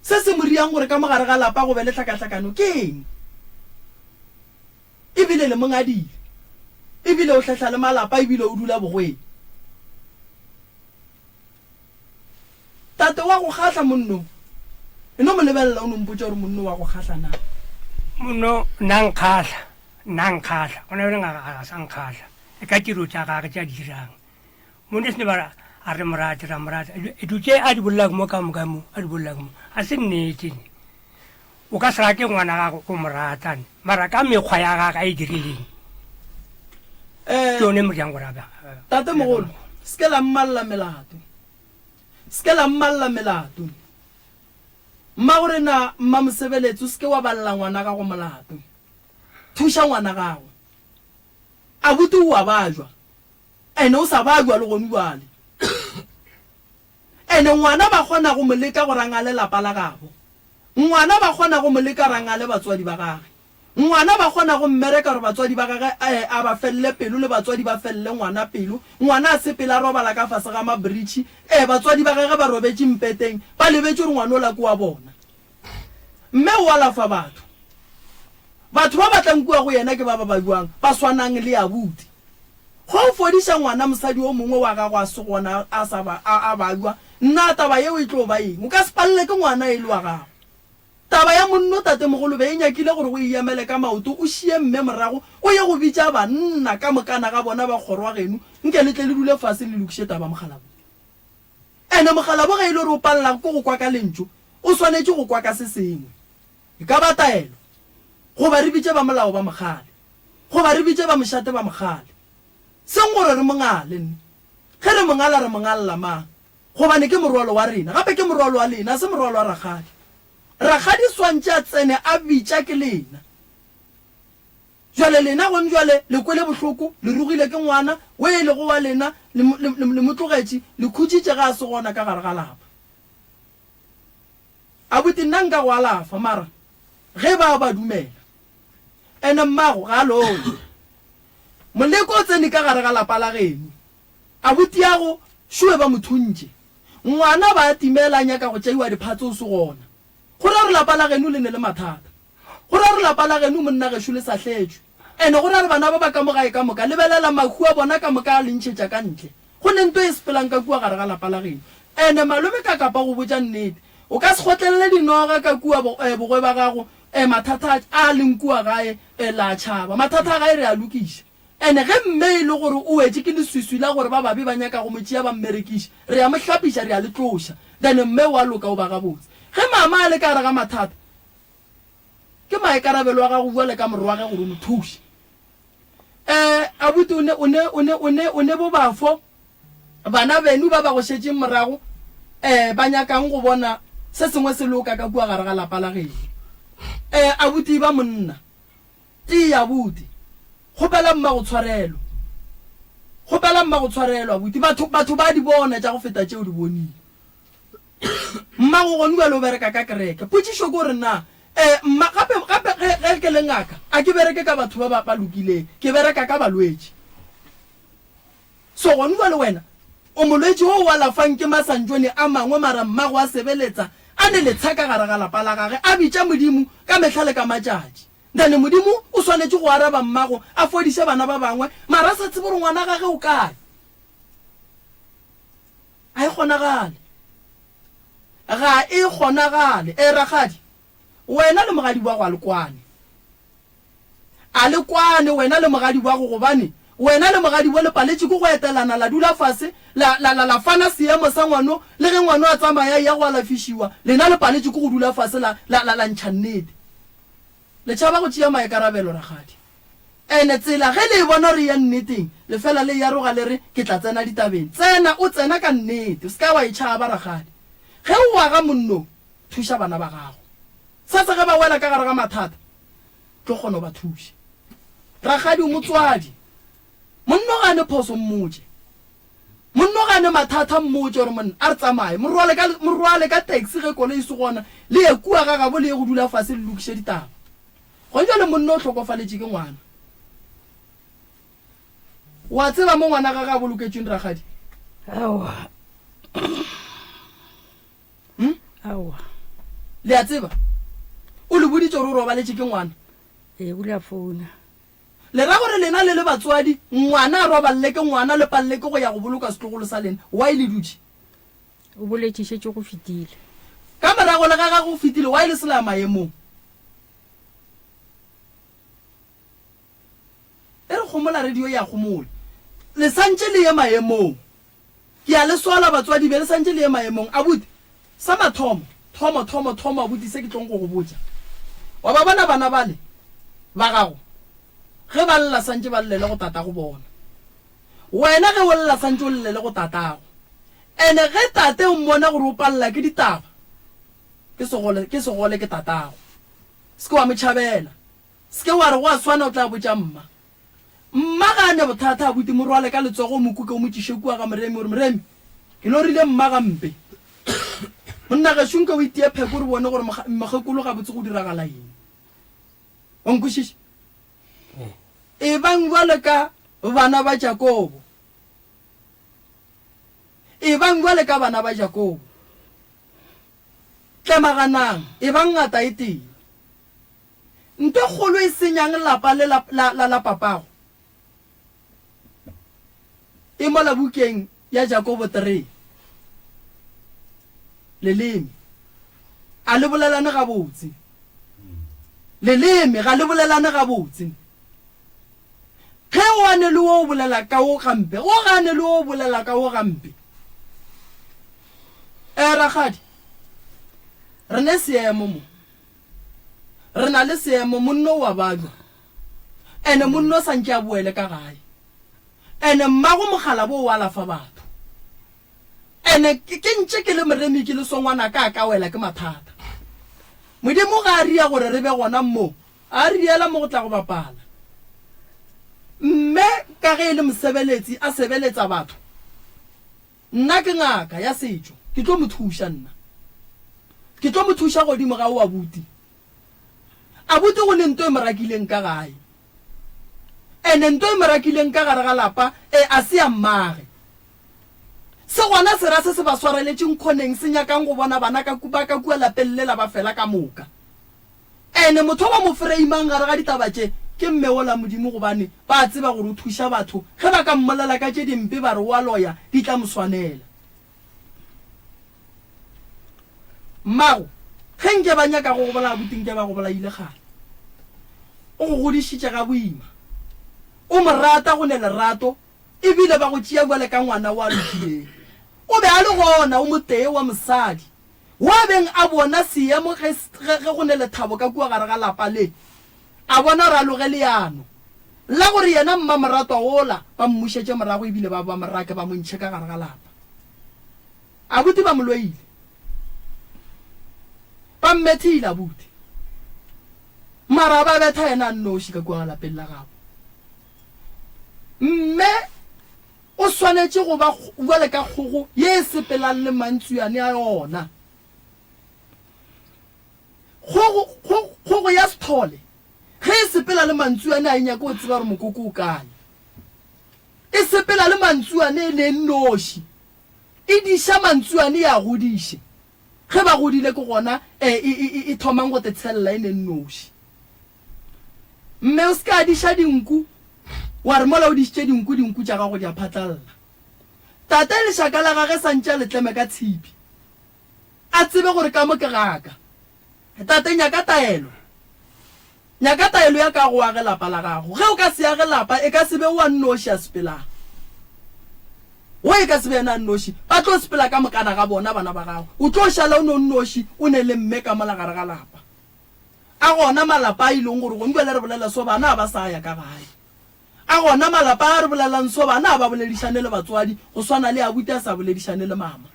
se se mo riang gore ka mogare ga lapa go be le tlhakatlhakano ke eng ebile le mongadile ebile o tlhatlha le malapa ebile o dula bogweng tate wa go khatla monno eno mo lebella o nompotsa gore monno wa go khatla na monno nang khatla ona le nga sang khatla e ka tiro tsa ga tsa dirang monno se ne ba a re morata e dutse a di bolla mo ka mo a di bolla mo a se nnete o ka sa ke ngwana ga go morata mara ka mekgwa ya ga ka e dirileng tsone mo jang gora ba tate mogolo ske la mmalla melato mma gore na mma mosebeletso ske wa balla ngwana ka go molato thusha ngwana gago a butu wa bajwa ene o sa bajwa le gone bale ene ngwana ba kgona go moleka go ranga le lapa la gago ngwana ba kgona go moleka ranga le batswadi ba gage ngwana ba kgona go mmereka re batswadi ba gage a ba felle pelo le batswadi ba felle ngwana pelo ngwana a se pela robala ka fase ga mabridge batswadi ba gage ba robetse mpeteng ba lebetse re ngwana o la kwa bona mme o alafa batho ba batlang kwa go yena ke ba buang ba swanang le ya buti go fodisa ngwana mosadi o mongwe wa gago a se gona a sa ba a bua nna taba ye o itlo ba eng o ka se palle ke ngwana e le wa gago taba ya monno tate mogolo be nyakile gore go iemele ka maoto o shie mme morago o ye go bitsa banna ka mokana ga bona ba kgorwa geno nke le tle le dule fase le lokishe taba mogalabo ene mogalabo ga ile re o palla go kwa ka lentso o swanetse go kwa ka se sengwe e ka ba taelo go ba re bitse ba molao ba mogale go ba re bitse ba moshate ba mogale seng gore re mongale nne ge re mongala re mongalla mang gobane ke morwalo wa rena gape ke morwalo wa lena se morwalo wa ragadi swantse a tsene a bitsa ke lena jwale lena go njwale le kwele bohloko le rugile ke ngwana o e le go wa lena le motlogetše le khutšitše ga a se gona ka gare ga lapa a buti nna nka go alafa mara ge ba dumela ene mmago ga lone moleko o tsene ka gare ga lapa la geno a buti yago šue ba mothuntše ngwana ba timelanya ka go tšeiwa diphatse o se gona go ra re lapa la geno le ne le mathata go ra re lapa la geno monna gešo le sa tletšwe ene go ra re bana ba ba ka mogae ka moka lebelela makhu a bona ka moka a lentšhetša ka ntle go ne nto e sepelang ka kua gare ga lapa la geno ene malome ka kapa go botša nnete o ka se kgotlelele dinoga ka kua bogwe ba gago mathata a leng kua gae la tšhaba mathata a gae re a lokiša ene ge mme e le gore o wetse ke leswiswi la gore ba babe ba nyaka go motšea ba mmerekiša re ya mohlapiša re ya le tloša then mme wa loka o ba gabotse ge mama a le ka re ga mathata ke maekarabelo wa gago bua le ka morwa wa ge gore o mo thuše abuti o ne bo bafo bana benu ba ba go šetšeng morago ba nyakang go bona se sengwe se loka ka kua gare ga lapa la geno abuti ba monna tia abuti gopela mma go tshwarelo abuti batho ba di bona tša go feta tšeo di bonile mma go gone bjalo o bereka ka kereke potšišo ke gore na mma gape ge ke le ngaka a ke bereke ka batho ba ba lokileng ke bereka ka balwetši so gone bjalo wena o molwetši o wa lafang ke masantšone a mangwe mara mmago a sebeletsa a ne le tshaka gare ga lapa la gage a bitša modimo ka mehla le ka matšatši then modimo o swanetše go araba mmago a fodiše bana ba bangwe mara a sa tsebe gore ngwana gage o kae a e kgonagale ga e kgonagale ragadi wena le mogadi wa go a le kwane wena le mogadi wa go gobane wena le mogadi wa le paletše ke go etelana la dula fase la fana seemo sa ngwano le ge ngwano a tsamaya ya go alafišiwa lena le paletše ke go dula fase la ntšha nnete le tšhaba go tšea maekarabelo ragadi ene tsela ge le e bona re ya nneteng le fela le yaroga le re ke tla tsena ditabeng o tsena ka nnete se ka wa itšhaba ragadi ge o wa ga monno thuša bana ba gago sasa ge ba wela ka gare ga mathata tlo kgona ba thuše ragadi o motswadi monno gane phoso mmotse monno gane mathata mmotse gore monna a re tsamaye morwale ka taxi ge koloi se gona le ye kua ga gabo le ye go dula fase le lokiše ditaba go jale monno o tlhokofaletše ke ngwana wa tseba mo ngwana ga ga boloketsweng ragadi aowa le a tseba o le boditse gore o robaletše ke ngwana o le a founa le ra gore lena le le batswadi ngwana a roballe ke ngwana le palle ke go ya go boloka setlogolo sa lena wa ile dutše o boletšišetše go fetile ka morago le ga ga go fetile wa ile sela maemong e re gomola radio ya gomola le santše le ye maemong ke a le swala batswadi be le santše le ye maemong abuti sa mathomo thomo abuti se ke tlong go go botša wa ba bona bana bale ba gago ge ba lla santše ba llele go tata go bona wena ge o lla santše o llele go tatago ene ge tate o mmona gore o palela ke ditaba ke segole ke tatago se ke wa motšhabela se ke wa re go a tshwana o tla botša mma gane bothata a buti morwale ka letsogo o mokuke o motšiše kua ga moremi gore moremi ke no rile mma gampe monna ge šunka o itia pheko re bone gore magekolo ga botse go diragala eng o nkwešiše e bang bjale ka bana ba Jakobo tlemaganang e bang ngata e teng nto kgolo e senyang lapa le la papago e mola bukeng ya Jakobo 3 leleme a le bolelane gabotse leleme ga le bolelane gabotse ge o ane le o bolela ka o gampe o gane le o bolela ka o gampe ragadi re ne seemo mo re na le seemo monno wa balwa ene monno santše a boele ka gae ene mmago mogala bo wa lafa batho ene ke ntše ke le moremi ke le songwana ka wela ke mathata modimo ga a ria gore re be gona mo a riela mo go tla go bapala mme ka ge e le mosebeletsi a sebeletsa batho nna ke ngaka ya setšo ke tlo mo thuša godimo ga o abuti go ne nto e morakileng ka gae ene nto e morakileng ka gare ga lapa a se ya mmage se gona sera se se ba swareletšeng kgoneng se nyakang go bona bana ka kua lapellela ba fela ka moka ene motho ba mo freimang gare ga ditaba tše ke mme ola modimo gobane ba tseba gore o thuša batho ge ba ka mmolela ka tše dimpe ba re wa loya di tla mo swanela mmago ge nke ba nyaka go gobola abuti nke ba gobola ile gale o go godišitše ga boima o mo rata go ne lerato ebile ba go tšea bjale ka ngwana wa lokileng o be a le gona o motee wa mosadi wa beng a bona seemo ge go ne lethabo ka kua gare ga lapa le a bona gore a loge leano la gore yena mma moratwa ola ba mmušetse morago ebile ba ba morake ba montšhe ka gare ga lapa abuti ba molwaile ba mmethile abuti mara ba betha yena a nnoši ka kua lapeng la gago mme o swanetse go ba jwale ka kgogo ye e sepelang le mantsuyane a yona kgogo ya sethole ge e sepela le mantsuyane a e nyaka o tseba gore mokoko o kae e sepela le mantsuyane e le nnoši e diša mantsuyane ya godiše ge ba godile ke gona e thomang go tetshelela e ne nnoši mme o se ka diša dinku wa re mola o dišitše dinku tša gago di a phatlalela tate lešaka la gage santša letleme ka tshipi a tsebe gore ka mo ke gaka tate nyaka taelo ya ka go age lapa la gago ge o ka se age lapa e ka sebe wa nnoši a sepelang o e ka sebe ena nnoši ba tlo sepela ka mokana ga bona bana ba gago o tlo šala o ne o nnoši o ne le mme ka mola gare ga lapa a gona malapa a ileng gore gongwe le re bolela so bana ba sa ya ka gae a gona malapa a re bolelang so bana ba boledišane le batswadi go swana le abuti a sa boledišane le mama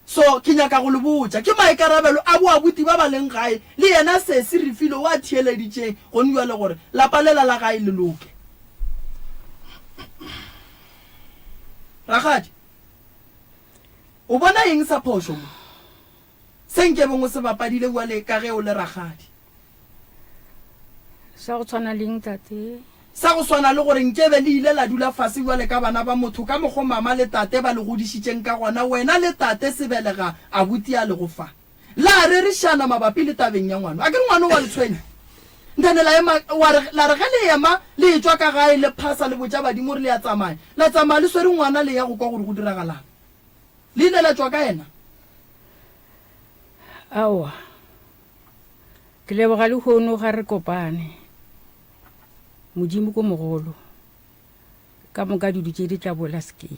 so ke nyaka go le botša ke maikarabelo a bo abuti ba ba leng gae le yena se se refile o a thieleditšeng go nwa le gore lapa lela la gae le loke ragadi o bona eng sa phošo mo senke bongwe se bapadile jwale ka ge o le ragadi sa go tshwana leng tate sa go swana le gore nkebe le ile la dula fase jwale ka bana ba motho ka mogo mama le tate ba le godišitšeng ka gona wena le tate sebelega abuti a le go fa la re rešana mabapi le tabeng ya ngwana a ke re ngwana wa letshwenya ntane la re ge le ema le e tswa ka gae le phasa le botša badimo re le ya tsamaya la tsamaya le swere ngwana le ya go kwa gore go diragalang le ile la tswa ka ena aowa ke leboga le kgono ga re kopane modimo ko mogolo ka moka dudu tše di tla boela sekeng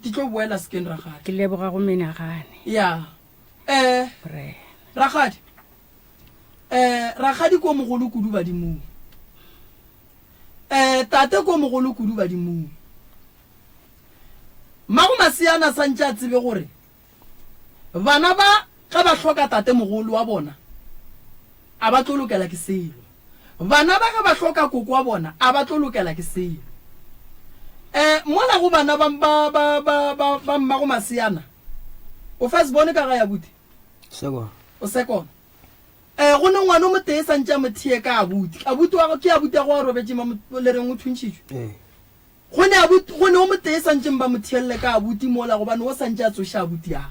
di tlo boela sekeng ragadi ke leboga go menagane ya ragadi ragadi ko mogolo kudu badimong tate ko mogolo kudu badimong mago masiana santše a tsebe gore bana ba ga ba hloka tate mogolo wa bona a ba tlo lokela ke selo bana ba ga ba hloka koko wa bona a ba tlo lokela ke selo mola go bana ba mmago masiana o fa se bone ka ga ya buti o sekona go ne ngwana o motee santše a mothie ka abuti wa go ke abuti ya go a robetse le reng o thuntšhitšwe go ne o motee santšeng ba mothielele ka abuti mola gobane o santše a tsoša abuti yage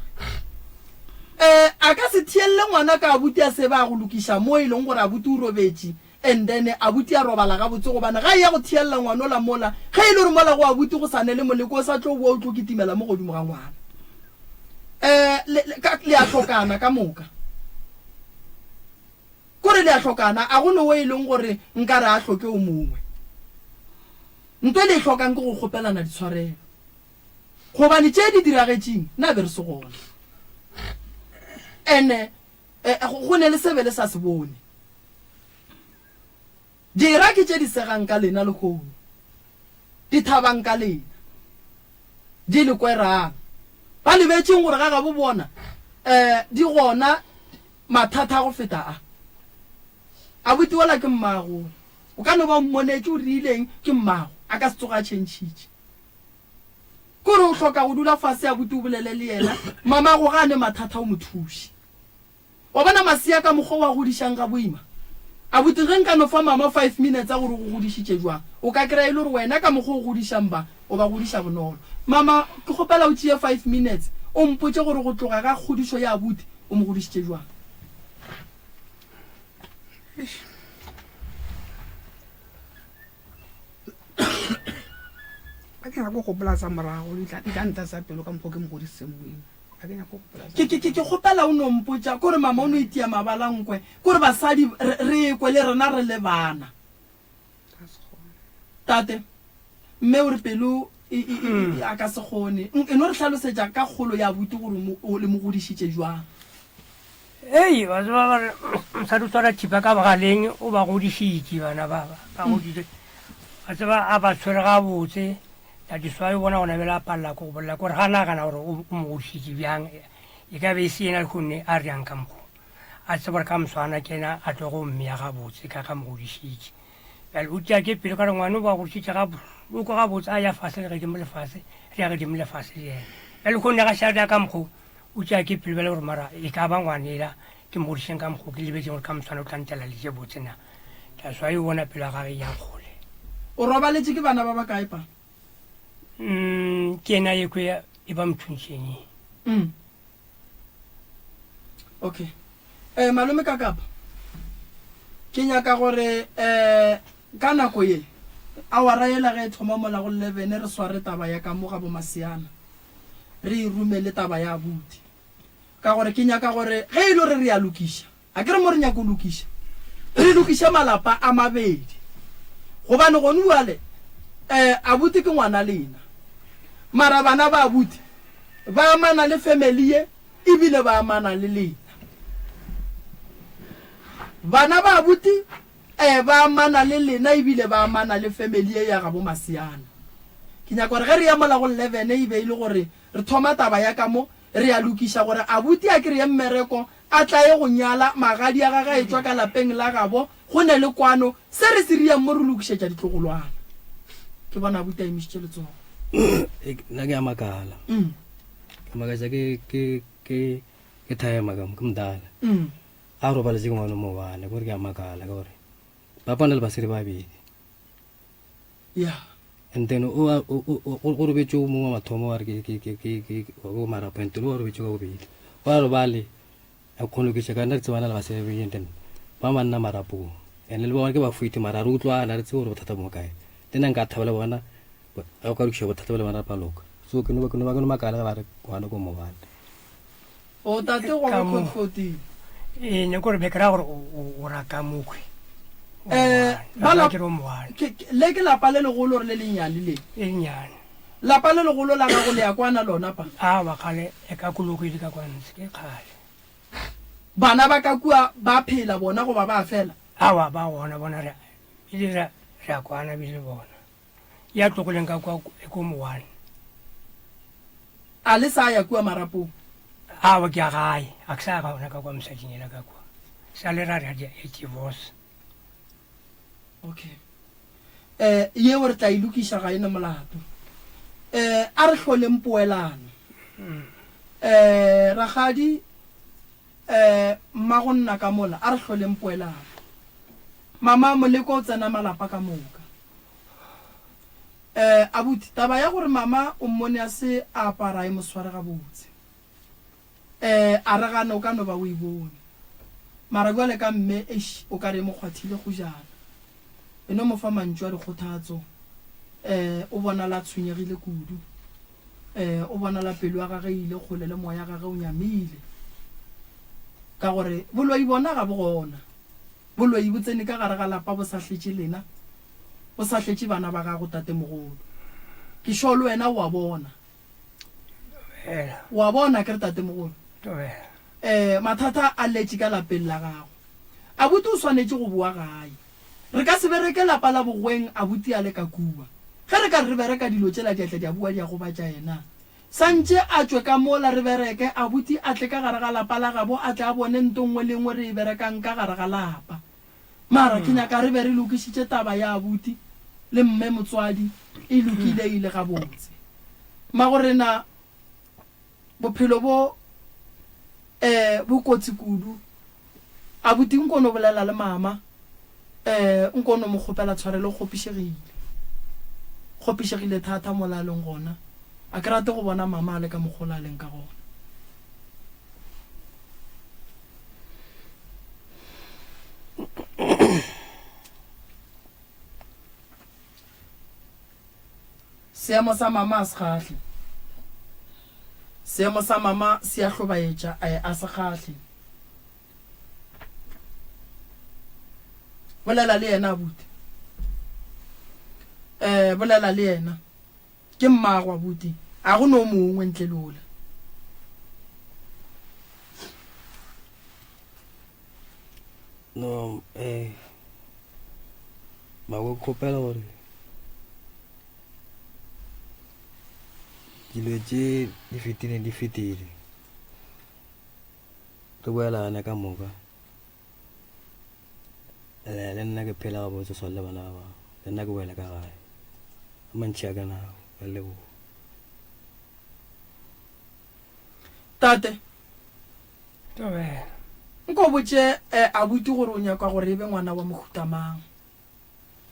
a ka se thielele ngwana ka abuti a se ba go lokiša mo e leng gore abuti o robetse and then abuti a robala ga botse gobane ga e ya go thielela ngwana ola mola ge e le gore mola go abuti go sane le moleko o sa tlo boa o tlo kitimela mo godimo ga ngwana le a tlhokana ka moka kore le a tlhokana a gone o e leng gore nka re a tlhoke o mongwe nto le e tlhokang ke go kgopelana ditshwarelo gobane tše di diragetseng nna be re se gona ene go ne le sebele sa se bone dira ke tše di segang ka lena le kgono di thabang ka lena di le kwerang ba lebetseng gore ga bo bona di gona mathata go feta a buti wala ke mmago o ka no ba mmonetse o rileng ke mmago a ka se tsoga tšhentšhitše kore o hloka go dula fase a buti o bolele le yena mama go gane mathata o mothuši wa bona masia ka mokgwa wa godišang ga boima a buti ge nka no fa mama 5 minutes a gore go godišitše jwang o ka kry-a e le gore wena ka mokgwa o godišang ba o ba godiša bonolo mama ke kgopela o tšee 5 minutes o mpotse gore go tloga ka kgodišo ya abuti o mo godišitše jwang a ke nyako gopola tsa morago di tla nta tsa pelo ka mokgwa ke mo godisitseng moeng a ke nyako gopola ke kgopela o ne mpotsa kore mama o ne itia mabalankwe kore basadi re ekwe le rena re le bana tate mme o re pelo a ka se gone eno re tlhalosetsa ka kgolo ya abuti gore o le mo godisitse jwang. ei ba tseba ba re sa di tswara thipa ka bagaleng o ba godisitse bana ba godile ba tseba a ba tshwere ga botse ta di swa bona ona bela palla ko bolla gore ga na kana gore o mo godisitse bjang e ka be se ena gonne a re yang ka mo a tseba ka mswana kena a tlo go mme ya ga botse ka mo godisitse bel o tja ke pele ka ngwana ba godisitse ga o ko ga botse a ya fase le ge mo le fase re ya ge mo le fase le bel go nna ga sha ka mo o tja ke pele bele gore mara e ka ba ngwanela ke mo godiseng ka mo ke lebetse gore ka mswana o tlantela le je botse na ta swa e bona pele ga ge ya gole o robaletse ke bana ba ba kae pa ke ena ye kwe e ba mthuntshenye okay malome ka kapa ke nyaka gore ka nako ye a wa raela ge thoma mola go 11 re sware taba ya ka mo ga bo Masiana re rumele taba ya abuti ka gore ke nyaka gore ge ile re ya lokisha a ke re mo re nyaka lokisha re lokisha malapa a mabedi gobane go nuale abuti ke ngwana lena mara bana ba abuti ba amana le family ye ibile ba amana le lena bana ba abuti ba amana le lena ibile ba amana le family ye ya ga bo Masiana ke nyaka gore ge re ya mola go 11 e be ile gore re thoma taba ya ka mo re ya lokisha gore abuti a kere mmereko a tla ye go nyala magadi a gaga e tswa ka lapeng la gabo go ne le kwano se re se riang mo re lokishetsa ditlogolwana ke bona abuti a imisitse letsogo nna ke a makala ke makatsa ke thayema ka mdala a robaletse ke ngwana mo bane gore ke a makala ka gore ba pana le basiri ba bedi and then o robetse o mongwe mathomo wa re ke o marapo and then o robetse ka bobedi wa robale a kgonokisa ka nna re tsebana le basiri ba bedi then ba manna marapo and le bona ke ba fuite mara re utlwana re tse gore bothata mo kae tena nka thabela bona a ka rukisha bothata ba le bana paloka so ke no ba no makala ba re kwana ko mo bana o tate go go khotkhoti ne gore be kra gore o ra ka mokwe bala le ke lapa le legolo re le lenyane le enyane lapa le legolo la ga go le ya kwana lona pa ba kgale e ka koloko ile ka kwanse ke kgale bana ba ka kua ba phela bona go ba fela ba bona re ile ra kwana bile bona ya tlokoleng ka kwa e ko mowane a le sa ya kua marapo ba ke gae a ke sa ga ona ka kwa msadinyela ka kwa sa le ra re e divorce okay ye o re tla ilukisha ga ena molato a re hloleng poelano ragadi mma go nna ka mola a re hloleng poelano mama moleko o tsena malapa ka moka abuti taba ya gore mama o mmone a se a apara e mosware ga botse a re gana o ka no ba o e bone mara jwale ka mme o ka re mo kgwathile go jana e no mo fa mantšwa dikgothatso o bona la tshwenyegile kudu o bona la pelo ya gage ile kgole le moya gage o nyamile ka gore boloi bona ga bogona boloi bo tsene ka gare ga lapa bo sa tletse lena bo sa tletse bana ba ga go tate mogolo ke sholo wena wa bona ke re tate mogolo mathata a letse ka lapeng la gago abuti o swanetse go bua gae re ka se bereke lapa la bogweng abuti a le ka kua ge re ka re bereka dilo tsela diatla di a bua di a go batša ena santse a tswe ka mola re bereke abuti a tle ka gare ga lapa la gabo a tle a bone ntongwe le ngwe re e berekang ka gare ga lapa mara ke nyaka re be re lokisitse taba ya abuti le mme motswadi e lokile ile ga botse magorena bophelo bo kotsi kudu abuti nkono bolela le mama nkono mo kgopela tshwarelo kgopišegile thata molaleng gona a ke rate go bona mama a le ka mogolaleng ka gona seemo sa mama a se gahle seemo sa mama se a hlobaetša a se gahle bolela le yena abuti bolela le yena ke mmagwe abuti a go no mongwe ntle le ola no ba go khopela gore dilo tse di fetile re boelana ka moka le nna ke phela ga botse sa le bana ba le nna ke boela ka gae a mantšhi a ka nao a lebo tate tobela nko botse abuti gore o nyaka gore e be ngwana wa mohutamang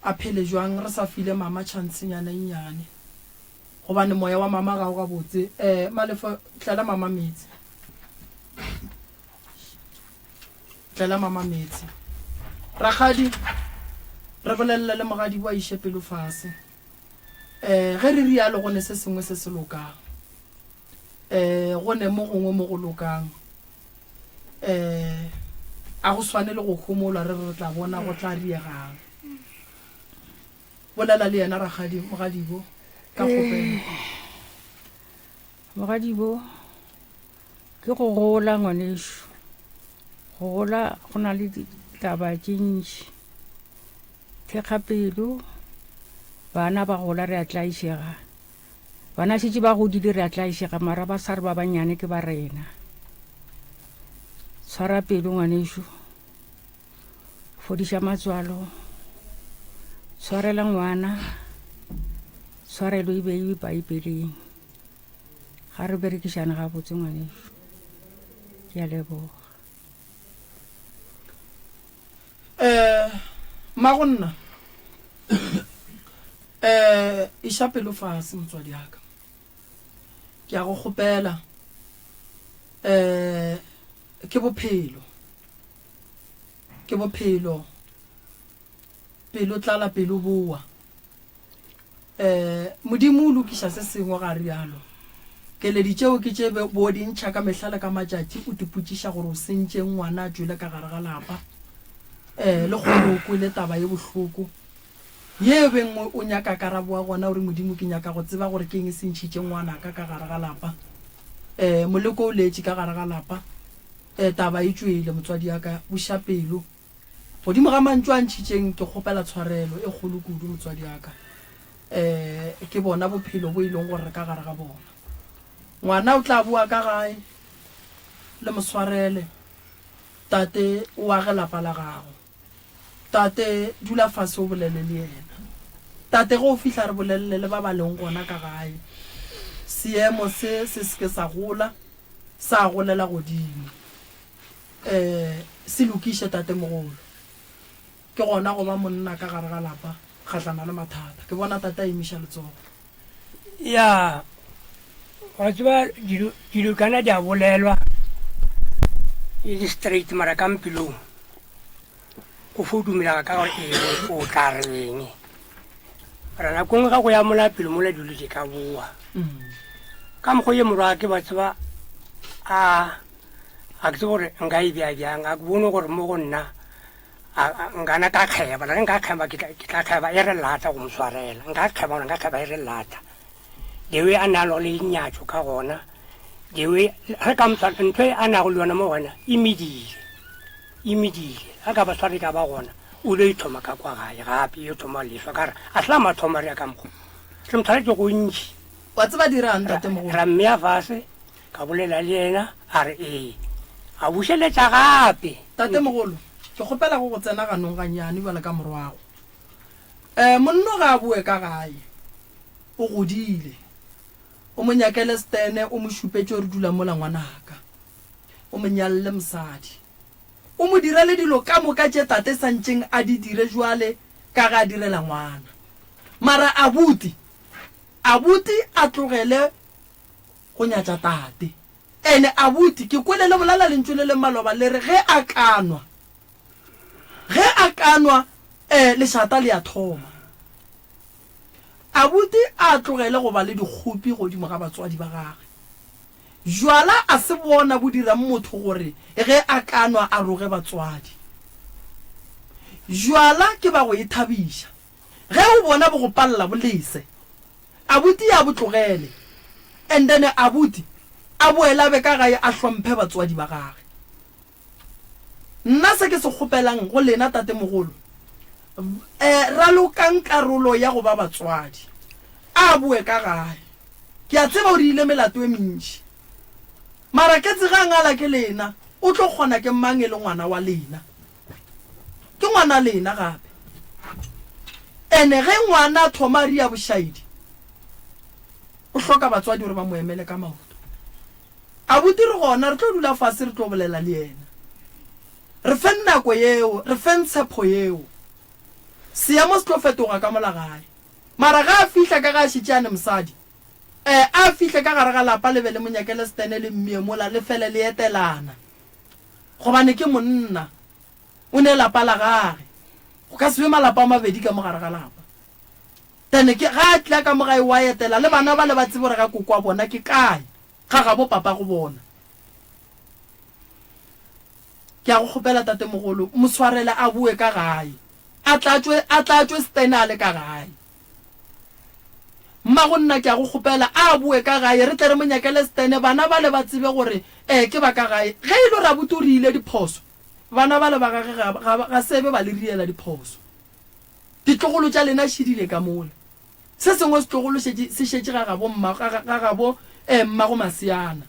a phele jwang re sa file mama chancenyana nyane gobane moya wa mama ga o ga botse malefa tlela mama metsi ragadi re bolella le mogadi wa ishe pelo fase ge re rialo gone se sengwe se se lokang gone mo gongwe mo go lokang a go swane le go khumolwa re tla bona go tla riegang bolela le yena ragadi mogadibo ka gopela mogadibo ke go gola ngwaneso go gola go na le ditaba tše ntši thekga pelo bana ba gola re a tlaišega bana šetše ba godile re a tlaišega mara ba sa re ba banyane ke ba rena tshwara pelo ngwaneso fodiša matswalo tshwarela ngwana tshwarelo e beiwe baibeleng ga re berekišane ga botse ngwaneso ke a leboga magonna iša pelo fase motswadi yaka ke a go kgopela ke bophelo pelo tlala pelo boa modimo o lokiša se sengwe ga rialo keledi tšeo ke tše bo dintšha ka mehlale ka matšatši o tipotšiša gore o sentše ngwana a tšwele ka gare ga lapa le gore o kwele taba ye bohloko ye bengwe o nyaka karaboa gona gore modimo ke nyaka go tseba gore ke eng se ntšhitše ngwana ka gare ga lapa moleko o letše ka gare ga lapa taba e tšwele motswadi yaka buša pelo godimo ga mantšu a ntšhitšeng ke kgopela tshwarelo e kgolo kudu motswadi yaka ke bona bophelo bo e leng gore ka gare ga bona ngwana o tla boa ka gae le moswarele tate o age lapa la gago tate dula fase o bolele le yena tate go o fihla re bolelele le ba ba leng gona ka gae seemo se ke sa gola sa golela godimo se lokiše tate mogolo ke gona go ba monna ka gare ga lapa kgatlana le mathata ke bona tate a emiša letsogo ya wa tseba dilo kana di a bolelwa e le straight mara ka mpilong go fodumela ka gore o tla reng ra nakong ga go ya mola pelo mola dilo di ka boa ka mokgwa ye morwa ke ba tseba a ke tse gore nka e bjang a ke bone gore mo go nna nkana ka kgeba la nka kgeba ke tla kgeba e re lata go moswarela nka kgeba e re lata dewe a nalo le nyatso ka gona dewe re ka moswara ntho e a nago le yona mo gona imedile a ka ba sware ka ba gona o le ithoma ka kwa gae gape e thoma leswa ka re a sela mathoma re ya ka mokgo se motshware ke go ntši wa tseba dirang tate mogolo ra mme a fase ka bolela le yena a re a bušeletša gape tate mogolo ke kgopela go tsena ganong ganyane bala ka morwago monno ga a bue ka gae o godile o mo nyakele stene o mo šupetše re dula mola ngwanaka o mo nyalle mosadi o mo direle dilo ka moka tše tate santšeng a di dire jwale ka ga a direla ngwana mara abuti a tlogele go nyatša tate ene abuti ke kwelele bolala lentšu le le maloba le re ge a kanwa lešata le a thoma abuti a tlogele go ba le dikgopi godimo ga batswadi ba gage jwala a se bona bo dirang motho gore ge a kanwa a roge batswadi jwala ke ba go e thabiša ge o bona bo go palla bolese abuti ya botlogele and then abuti a boela be ka gae a hlomphe batswadi ba gage nna se ke se kgopelang go lena tate mogolo ralokang karolo ya go ba batswadi a bue ka gae ke a tseba o rile melato e mentši mara ke tsega ngala ke lena o tlo kgona ke mang e le ngwana wa lena ke ngwana lena gape ene ge ngwana thomari ya bošaidi o hloka batswadi gore ba mo emele ka maoto abuti re gona re tlo dula fase re tlo bolela le yena re fe nako yeo re fe ntshepo yeo seemo se tlo fetoga ka mola gae mara ga a fihla ka ga a šitšeane mosadi a fihle ka gare ga lapa le be le monyakele stene le mmie mola le fele le etelana gobane ke monna o ne lapa la gage go ka sebe malapa a mabedi ka mogare ga lapa tene ke ga a tla ka mogae wa etela le bana ba le ba tsebe gore ga koko wa bona ke kae ga ga bo papa go bona ke a go kgopela tate mogolo mo tshwarele a bue ka gae a tlatswe stene a le ka gae mma go nna ke a go kgopela a bue ka gae re tle re monyakele stene bana ba le ba tsebe gore ke ba ka gae ge e le ra buti o re ile diphoso bana ba le ba gage ga sebe ba le riela diphoso ditlogolo tša lena šedile ka mola se sengwe setlogolo se šetše ga gabo mma go Masiana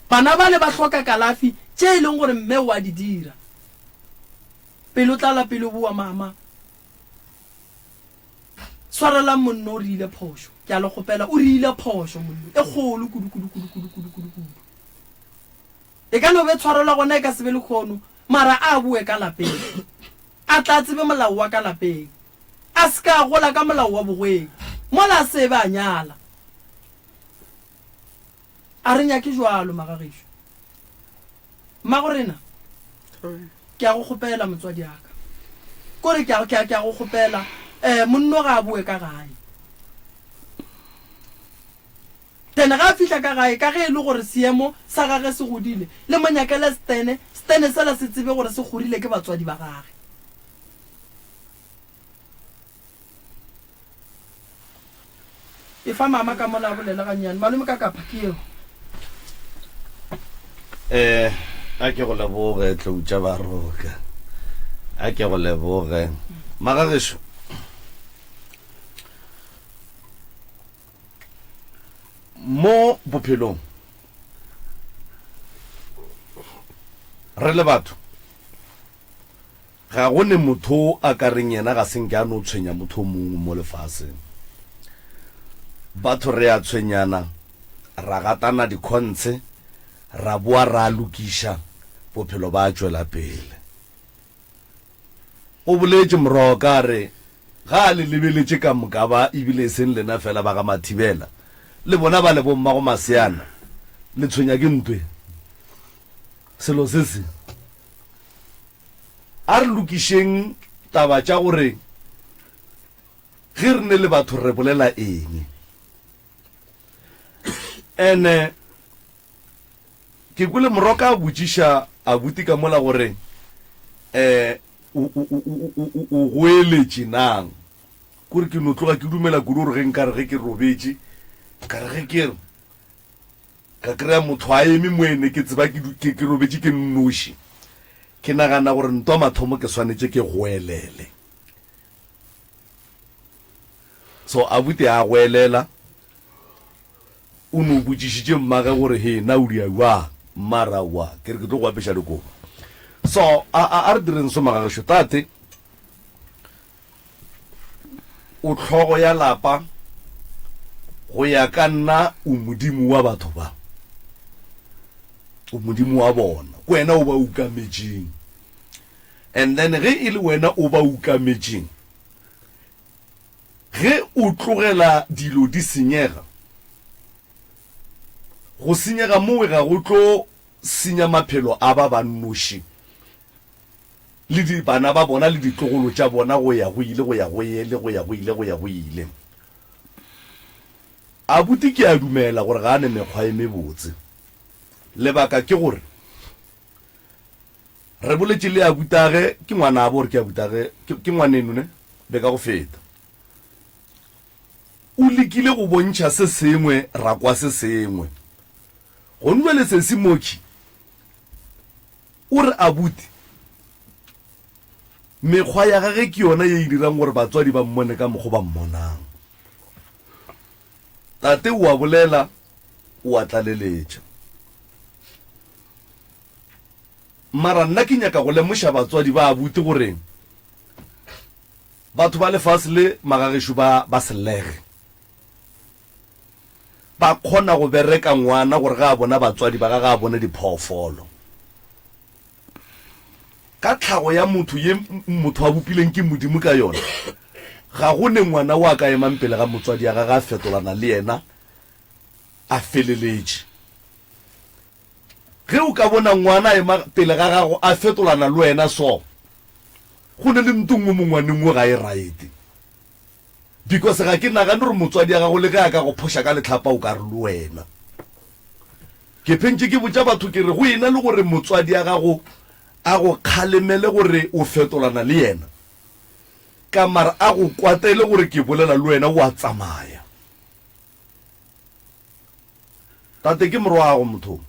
bana ba le ba hloka kalafi tše e leng gore mme wa di dira pelo tlala pelo bua mama swarela monno o rile phošo ke a le kgopela o rile phošo monno e kgolo kudu e ka no be tshwarela gona e ka sebe le kgono mara a bue ka lapeng a tla tsebe molao wa ka lapeng a se ka gola ka molao wa bogweng mola a sebe a nyala a re nyake jwalo magagišo magorena ke a go kgopela motswadi aka kore ke a go kgopela monno ga a bue ka gae tene ga a fihla ka gae ka ge e le gore seemo sa gage se godile le monyakele stene sela se tsebe gore se godile ke batswadi ba gage e fa mama ka mola bolela ganyane malome ka kapa ke eo a ke go leboge tloutša ba roka a ke go leboge magagišo mo bophelong re le batho ga go ne motho a ka reng yena ga senke a no tshwenya motho mongwe mo lefaseng batho re a tshwenyana ra gatana dikgontshe ra boa ra lokiša bophelo ba tšwela pele o boletše morogo ka re ga a le lebeletše ka moka ba ebile e seng lena fela ba ga Mathibela le bona ba le bomma go Masiana le tshwenya ke ntwe selo se se a re lokišeng taba tša gore ge re ne le batho re bolela eng ene ke kwele moroka a botšiša a buti ka mola gore o goeletše nang kore ke no tloga ke dumela kudu gore ge nkare ge ke robetše kare ge ke re ka kry-a motho a eme moene ke tseba ke robetše ke nnoši ke nagana gore ntwa mathomo ke swanetše ke goelele so abuti a goelela o no botšišitše mmage gore he na o diawa mmara wa ke re ke tlo go apeša lekobo so a re direng so magagišo tate o tlhogo ya lapa go ya ka nna o modimo wa batho ba o modimo wa bona ko wena o ba ukametseng and then ge e le wena o ba ukametseng ge o tlogela dilo di senyega go senyega mowe ga go tlo senya maphelo a ba bannoši le di bana ba bona le ditlogolo tša bona go ya go ile go ya go ile go ya go ile go ya go ile abuti ke a dumela gore ga ane mekgwa e mebotse lebaka ke gore re boletse le abutage ke ngwana a bo re ke abutage ke ngwaneno ne be ka go feta o lekile go bontšha se sengwe ra kwa se sengwe go nwe le se simoki o re abuti mekgwa ya gage ke yona ye e dirang gore batswadi ba mmone ka mokgo ba mmonang tate o a bolela o a tlaleletša mara nna ke nyaka go lemoša batswadi ba abuti goreng batho ba lefase le magagesho ba selege ba kgona go bereka ngwana gore ga a bona batswadi ba ga a bona diphoofolo ka tlhago ya motho ye motho a bopileng ke modimo ka yona ga go ne ngwana wa ka emang pele ga motswadi ya ga fetolana le yena a feleletše ge o ka bona ngwana ema pele ga gago a fetolana le wena so go ne le ntungwe mo ngwaneng o ga e right because ga ke nagane gore motswadi ya gago le ge a ka go phoša ka letlhapa o ka re le wena ke phentse ke botsa batho ke re go ena le gore motswadi ya gago a go kgalemele gore o fetolana le yena ka mara a go kwatele gore ke bolela le wena o a tsamaya tate ke moro wa go motho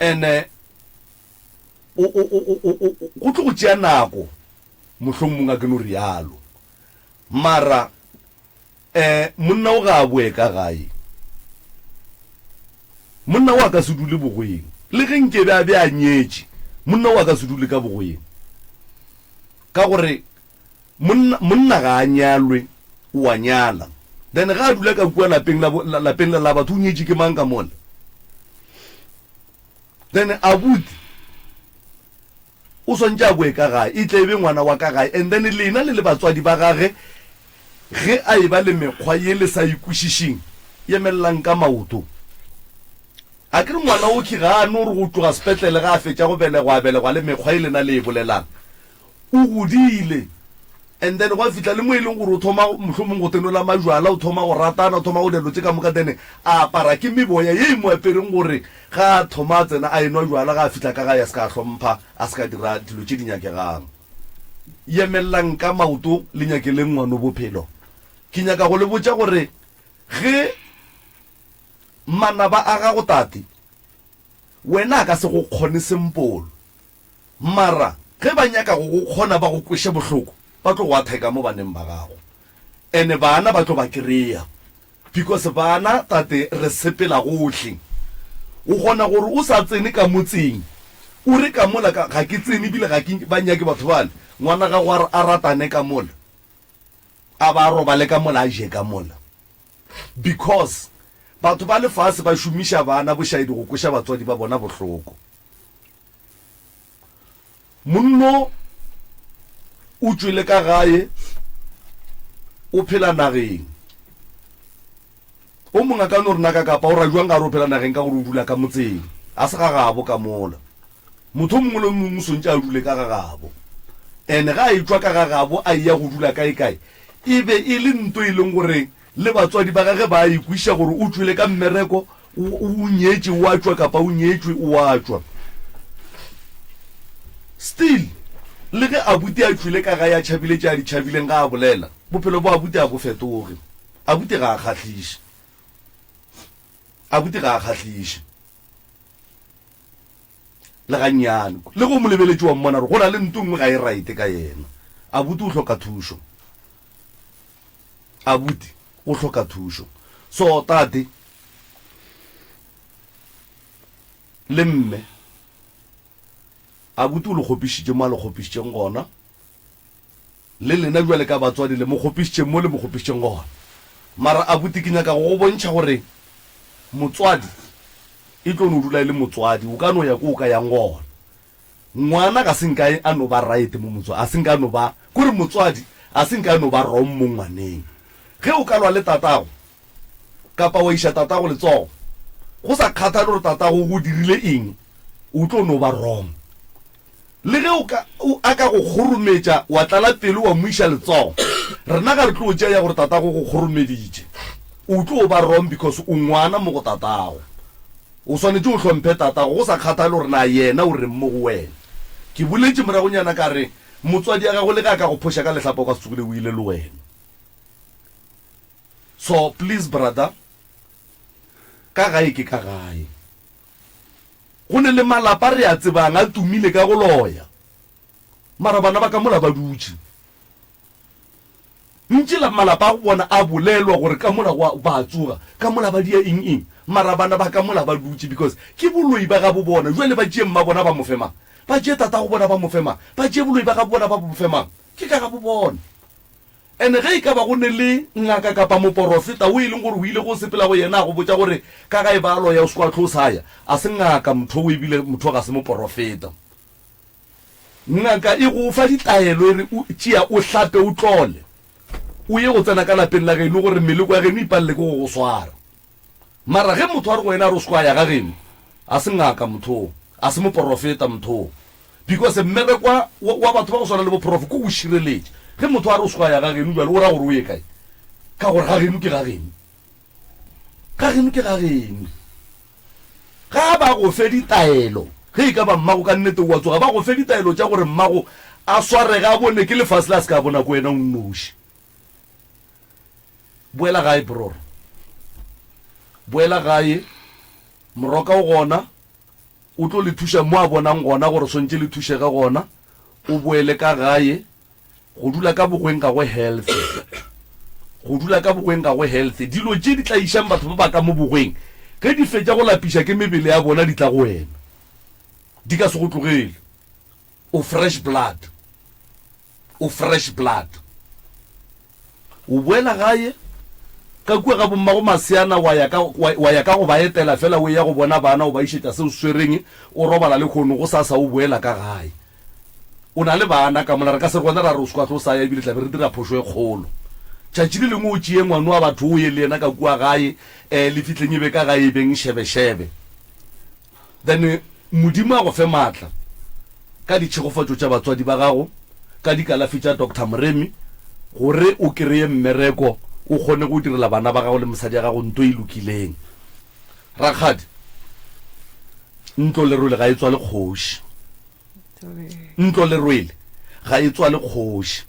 ene go tlo go tšea nako mohlomongwe a ke no rialo mara monna o ga a boe ka gae monna wa ka se dule bogoeng le ge nke be a be a nyetše monna wa ka se dule ka bogoeng ka gore monna ga a nyalwe o a nyala then ga a dula ka kua lapeng la batho o nyetše ke mang ka mole then abuti o swantse a boe ka gae e tle be ngwana wa ka gae and then lena le batswadi ba gage ge a e ba le mekgwa ye le sa ikwešišing ye melelang ka maoto a ke re ngwana o ke ga a no re go tloga sepetlele ga a fetša go belegwa le mekgwa e lena le e bolelang o godile and then go a fitlha le mo e leng gore o thoma mohlomong go tenola majwala o thoma go ratana o thoma go dilo tse ka moka tene a apara ke meboya ye e mo apereng gore ga a thoma a tsena a enwa jwala ga a fitlha ka gae a se ka hlompha a se ka dira dilo tse di nyakegang yemelelang ka maoto le nyakeleng ngwano bophelo ke nyaka go le botsa gore ge manaba a ga go tate wena ka se go kgone sempolo mara ge ba nyaka go kgona ba go kweshe bohloko ba tlo go atheka mo baneng ba gago ene bana ba tlo ba kry-a because bana tate re sepela gotlhe o gona gore o sa tsene ka motseng o re ka mola ga ke tsene bile ga ke ba nyake batho bale ngwana ga go a ratane ka mola a ba robale ka mola a je ka mola because batho ba lefase ba šomiša bana bošaedi go kweša batswadi ba bona bohloko monno o tswile ka gae o phela nageng o mongwe ka no re naka kapa o rajuang ka re o phela nageng ka gore o dula ka motseng a se ga gabo ka mola motho mongwe le mongwe o swantse a dule ka ga gabo ene ga a etswa ka ga gabo a ia go dula kae e be e le nto e leng gore le batswadi ba gage ba ikwiša gore o tswile ka mmereko o nyetše o a tswa kapa o nyetšwe o a tswa still le ge abuti a tswile ka ga ya tšhabile tša di tšhabileng ga a bolela bophelo bo abuti a bo fetoge abuti ga a kgatlhiše abuti ga a kgatlhiše le gannyane le go mo lebeletše wa mmona gore go na le nto nngwe ga e right ka yena abuti o hloka thušo abuti o hloka thušo so tate le mme abuti o le kgopišitše mo a le kgopišitšeng gona le lena jwale ka batswadi le mo kgopišitšeng mo le mo kgopišitšeng gona mara abuti ke nyaka go bontšha gore motswadi e tlo no dula le motswadi o ka no ya ko o ka yang gona ngwana ka senka a no ba right mo motswadi a senka no ba gore motswadi a senka no ba wrong mo ngwaneng ge o ka lwa le tatago kapa wa isha tatago letsogo go sa kgathale gore tatago go dirile eng o tlo no ba wrong le ge a ka go kgorometša wa tlala pele wa moiša letsogo rena ka re tlo tšea ya gore tatago go kgoromeditše o tlo ba wrong because o ngwana mo go tatago o swanetse o tlhomphe tata go sa kgathale gore na yena o re mo go wena ke boletse moragonyana ka re motswadi ya gago le ka go phosha ka letlhapo ka setsukile o ile le wena. So please brother, ka gae ke ka gae go ne le malapa re a tsebang a tumile ka go loya mara bana ba ka mola ba dutse ntse la malapa a bona a bolelwa gore ka mola ba tsoga ka mola ba dia eng mara bana ba ka mola ba dutse because ke boloi ba ga bo bona jwale ba tšee mma bona ba mo fema ba tšee tata go bona ba mo fema ba tšee boloi ba ga bona ba mo femang ke ka ga bo bona. And ge e ka ba go ne le ngaka kapa moporofeta o e leng gore o ile go sepela go yena go botsa gore ka ga e ba loya o se kwa tlhosaya a se ngaka motho o ebile motho ga se moporofeta. Ngaka e go fa ditaelo e re tšea o hlape o tlole o ye go tsena ka lapeng la geno gore meleko ya geno ipalle ke go swara mara ge motho a re go wena a re o sekwa ya ga geno a se ngaka motho a se moporofeta motho because mmerekwa wa batho ba go swana le boprofe ko go šireletse ge motho a re o sekwa ya ga geno jale o ra gore o ye kae ka gore ga geno ke ga geno ga geno ke ga geno ga ba go fe ditaelo ge e ka ba mmago ka nnete wa tsoga ba go fe ditaelo tša gore mmago a swarega a bone ke lefase la se ka bona ko wena o nnoši. Boela gae bror, boela gae moroka o gona o tlo le thuša mo a bonang gona gore swantse le thuše ka gona o boele ka gae go dula ka bogweng ka go health go dula ka bogweng ka go health dilo tše di tla išang batho ba ba ka mo bogweng ge di fetša go lapiša ke mebele ya bona di tla go wena di ka se go tlogele o fresh blood o fresh blood o boela gae ka kua ga bomma go maseana wa ya ka go ba etela fela o ya go bona bana o ba išetša se o swereng o robala le kgono go sasa o boela ka gae o na le bana ka mola re ka se gona ra re o sekwa tlo sa ya ebile tla be re dira phošo e kgolo tšatši le lengwe o tšee ngwane wa batho o ye le yena ka kua gae le fitlheng e be ka gae e beng shebeshebe then modimo a go fe maatla ka ditšhegofatšo tša batswadi ba gago ka dikalafi tša Dr. Moremi gore o kreye mmereko o kgone go direla bana ba gago le mosadi ya gago nto e lokileng. Rakgadi ntlo le rwele ga e tswa le kgoši ntlo le rwele ga e tswa le kgoši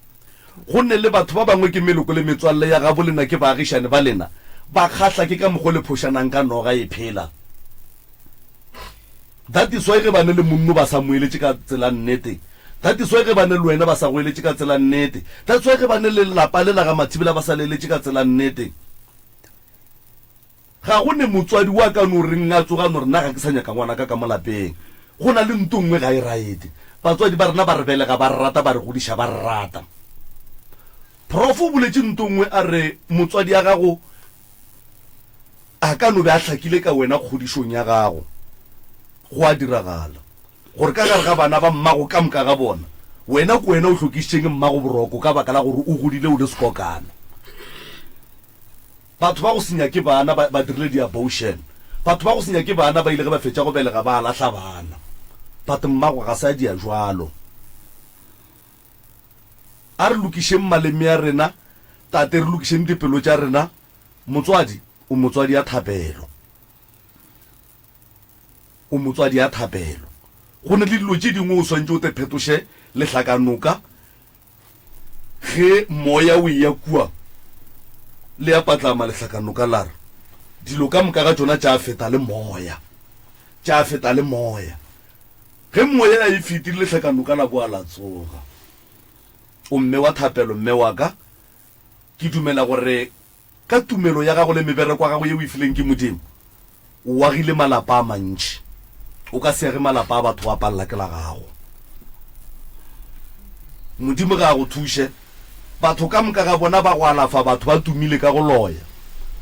go nne le batho ba bangwe ke meloko le metswalle ya gabo lena ke baagišane ba lena ba kgatlha ke ka mokgwa le phošanang ka noga e phela. That is why ge ba ne le monno ba sa moeletše ka tsela nnete, that is why ge ba ne le wena ba sa go eletše ka tsela nnete, that's why ge ba ne le lelapa le la ga Mathibela ba sa leletše ka tsela nnete. Ga go ne motswadi wa ka no reng a tsoga no rena ga ke sa nyaka ngwana ka mo lapeng go na le ntongwe ga e raete batswadi ba rena ba re belega ba rata ba re godiša ba rata. Prof o boletše ntongwe a re motswadi ya gago a ka no be a hlakile ka wena kgodišong ya gago go a diragala gore ka gare ga bana ba mmago ka moka ga bona wena ko wena o tlhokišitšeng mmago boroko ka baka la gore o godile o le sekokana. Batho ba go senya ke bana ba dirile di-abortion, batho ba go senya ke bana ba ile ge ba fetša go belega ba latlha bana, but mmago ga sa dia jwalo. A re lokišeng maleme ya rena tate, re lokišeng dipelo tša rena. Motswadi o motswadi ya thapelo, o motswadi ya thapelo. Go ne le dilo tše dingwe o swantse o te phetoše lehlakanoka ge moya o ya kua le ya patlama lehlakanoka la re dilo ka moka ga tšona tša feta le moya, tša feta le moya. Ge moya ya e fetile lehlakanoka la boa la tsoga. O mme wa thapelo, mme wa ka ke dumela gore ka tumelo ya gago le mebereko ya gago ye o e fileng ke Modimo o wagile malapa a mantši, o ka se ge malapa a batho ba palela ke la gago. Modimo ga go thuše batho ka moka ga bona ba go alafa batho ba tumile ka go loya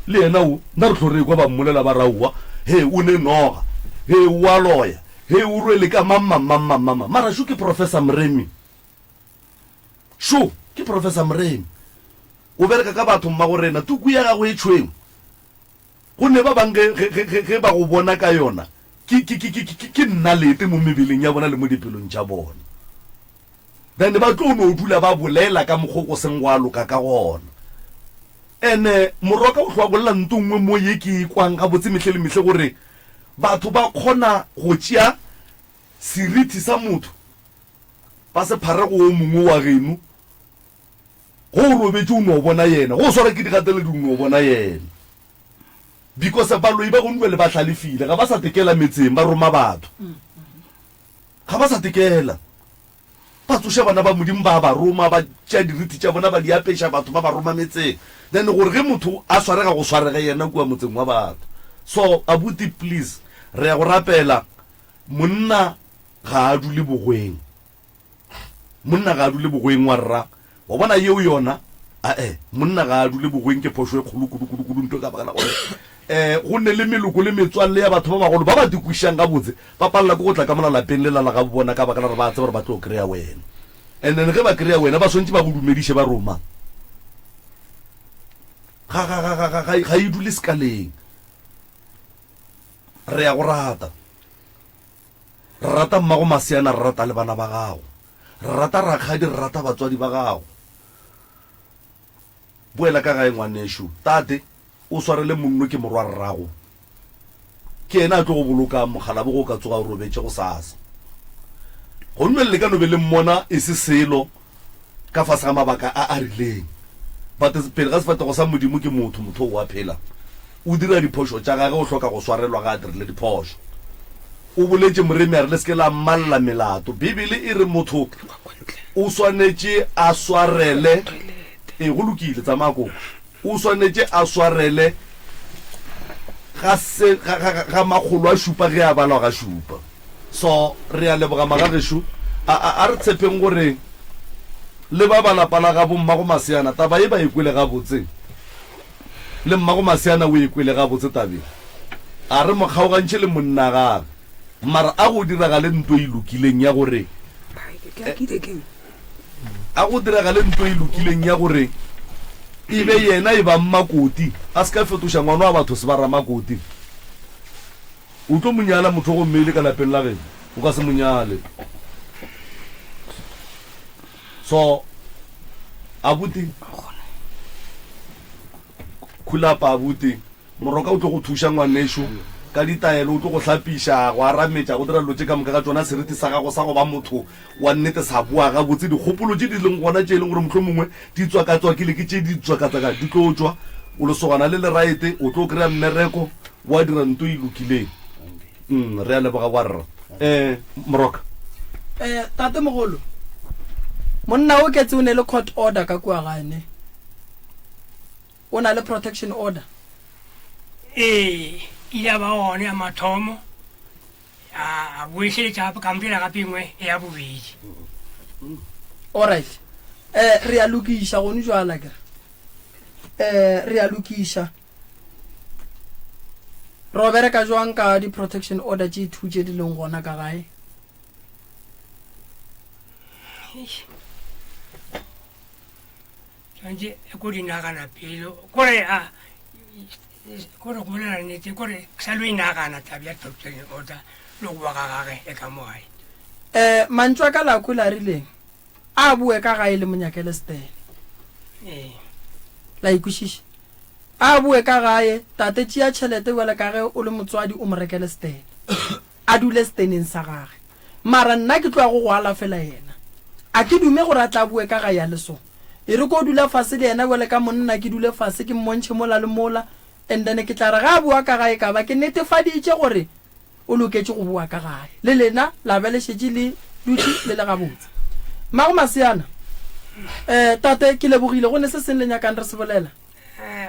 le yena o nna re tlhore kwa ba mmolela ba raua he o ne noga he o a loya he o rwele ka mamamamamama mara sho ke Professor Moremi, sho ke Professor Moremi o bereka ka batho mma go rena tuku ya gago e tšhweng go ne ba bangwe ge ba go bona ka yona ke nnalete mo mebeleng ya bona le mo dipelong tša bona, then ba tlo no dula ba bolela ka mokgwa go seng wa loka ka gona. Ene moroka o hlwa bolla ntongwe mo ye ke kwang ga botse mehle le mehle gore batho ba kgona go tšea seriti sa motho ba se phare go o mongwe wa geno go o robetse o ne o bona yena go o swara ke digateledi o ne o bona yena because baloi ba gonwe le ba hlalefile ga ba sa tekela metseng ba roma batho ga ba sa tekela ba tsoša bana ba modimo ba roma ba tšea diriti tša bona ba di apešha batho ba ba roma metseng then gore ge motho a swarega go swarega yena kua motseng wa batho. So abuti please re ya go rapela monna ga a dule bogweng, monna ga a dule bogweng wa rra wa bona yeo yona monna ga a dule bogweng ke phošo e kgolo kudu nto ka bakala gore go nne le meloko le metswalle ya batho ba bagolo ba ba dikwišang ga botse ba palela ko go tla ka mona lapeng le lala ga bona ka bakala re ba tse gore ba tlo kry-a wena and then ge ba kry-a wena ba swantse ba go dumediše ba roma ga e dule sekaleng. Re ya go rata, re rata mmago Masiana, re rata le bana ba gago, re rata rakgadi, re rata batswadi ba gago. Boela ka gae ngwanesho tate o swarele monno ke morwa rrago ke ena a tlo go boloka mogala bo go ka tsoga o robetse go sasa go nne le ka no be le mmona e se selo ka fase ga mabaka a rileng but pele ga sefate go sa modimo ke motho wa phela o dira diphošo tša gage o hloka go swarelwa ga a dirile diphošo o boletse moremi a re le seke la mmalla melato bibele e re motho o swanetše a swarele go lokile tsamako o swanetše a swarele ga magolo a šupa ge a balwa ga šupa. So re a leboga magagešo a re tshepeng gore le ba balapa la ga bommago Masiana taba e ba ekwele ga botse le mmago Masiana o ekwele ga botse tabeng a re mo kgaogantšhe le monna gage mara a go diragale nto e lokileng ya gore e be yena e ba mmakoti a se ka fetoša ngwana wa batho se ba ramakoti o tlo monyala motho go mmele ka lapeng la geno o ka se monyale. So abuti khulapa abuti moroka o tlo go thuša ngwanesho ka ditaelo o tlo go hlapiša go arametša go dira lotse ka moka ka tsona seriti sa gago sa go ba motho wa nnete sa bua ga botse dikgopolo tše di leng gona tše e leng gore motlho mongwe di tswakatswakile ke tše di tswakatsaka di tlo tswa o le sogana le leraete o tlo kry-a mmereko wa dira nto e lokileng. Re a leboga wa rra moroka tate mogolo monna o ketse o ne le court order ka kua gane o na le protection order ila ba one a mathomo a buiseletša ka mpela gape engwe ya bobedi. alright re a lokiša gone jwala kere re a lokiša ro bereka jwang ka di-protection order tše two tše di leng gona ka gae tshwantse ko di nagana pele kore go bolela nnete kore ke sa lo e nagana tabi ya protection order le go bua ka gage e ka mo gae mantswe ka lako la rileng a bue ka gae le monyakele stene la ikušiše a bue ka gae tate tšea tšhelete wele ka ge o le motswadi o mo rekele stene a dule steneng sa gage mara nna ke tloa go ala fela yena a ke dume gore a tla bue ka gae ya leso e re ko dula fase le yena wele ka monna ke dule fase ke mmontšhe mola le mola and then ke tla re ga a bua ka gae ka ba ke netefaditše gore o loketse go bua ka gae le lena la belešetše le dutše le le gabotse mmago Masiana tate ke lebogile go ne se seng le nyakang re se bolela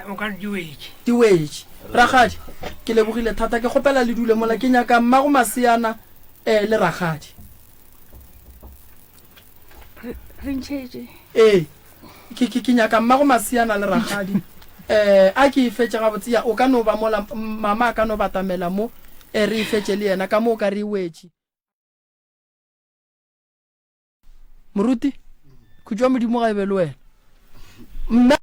o ka diwetše ragadi ke lebogile thata ke kgopela le dule mola ke nyaka mmago Masiana le ragadi ke nyaka mmago Masiana le ragadi a ke ifetše gabotse ya o ka no ba mola mama a ka no batamela mo re ifetše le yena ka mo o ka re iwetše moruti khutšwa modimo ga e be le wena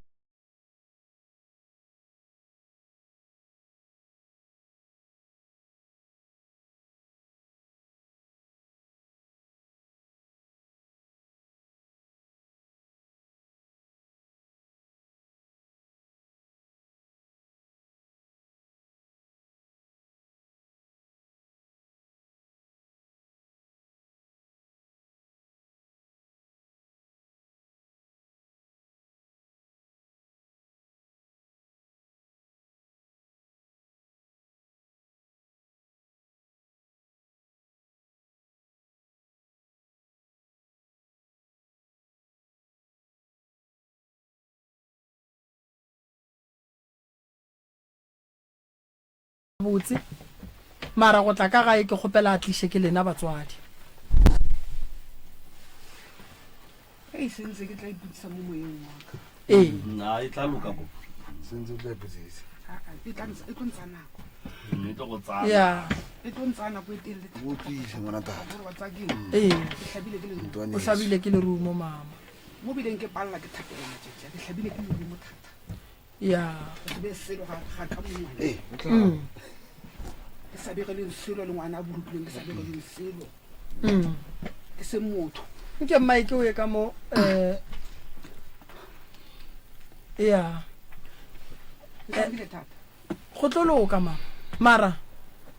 botse mara go tla ka gae ke kgopela a tliše ke lena batswadi e sentse ke tla iputsisa mo moyeng wa ka ee na e tla loka bo sentse o tla ipotsisa e tlo ntsha nako ne tlo go tsaya ya e tlo ntsha nako e telele o tiise ngwana tata gore wa tsakeng ee ke tlhabile ke le o hlabile ke lerumo mama mo bileng ke palela ke thapela matšatši ke tlhabile ke lerumo thata ya ke be selo ga ka mongwana o tla ke sabegele selo le ngwana a borukileng ke sabegele selo mm ke se motho nke mmaike o ye ka mo ya ke tlhabile thata go tlo loka mara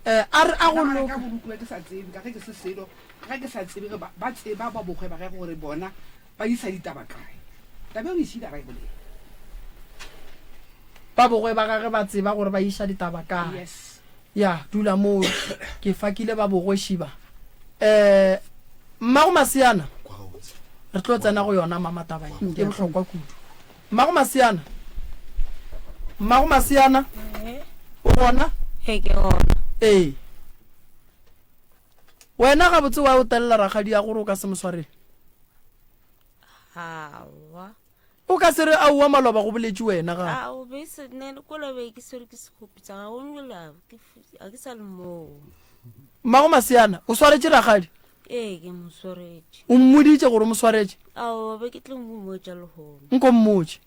a re a go ka loka borukile ke sa tsebe ka ge ke se selo ga ke sa tsebe ba tseba ba bogwe ba ge gore bona ba isa ditaba kae tabe o isida ra e boleng ba bogwe ba gage ba tseba gore ba iša ditaba kae yes ya dula moo ke fakile ba bogwe šiba mmago masiana re tlo tsena go yona mama taba e ke bohlokwa kudu mmago masiana o gona ke gona ee wena ga botse wa o telela ragadi ya gore o ka se moswarele hawa o ka se re aowa maloba go boletše wena ga a o be se ne ko la be ke sere ke se khopitsa ga o nyola a ke sa le mo mmago masiana o swaretše ragadi ke moswaretse o mmoditše gore o mo swaretše a o be ke tle mo tša lehono nko mmotše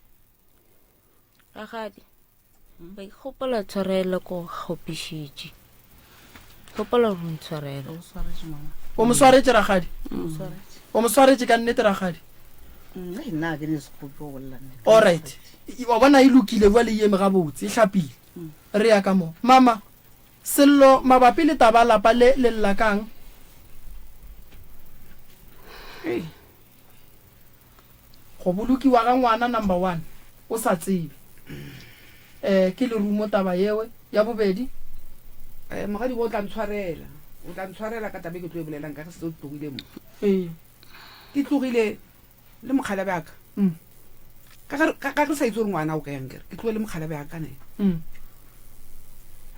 ragadi ba ke gopola tshwarele ko gopišitše gopola go ntshwarela o mo swaretše ragadi moswaretse o mo swaretše ka nnete ragadi nna ke ne sekgopi go lla allright wa bona e lokile bua le eme gabotse e tlhapile re ya ka mo mama sello mabapi le taba lapa le llelakang go bolokiwa ga ngwana number 1 o sa tsebe ke lerumo taba yewe ya bobedi mogadi bo o tla ntshwarela ka tabe ke tlo e bolelang ka ge se o tlogile mo ee ke tlogile le mokgalabe aka ka ke sa itse gore ngwana o ka yang kere ke tloge le mokgalabe aka ne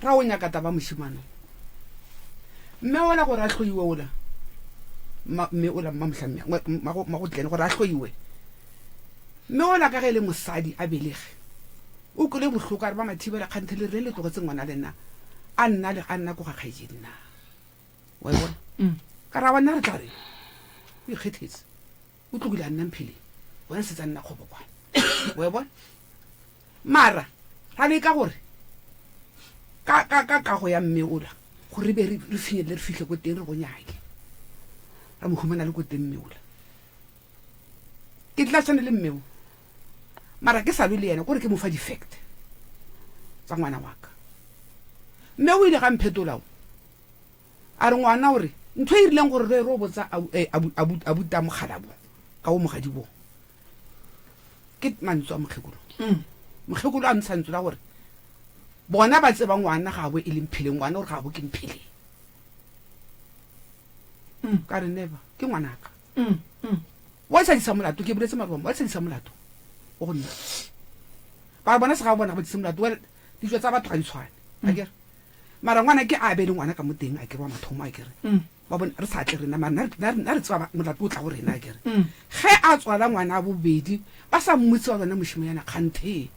ra o nyaka taba mošimane mme ola gore a tlhoiwe ola mme ola magotlene gore a tlhoiwe mme ola ka ge le mosadi a belege o kole bohloko a re ba mathibela kganthe le re le tlogetse ngwana le nna a nna ko ga kgaetsedi na wa e bona ka ra bona re tla re o ikgethetse o tlogile a nnang phele wena se tsa nna kgobokwane wa e bona mara ra le ka gore ka kago ya mme ola gore be re finyelele re fitlhe ko teng re go nyake ra mohumana le ko teng mme ola ke tla tshwane le mmeo mara ke sa lwe le yena gore ke mo fa di-fact tsa ngwana wa ka mme o ile ga mphetolao a re ngwana ore ntho e rileng gore re o botsa abuta mogalabo ka o mogadi bo ke mantswe a mokgekolo a ntshantso la gore bona ba tseba ngwana ga bo e leng phele ngwana gore ga bo ke mphele ka re never ke ngwanaka wa tshadisa molato ke boletse maroma wa tshadisa molato o go nna ba bona se ga bona ba tshadisa molato wa dijo tsa batho ga di tshwane a kere mara ngwana ke a bele ngwana ka mo teng a kere wa mathomo a kere ba bona re sa tle rena mara na re tsaba molato o tla go rena a kere ge a tswala ngwana a bobedi ba sa mmotse wa bona mošimo yana kganthe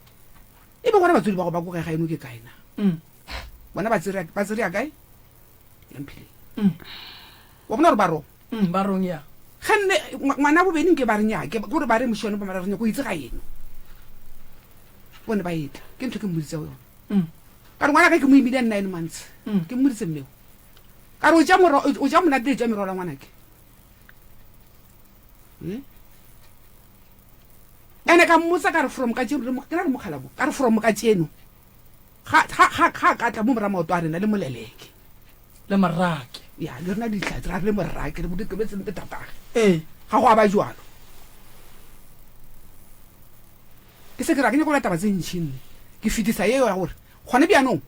e be gona batswedi ba go ba go ga eno ke kaena bona ba tsere ya kae ya mphile wa bona gore ba rong ya genne ngwana bobedi nke ba re nyake gore ba re mošone ba mara re nyako itse ga eno bone ba etla ke ntho ke mmoditse yona ka re ngwana ka ke mo imile 9 months ke mmoditse mmeo ka re o ja monate ja merola ngwanake ene ka mmotsa ka re from ka tseno ke na le mogalabo ka re from ka tseno ga ka tla mo moramoto a rena le moleleke le marake ya le rena ditlhatsi ra le morake le bodikebetseng ke tatage ga go a ba jalo ke se ke ra ke nyako la taba tse ntšhinne ke fetisa yeo ya gore gone bjanong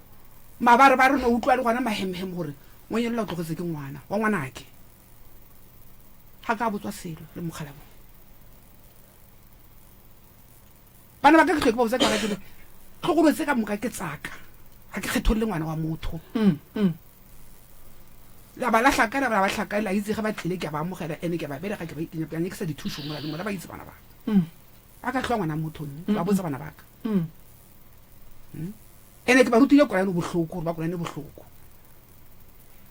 mabare ba rena utlwa le gona mahemhem gore ngwenyelela o tlogetse ke ngwana wa ngwanake ga ka botswa selo le mogalabo bana ba ka ke tlhoke ba botsa ka ke tlhogolotse ka moka ke tsaka ga ke kgetholle ngwana wa motho la ba la hlakana ba hlakana la itse ga ba tlile ke ba amogela ene ke ba bele ga ke ba ikenya ke sa dithuso mo la ba itse bana ba aka tlhwa ngwana motho ba botsa bana ba ka ene ke ba rutile kwa le bohloko ba kwa le bohloko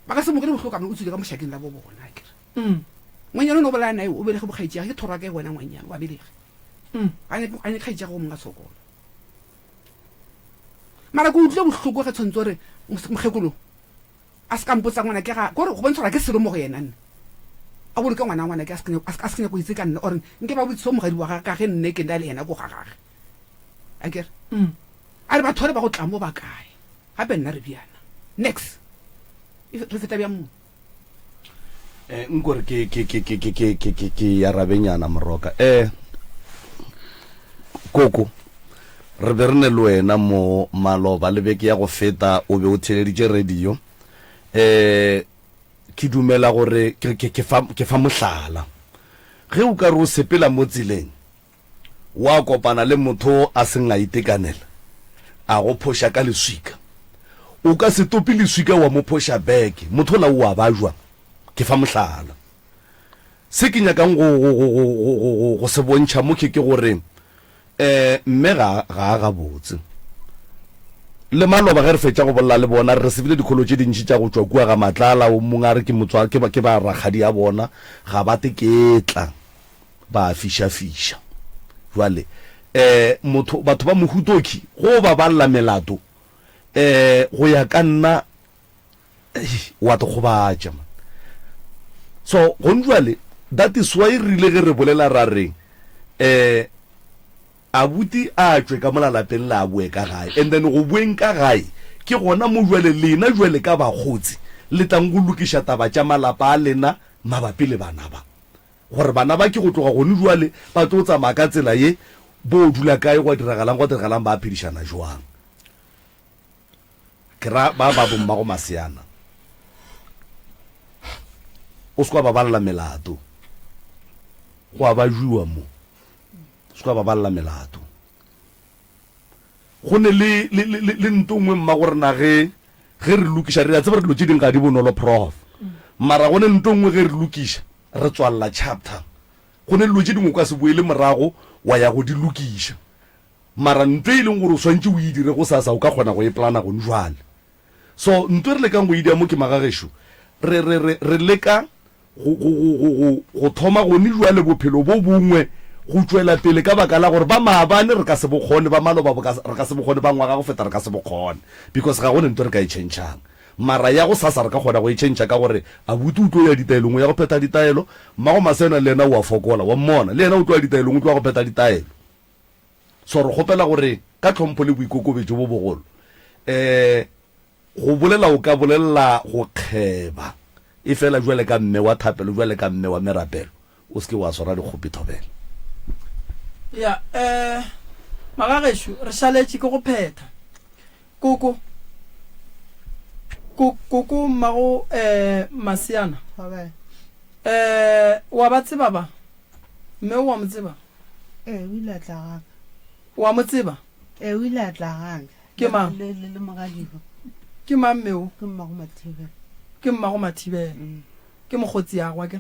ba ka se mo ke bohloko ka mo utsile ka moshakeng la bo bona ke ngwanyana no bola nae o belege bokgaitsi ke thora ke wena ngwanyana wa belege ane kgaitsi go mga sokola mara go utlwe bohloko ge tshwantse gore mokgekolo a se kampotsa ngwana ke ga gore go bontshwa ke selo mo go yena nne a bone ke ngwana ke a se kenya go itse ka nne or nke ba botse mogadi wa ga ge nne ke nda le yena go ga gage a kere a re batho ba go tla mo ba kae gape nna re biana next re feta bja mo nkore ke arabenyana moroka koko re be re ne le wena mo maloba le beke ya go feta o be o theleditše radio ke dumela gore ke fa mohlala ge o ka re o sepela mo tseleng wa kopana le motho a seng a itekanela a go phosha ka leswika o ka se topi leswika wa mo phosha beke motho la o a ba jwa ke fa mohlala se ke nyakang go se bontšha mo ke gore mme ga ga botse le maloba ge re fetša go bolla le bona re sebile dikholo tše dintšhi tša go tšwa kua ga matlala o mongwe a re ke motswa ke ba rakgadi a bona ga ba teketla ba fiša jwale batho ba mohutoki go ba balla melato go ya ka nna wa te gobatša so gone jwale that is why rile ge re bolela ra reng abuti a tšwe ka molalapeng la boe ka gae and then go bueng ka gae ke gona mo jwale lena jwale ka bagotsi le tlang go lokiša taba tša malapa a lena mabapi le bana ba gore bana ba ke go tloga gone jwale ba tlo tsamaya ka tsela ye bo dula kae go diragalang ba phedišana jwang ke ra ba bomma go maseana o se kwa ba balla melato go a ba jwa mo se kwa ba balla melato go ne le ntongwe mma gore na ge re lokiša re a tseba re dilo tše ding ga di bonolo prof mara go ne ntongwe ge re lokiša re tswalela chapter go ne dilo tše dingwe ka se boele morago wa ya go di lokiša mara ntwe e leng gore o swantse o e dire go sasa o ka kgona go e plana gone jwale so ntwe re lekang go idia mo ke magagešo re leka go thoma gone jwale bophelo bo bongwe go tšwela pele ka baka la gore ba maabane re ka se bokgone ba maloba re ka se bokgone ba ngwaga go feta re ka se bokgone because ga gone ntwe re ka e changeng mara ya go sasa re ka kgona go e change ka gore a buti o tlo ya ditaelong ya go pheta ditaelo mmago masena le ena o a fokola wa mmona le ena o tlo ya ditaelong o tlo go pheta ditaelo so re gopela gore ka tlhompho le boikokobetso bo bogolo go bolela o ka bolela go kgeba e fela jwale ka mme wa thapelo jwale ka mme wa merapelo o se ke wa swara dikgopi thobela ya magagešo re šaletše ke go phetha koko mmago maseana wa ba tseba ba mme wa mo tseba o ile a tla wa mo tseba o ile a tla ke mang le mogadibo ke mang mmeo ke mmago mathibela ke mmago mathibela ke mogotsi ya gwa ke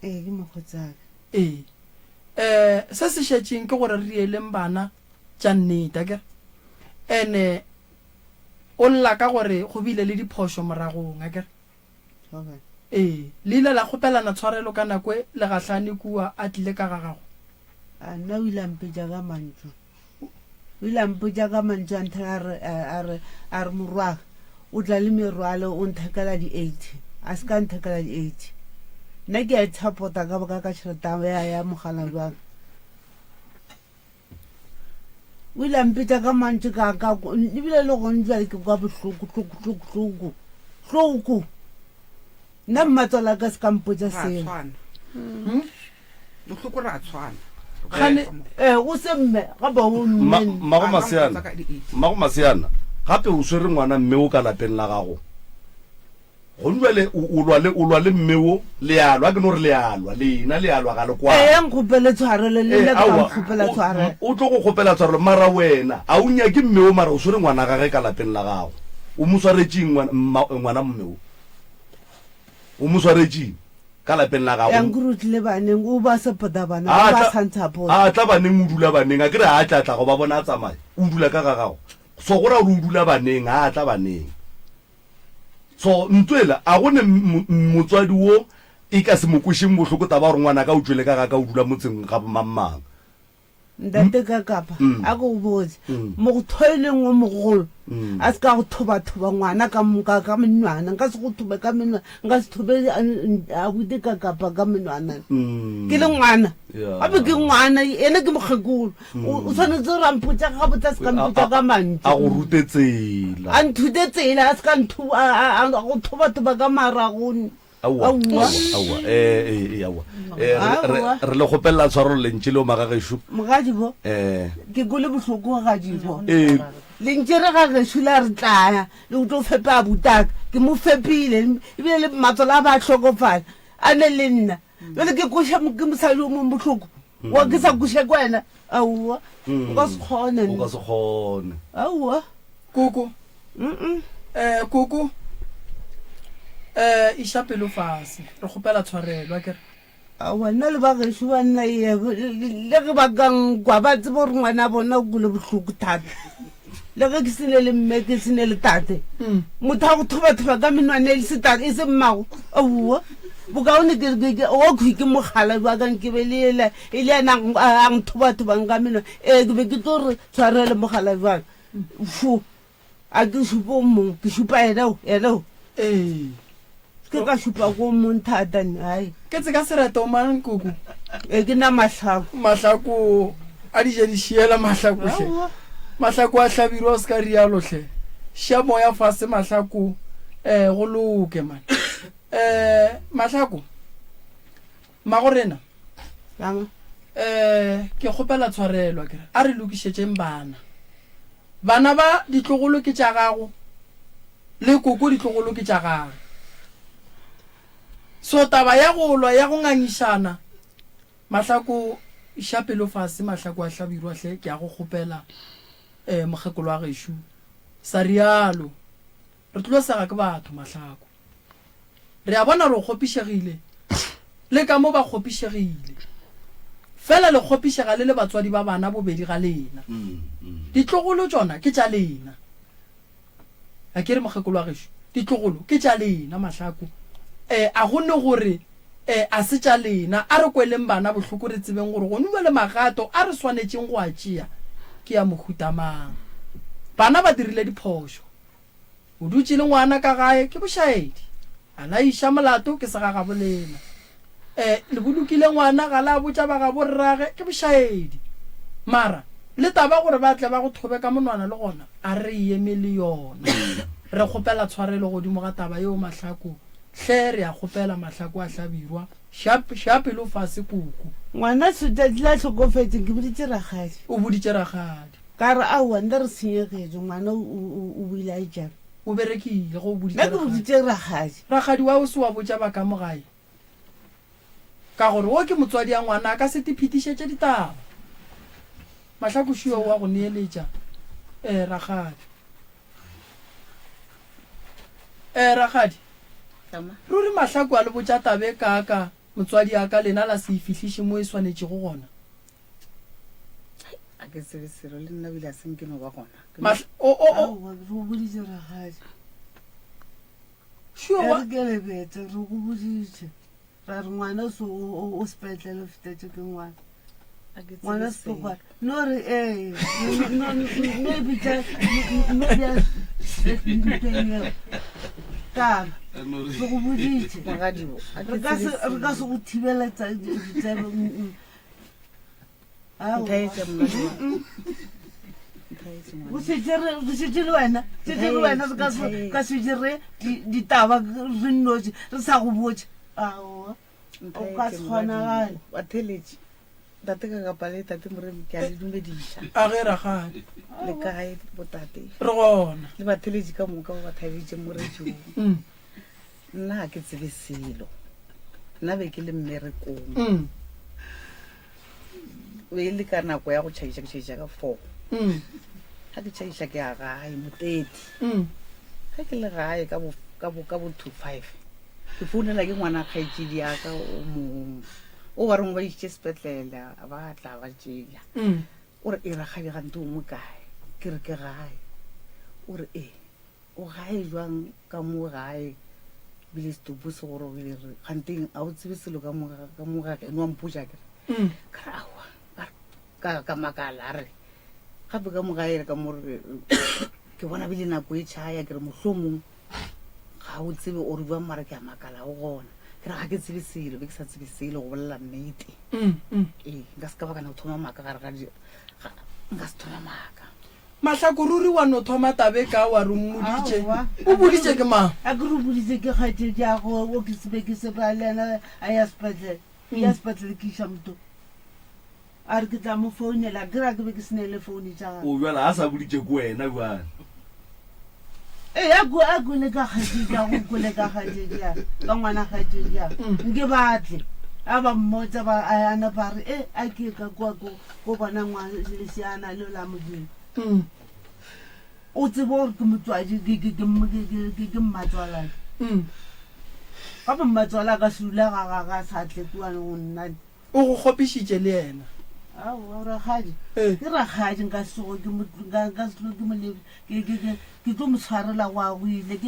ke mogotsi a se se šetšeng ke gore re eleng bana tša nneta ke ene o lla ka gore go bile le diphošo moragong a kere le ile la kgopelana tshwarelo ka nako le gahlane kua a tlile ka ga gago nna o ile ampetša ka mantso a nthela a re morwaga o tla le merwalo o nthekela di-80 a se ka nthekela di-80 nna ke a e support-a ka boka ka tšheleta ya mogala jwang o ile ampetša ka mantso ebile le gone jale ke kwa bohloko nna mmatswala ka se ka mpotša seo bohloko re a tshwana o se mme gape mmago maseana gape o swere ngwana mme o ka lapeng la gago go jwale o lwa le mmeo lealwa ke no re lealwa lena lealwa ga le kwa nkgopele tshwarelo le nna ke nkgopela tshwarelo o tlo go kgopela tshwarelo mara wena a o nyake mmeo mara o swere ngwana gage ka lapeng la gago o mo swaretseng ngwana mmeo o mo swaretseng ka lapeng la gago yang kurutile baneng o ba support bana ba santsha po a tla baneng o dula baneng a kere a tla go ba bona a tsamaya o dula ka gago so gora o dula baneng a tla baneng so ntwela a gone motswadi wo e ka se mokwishing bohloko taba gore ngwana ka o tswele ka ga ka o dula motseng ga mamang ntate ka kapa a go botse mo go thoileng o mogolo a se ka go thoba ngwana ka menwana nka se go thobe ka menwana nka se thobe a bute ka kapa ka menwana ke le ngwana a be ke ngwana ene ke mogekolo o tshwanetse o rampotsa ga botsa se ka mpotsa ka mantsi a go rute tsela a nthute tsela a se ka go thoba ka maragone awa re le gopelela tshwarolo lentse le o magagešo mogadibo ke kole bohloko gadibo lentse re gagešo la re tlaya le go tlo fepa a butaka ke mo fepile ebile le matsola a ba tlhokofala a ne le nna jale ke koša ke mosadi o mong bohloko wa ke sa koša ke wena aowa o ka se kgone aowa koko koko iša pelo fase re kgopela tshwarelo a kere awa nna le bagešo ba nna le ge ba kang kwa ba tsebo gore ngwana bona o kole bohloko thata le ge ke sene le mme ke sene le tate motho a go thobathoba ka menwane e e se mmago aowa bokaone wa kgwi ke mogala ba kang ke be e le ena a nthobathobang ka menwane ke be ke tlo re tshwarele mogala jang fo a ke supa o mongwe ke supa enao ke ka supa ko mong thata ai ke tse ka serata o mang koko ke na mahlako a dijedišiela mahlakohle mahlako a hlabirwa o se ka rialohle ša moya fase mahlako go loke man mahlako magorena ke kgopela tshwarelwa kere a re lokišetšeng bana ba ditlogolo ke tša gago le koko ditlogolo ke tša gago so taba ya go lwa ya go ngangišana mahlako iša pelo fase mahlako a hlabirwa hle ke ya go kgopela mogekolo wa gešo sa rialo re tlo sega ke batho mahlako re a bona re o kgopišegile le ka mo ba kgopišegile fela le kgopišega le batswadi ba bana bobedi ga lena ditlogolo tsona ke tša lena a ke re mogekolo wa gešo ditlogolo ke tša lena mahlako a gonne gore a se tša lena a re kweleng bana bohloko re tsebeng gore go nwe le magato a re swanetšeng go a tšea ke ya mohutamang bana ba dirile diphošo o dutse le ngwana ka gae ke bošaedi a la iša molato ke se ga bolena le bolokile ngwana ga la botša ba ga borrage ke bošaedi mara le taba gore ba tle ba go thobe ka monwana le gona a re eme le yona re kgopela tshwarelo godimo ga taba yeo mahlako hle re a kgopela mahlako a hlabirwa shape lo fase koko ngwana setla tlhokofetse ke boditse ragadi o boditse ragadi ka re aowa nda re senyegetse ngwana o buile a jang o berekile go boditse ragadi wa o se wa botša ba ka mogae ka gore wo ke motswadi ya ngwana a ka se tephetišetše ditaba mahlako šio wa go neeletša ragadi ragadi ruri mahlako a le botša tabe kaka motswadi ya ka lena la se ifihliše mo e swanetše go gona a ke sebeselo le nna bile a senkeno ba gona go boditse ragadi kelebetse re go boditše ra re ngwana o sepetlele fetetše ke ngwana sepokwana no re no e bitša taba re go boditše re ka se go thibeletsa setse le wena re ka se dire ditaba re nnotse re sa go botse ao o ka se kgonagale batheletše tate ka kapa le tate moremi ke a le dumediša a ge ragadi le kae botate re gona le batheletše ka moka ba ba thabetše mo rediong nna ha ke tsebe selo nna be ke le mmerekong be le ka nako ya go tšhaiša ke tšhaiša ka 4 ga ke tšhaiša ke ya gae mo30 ga ke le gae ka bo 2-5 ke founela ke ngwana kgaitsedi yaka o mongwe o wa reng ba itse sepetlela ba tla ba tšea o re e ragadi gante o mo kae ke re ke gae o re o gae jwang ka mo gae bile stopo se gore bile re ganteng a o tsebe selo ka mo ga no ampuja ke krawa ka makala re gape ka mo gae ka mo re ke bona bile nako e tšhaya ke re mohlomong ga o tsebe o re bua mara ke a makala o gona ke re ga ke tsebe selo be ke sa tsebe selo go bolela nnete nka se ka baka na go thoma maka gare ga nka se thoma maka mahlakoruri wa no thoma tabe ka wa re mmoditše o boditše ke mang a ke re boditše ke kgathedi ya go o ke sebe ke seba le ena a ya sepatlele ke iša moto a re ke tla mo founela ke ra ke be ke senele founu tša o bjala a sa boditše ko wena bjane a kole ka kgathedi go kole ka kgathedi ka ngwana kgathedi nke batle a ba mmotsa ba ana ba re a ke ka kwa ko bona leseana leo la modimo o tsebe gore ke motswadi ke mmatswala gape mmatswala ka sula ga sa tle kuane go nna o go kgopišitše le yena ragadi ke ragadi nka sego ke tlo mo tshwarela go a goile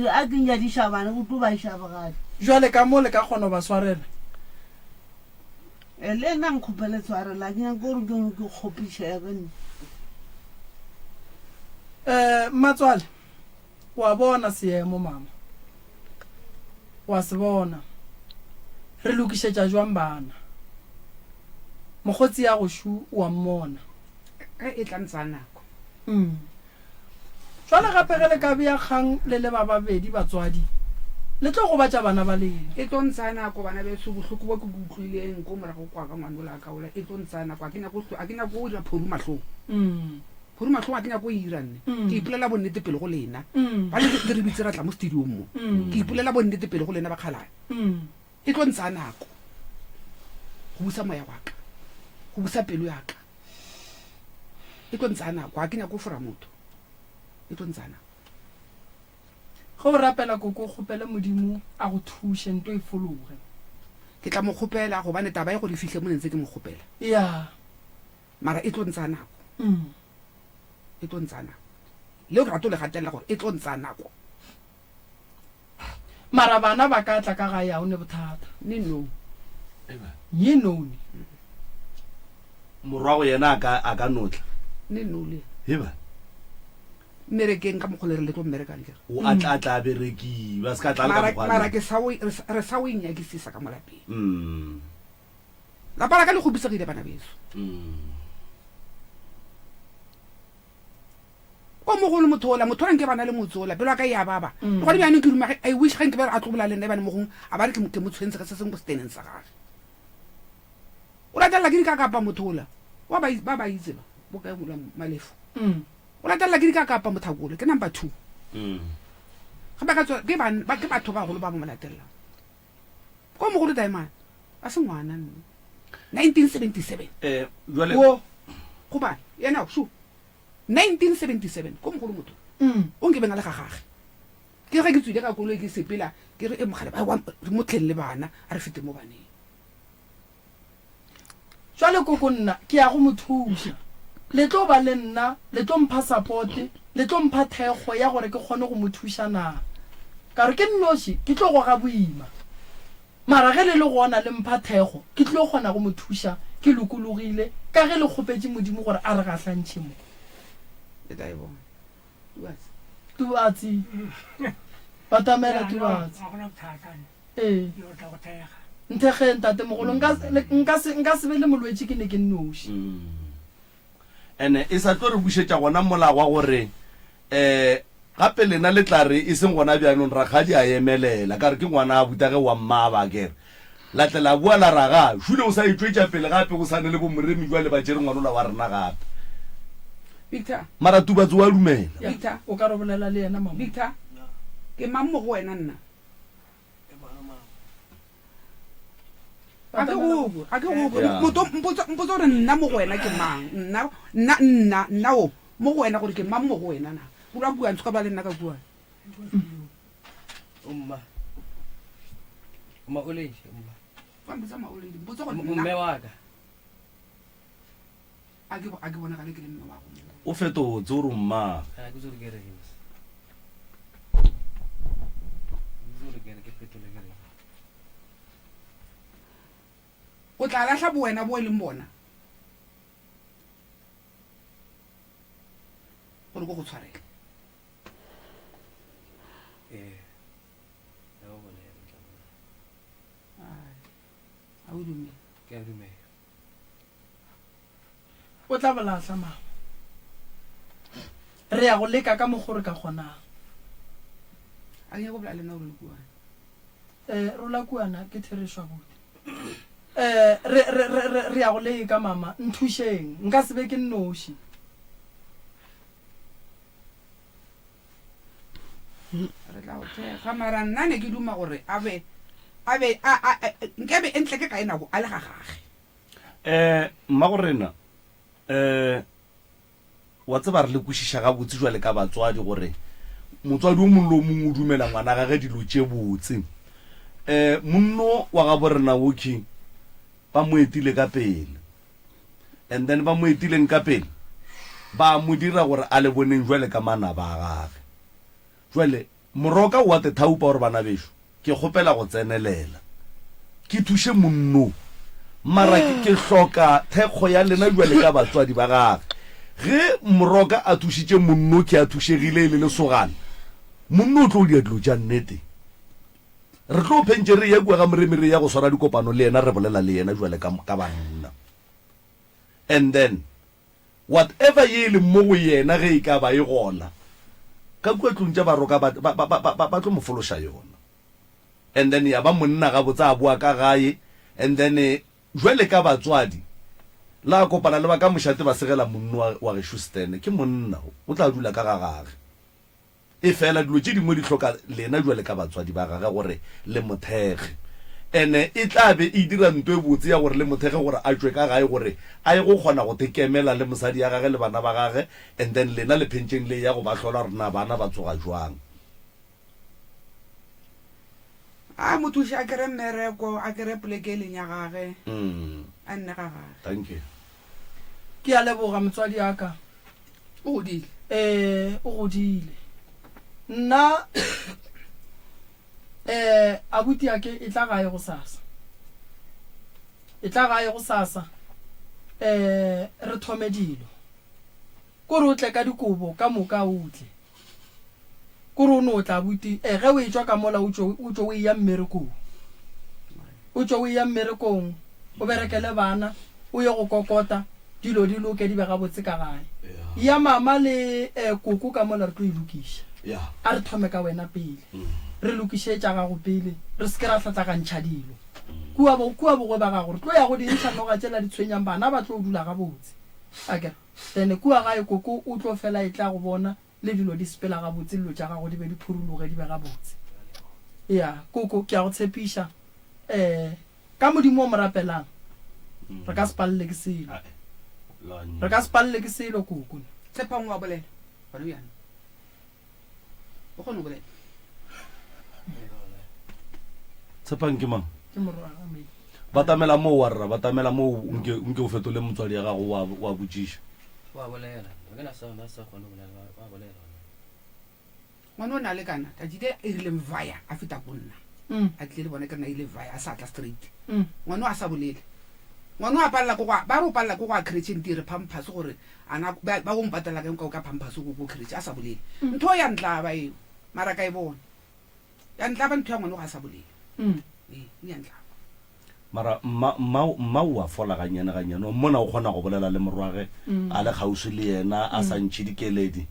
a ke nyadiša bana o tlo ba išabagadi jwale ka mo le ka kgona ba swarela le ena nkgopele tshwarela ke nyaka gore ke kgopišegane Matswale wa bona seemo mama wa se bona re lokišetša jwang bana mogotsi ya go shu wa mmona e tla ntsa nako jwale gape ge le ka bea kgang le le ba babedi batswadi le tlo go batša bana ba lena e tlo ntsa nako bana beso bohloko bo ke bo utlwileng ko morago kwa ka ngwana la ka ola e tlo ntsa nako a ke nyako go dira phoru mahlong gore matlhong a ke nyako e iranne ke ipolela bonnete pele go lena ba le ke re bitse ra tla mo stadium mo ke ipolela bonnete pele go lena ba kgalane e tlo ntsha nako go busa moya wa ka go busa pelo ya ka e tlo ntsha nako a ke nyako fora motho e tlo ntsha nako go rapela koko kgopela modimo a go thushe nto e fologe ke tla mo kgopela go bane taba e go di fihle mo ntse ke mo kgopela ya mara e tlo ntsha nako e tlo ntsha nako leo ke rato le gatella gore e tlo ntsha nako mara bana ba ka tla ka ga ya o ne bothata ne no ye none morwago yena a ka notla ne no le heba merekeng ka mogolere le tlo mmerekang kere o atla bereki ba se ka tla le ka mara ke re sa o inyakisisa ka molapeng lapa la ka le go bisegile bana beso o mogolo mothola mothola nke bana le motsola pelo ka ya baba go di bana ke ruma I wish ga nke ba a tlobola le nna bana mogong a ba re ke motshwentse ka se seng go steneng sa gage o latela ke ka kapa mothola wa ba itse ba bo ka mola malefo o latela ke ka kapa mothakolo ke number 2 ga ba ka tswa ke batho ba golo ba mo latela ko mogolo diamond a se ngwana 1977 jwale wo go ba yena shu 1977 ko mogolo motho o nke bena le gagage ke ga ke tswile ka koloi ke sepela ke re e mogale ba re motlheng le bana a re fete mo baneng jwale koko nna ke ya go mothuša le tlo ba le nna le tlo mpha support le tlo mpha thekgo ya gore ke kgone go mothuša na ka re ke nnoši ke tlo go ga boima mara ge le gona le mpha thekgo ke tlo kgona go mothuša ke lokologile ka ge le kgopetse modimo gore a re gahlantšhe mo tubatsi batamela tubatsi nthege ntate mogolo nka se be le molwetse ke ne ke nnoši ene e sa tlo re bušetša gona mola wa gore gape lena le tla re e seng gona bjanong rakgadi a emelela ka re ke ngwana a butage wa mmaba kere latlela bua la raga šule o sa itwetša pele gape go sane le bomoremi jwa le batšere ngwanola wa rena gape Victor mara tubatsi wa dumela Victor o ka re bolela le yena mama Victor ke mammo go wena nna a ke go Yeah. mpotsa gore nna mo go wena ke mang nna o mo go wena gore ke mang mo go wena na o ra bua ntse ka ba le nna ka bua Umma Oledi, umma. fa mpotsa ma Oledi mpotsa gore Mme wa ka. a ke bona ka le ke le mme wa go o fetotse o re mma Ha ke tsore ke re. Ke fetole ke re. o tla lahla boena bo e leng bona gore go go tshwarela a o dumela Ke a dumela. o tla bolatla mama re ya go leka ka mogore ka kgonang a ke go bola le nna gore le kuana rola kuana ke thereswa botse re ya go leka mama nthušeng nka sebe ke nnoši re tla go thega mara nna ne ke duma gore nkebe entle ke ka enako a le ga gage mma go rena wa tseba re le kwešiša ga botse jwa le ka batswadi gore motswadi o mongwe le o mongwe o dumela ngwana gage dilo tše botse monno wa ga borena woking ba mo etile ka pele and then ba mo etileng ka pele ba mo dira gore a le boneng jwale ka manaba a gage jwale moroka wa te thaupa gore bana bešo ke kgopela go tsenelela ke thuše monno mara ke hloka thekgo ya lena jwale ka batswadi ba gage ge moroka a thušitše monno ke a thušegile le lesogana monno o tlo o dia dilo tša nnete re tlo phentše re ya kua ga meremere ya go swara dikopano le yena re bolela le yena jwale ka banna and then whatever ye le mo go yena ge e ka ba e gola ka kua tlong tša baroka ba tlo mo fološa yona and then ya ba monna ga botsa a boa ka gae and then jwale ka batswadi la kopana le ba ka mošate ba segela monno wa ge Schuster ke monna o tla dula ka ga gage e fela dilo tše dingwe di hloka lena jwale ka batswadi ba gage gore le mothege ene e tla be e dira ntwe botse ya gore le mothege gore a tšwe ka gae gore a ye go kgona go tekemela le mosadi ya gage le bana ba gage and then lena le penšeng le ya go ba hlola rena bana ba tsoga jwang a mothuši a kere mmereko a kere poleke e leng ya gage a nne ga gage thank you ke a leboga motswadi aka o godile o godile nna abuti ake e tla gae go sasa re thome dilo kore o tle ka dikobo ka moka o tle kore o ne o tla abuti ge o e tswa ka mola o tšo o e ya mmerekong o berekele bana o ye go kokota dilo di loke di be gabotse ka gae ya mama le koko ka mola re tlo e lokiša a re thome ka wena pele re lokišetša gago pele re se ke ra tlatlakantšha dilo kua bogoe ba gago re tlo ya go dintšhanoga tšela di tshwenyang bana ba tlo dula gabotse akere then kua gae koko o tlo fela e tla go bona le dilo di sepela gabotse dilo tša gago di be di phurologe di be gabotse ya koko ke a go tshepiša ka modimo o mo rapelang re ka se palele ke selo koko tshepang wa bolela gona bjana o kgone go bolela tshepang ke mang ke morwaga mme ba tamela mo wa rra ba tamela mo nke o fetole motswadi ya gago wa botšiša Wa bolela. Ke na sa kgone go bolela wa bolela. ngwana o na le kana ta jide e rile mvaya a feta bonna a tle le bona ke na ile vaya a sa tla straight ngwana a sa bolele ngwana a palla go ba ro palla go ga Christian dire pampas gore ana ba go mpatela ke ka pampas go Christian a sa bolele ntho ya ntla ba e mara ka e bona ya ntla ba ntho ya ngwana ga sa bolele ya ntla mara ma wa fola ganyana mona o kgona go bolela le morwage a le gausi le yena a sa ntšhi dikeledi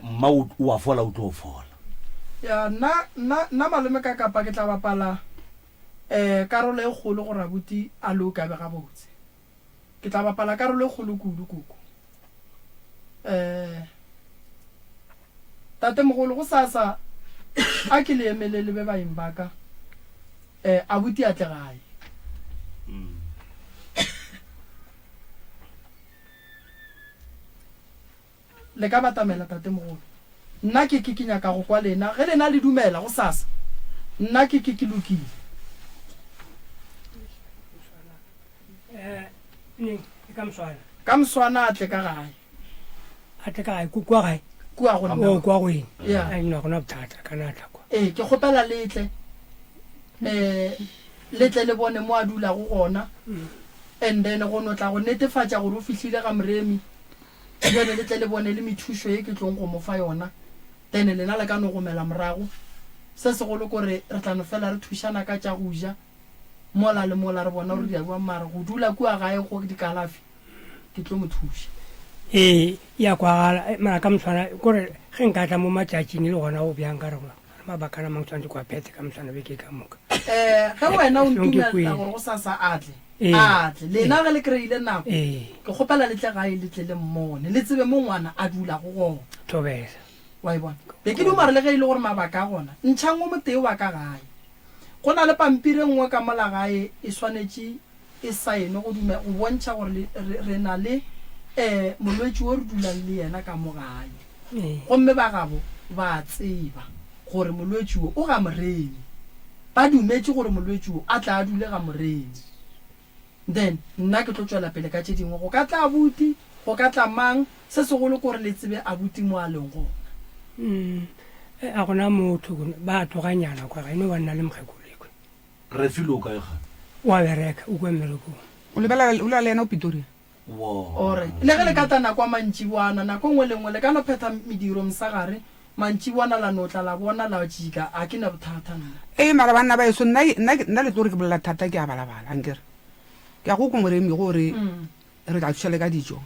ma wa fola o tlo fola ya na malome ka kapa ke tla bapala karolo e kgolo go rabuti a lo ka be gabotse ke tla bapala karolo e kgolo kudu koko tate mogolo go sasa a ke le emelele be baeng baka abuti a tle gae le ka batamela tate mogolo nna ke nyaka go kwa lena ge lena le dumela go sasa nna ke lokile ka mswana a tle ka gae kua gae kua go kwa go eng Yeah. a nna gona bothata ka natla kwa ke kgopela letle letle le bone mo a dula go gona and then go notla go netefatsa gore o fihlile ga moremi jone letle le bone le methušo e ke tlong go mo fa yona then lena le ka no gomela morago se segolo kore re tla no fela re thušana ka tša go ja mola le mola re bona gore di a bua mare go dula kua gae go dikalafi ke tlo mo thuša ya kwagala mara ka moswana kore ge nka tla mo matšatšing le gona go bjang ka re gona mabaka a mang tshwanetse kwa phete ka moswana beke ka moka ge wena o ntumela gore go sasa atle lena ge le kry-ile nako ke kgopela letle gae letle le mmone le tsebe mo ngwana a dula go gona thobesa wa e bona be ke dumare le ge e le gore mabaka a gona ntšhang o motee wa ka gae go na le pampiri nngwe ka mola gae e swanetše e saene go bontšha gore re na le molwetši o re dulang le yena ka mo gae gomme ba gabo ba tseba gore molwetši o ga moremi ba dumetše gore molwetši o a tla a dule ga moremi then nna ke tlo tswela pele ka tše dingwe go ka tla abuti go ka tla mang se segolo kore le tsebe abuti mo a leng gona a gona motho ba tloganyana kwa gaeno ba nna le mokgekolekwe re filo ka ga wa bereka o kwa mmerekong o lebala le ena o Pretoria ore le ge le ka tana kwa mantšibwana nako ngwe le ngwe le ka no phetha mediro msagare mantšibwana la notla la bona la jika a ke na bothata nna mara banna ba eso nna le tlo re ke bolela thata ke a balabala ankere ke a go ko moremi gore re tla thušale ka dijo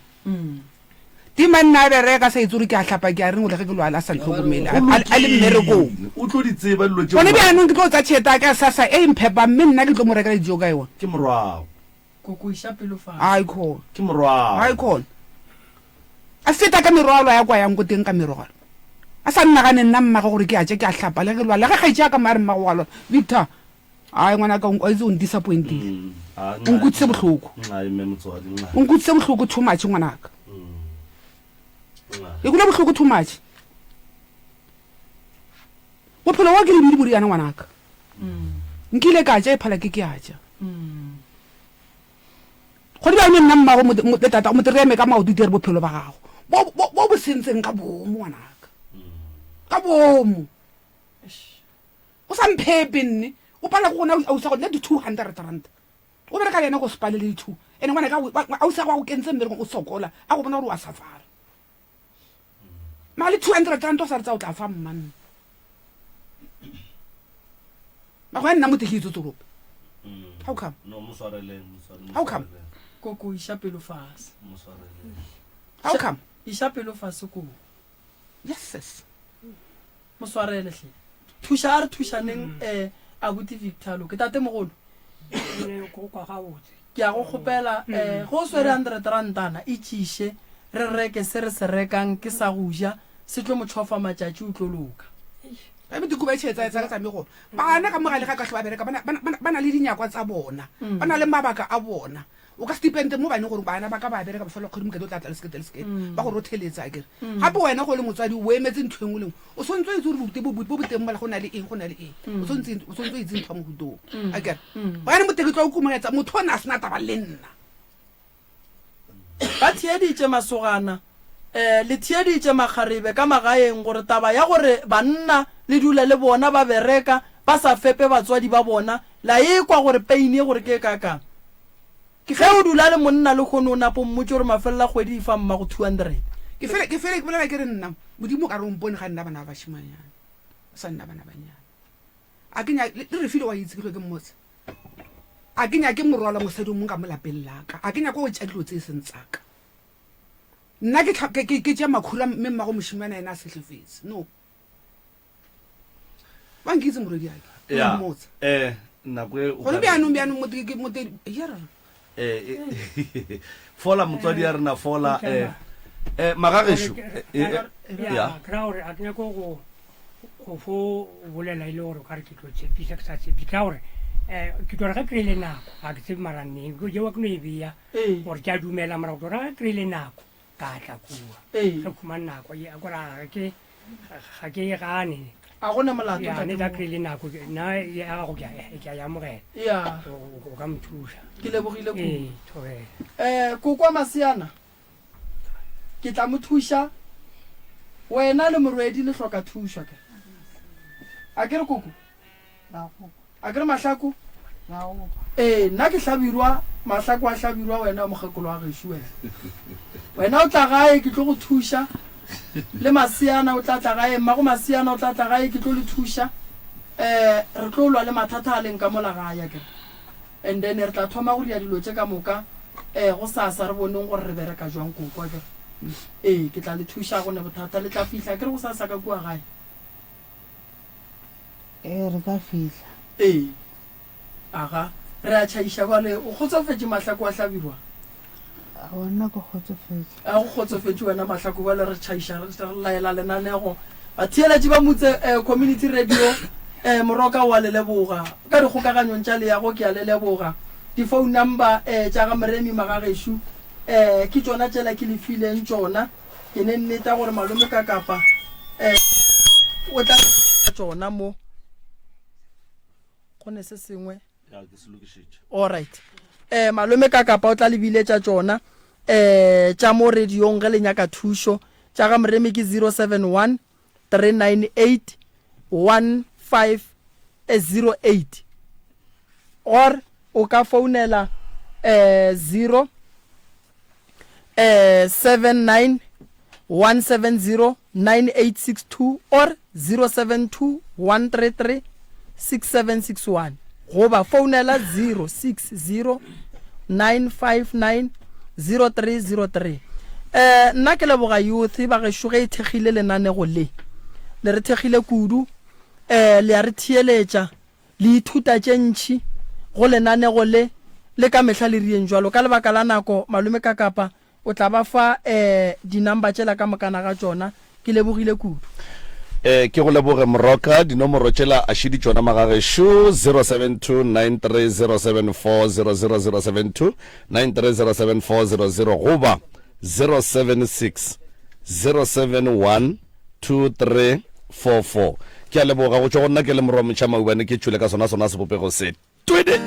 di manna a bereka sa itse gore ke a tlhapa ke a reng o lege ke lwala a sa ntlhokomele a le mmerekong o tlo di tseba dilo tše gone bjanong ke tlo tsa tšheta ka sasa e mphepa mme nna ke tlo mo rekela dijo ka yone ke morwago koko iša pelo fa aikon ke morwago aikon a feta ka merwalo ya kwa yang ko teng ka merwalo a sa nnagane nna mmage gore ke a tše ke a tlhapa le ge lwala ge kgaetša ka mare mmago wa lona Victor ai ngwana ka a itse o ndisappointile o nkutsise bohloko o nkutsise bohloko too much ngwanaka e kula bohloko too much bophelo wa ke le bodiana ngwanaka nkile ka tša e phala ke a tša go di ba nna mmago tata mo tereme ka maoto dire bophelo ba gago bo bo sentseng ka bomo ngwanaka ka bomo o sa mphepe nne o pala go gona o sa go le 200 rand o bere ka yena go spale le 2 ene ngwana ka o sa go kentse mmere go sokola a go bona gore wa safara ma le 200 rand o sa tsa o tla fa mman ba go nna mo tekitso tsorope how come how come koko iša pelo fase how come iša pelo fase ko yes mo swarele hle thuša a re thušaneng abuti Victor lo ke tate mogolo ke a go kgopela go swere 100 randana e tšiše re reke se re se rekang ke sa go ja se tlo motšhofa matšatši o tlo loka ebe dikuba tšhetsa ka tsa megolo bana ka mogale ga ka hle ba bereka ba na le dinyakwa tsa bona ba na le mabaka a bona o ka stipende mo bane gore bana ba ka ba bereka ba fela kgodi mokete o tla tla le sekete ba gore o theletsa akere gape wena go le motswadi o emetse ntho engwe lengwe o swantse o itse gore bo boteng mola go na le eng o swantse o itse ntho mo hutong akere bana moteke tlo o kumagetsa motho o ne a sena taba le nna ba thieditše masogana le thieditše makgarebe ka magaeng gore taba ya gore banna le dula le bona ba bereka ba sa fepe batswadi ba bona la e kwa gore peine gore ke kakang ke ge o dula le monna le kgone o napo mmotse gore mafelela kgwedi e fa mma go 200 ke fele ke bolela ke re nna modimo ka re o mpone ga nna bana ba bashimanyana sa nna bana banyana a ke nya le re file wa itse ke mmotse a ke nya ke morwalo mosadi mo ka molapeng la ka a ke nya go tša dilo tse seng tsaka nna ke tša makhura mme mmago moshimana ena a sehlefetse no ba nkitse moredi ake mmotse gone bjanong mote yara fola motswadi ya rena fola magagesho kra gore a kenya ko go fo bolela ile gore ka re ke tlo tshepisa ke sa tshepi ka gore ke tlo re ga kry-ile nako ga ke tsebe maranneng jewa ke no e beya gore ke a dumela mara go tlo re ga kry-ile nako ka tla kua Ee. ge khumane nako a kora ga ke e gane a gona molato ya ne ntate da mo. krile nako na ya gago ke ya amogela ya o ka mothusa ke lebogile kudu ee thobela kokwa Masiana ke tla mo thuša wena le morwedi le hloka thušwa ke a ke re koko a ke re Mahlaku nna ke hlabirwa Mahlaku a hlabirwa wena mogekolo wa gešo wena o tla gae ke tlo go thuša le Masiana o tla tla gae mmago Masiana o tla tla gae ke tlo le thuša re tlo lwa le mathata a leng ka mola gae ke and then re tla thoma go ria dilo tse ka moka go sasa re boneng gore re bereka jwang kokwa ke ke tla le thuša go ne bothata le tla fihla ke re go sasa ka kua gae re ka fihla aga re a tšhaiša kwale o kgotsofetse Mahlaku a hlabirwa ona go kgotsofetse a go kgotsofetse wena Mahlaku bale re tšhaiša re laela lenanego batheeletši ba motse community radio moroka wa le leboga ka dikgokaganyong tša leago ke a le leboga di-phone number tša ga Moremi Magagešo ke tšona tšela ke lefileng tšona ke ne nneta gore malome ka kapa o tla tšona mo go ne se sengwe alright malome ka kapa o tla lebiletša tšona tša mo radiong ge le nyaka thušo tša ga Moremi ke 071 398 1508 or o ka founela 079 170 9862 or 072 133 6761 goba founela 060 959 0303 nna ke leboga youth ba gešo ge e thekgile lenanego le re thekgile kudu le a re thieletša le ithuta tše ntšhi go lenanego le ka mehla le rieng jwalo ka lebaka la nako malome ka kapa o tla ba fa dinamba tšela ka mokana ga tšona ke lebogile kudu ke go leboge moroka dinomoro tšela a šidi tšona Magagešo 072930740072 93074000 goba 076 071 2344 ke a leboga go tšwa go nna ke le morwa motšha maubane ke tšhule ka sona sebopego se twede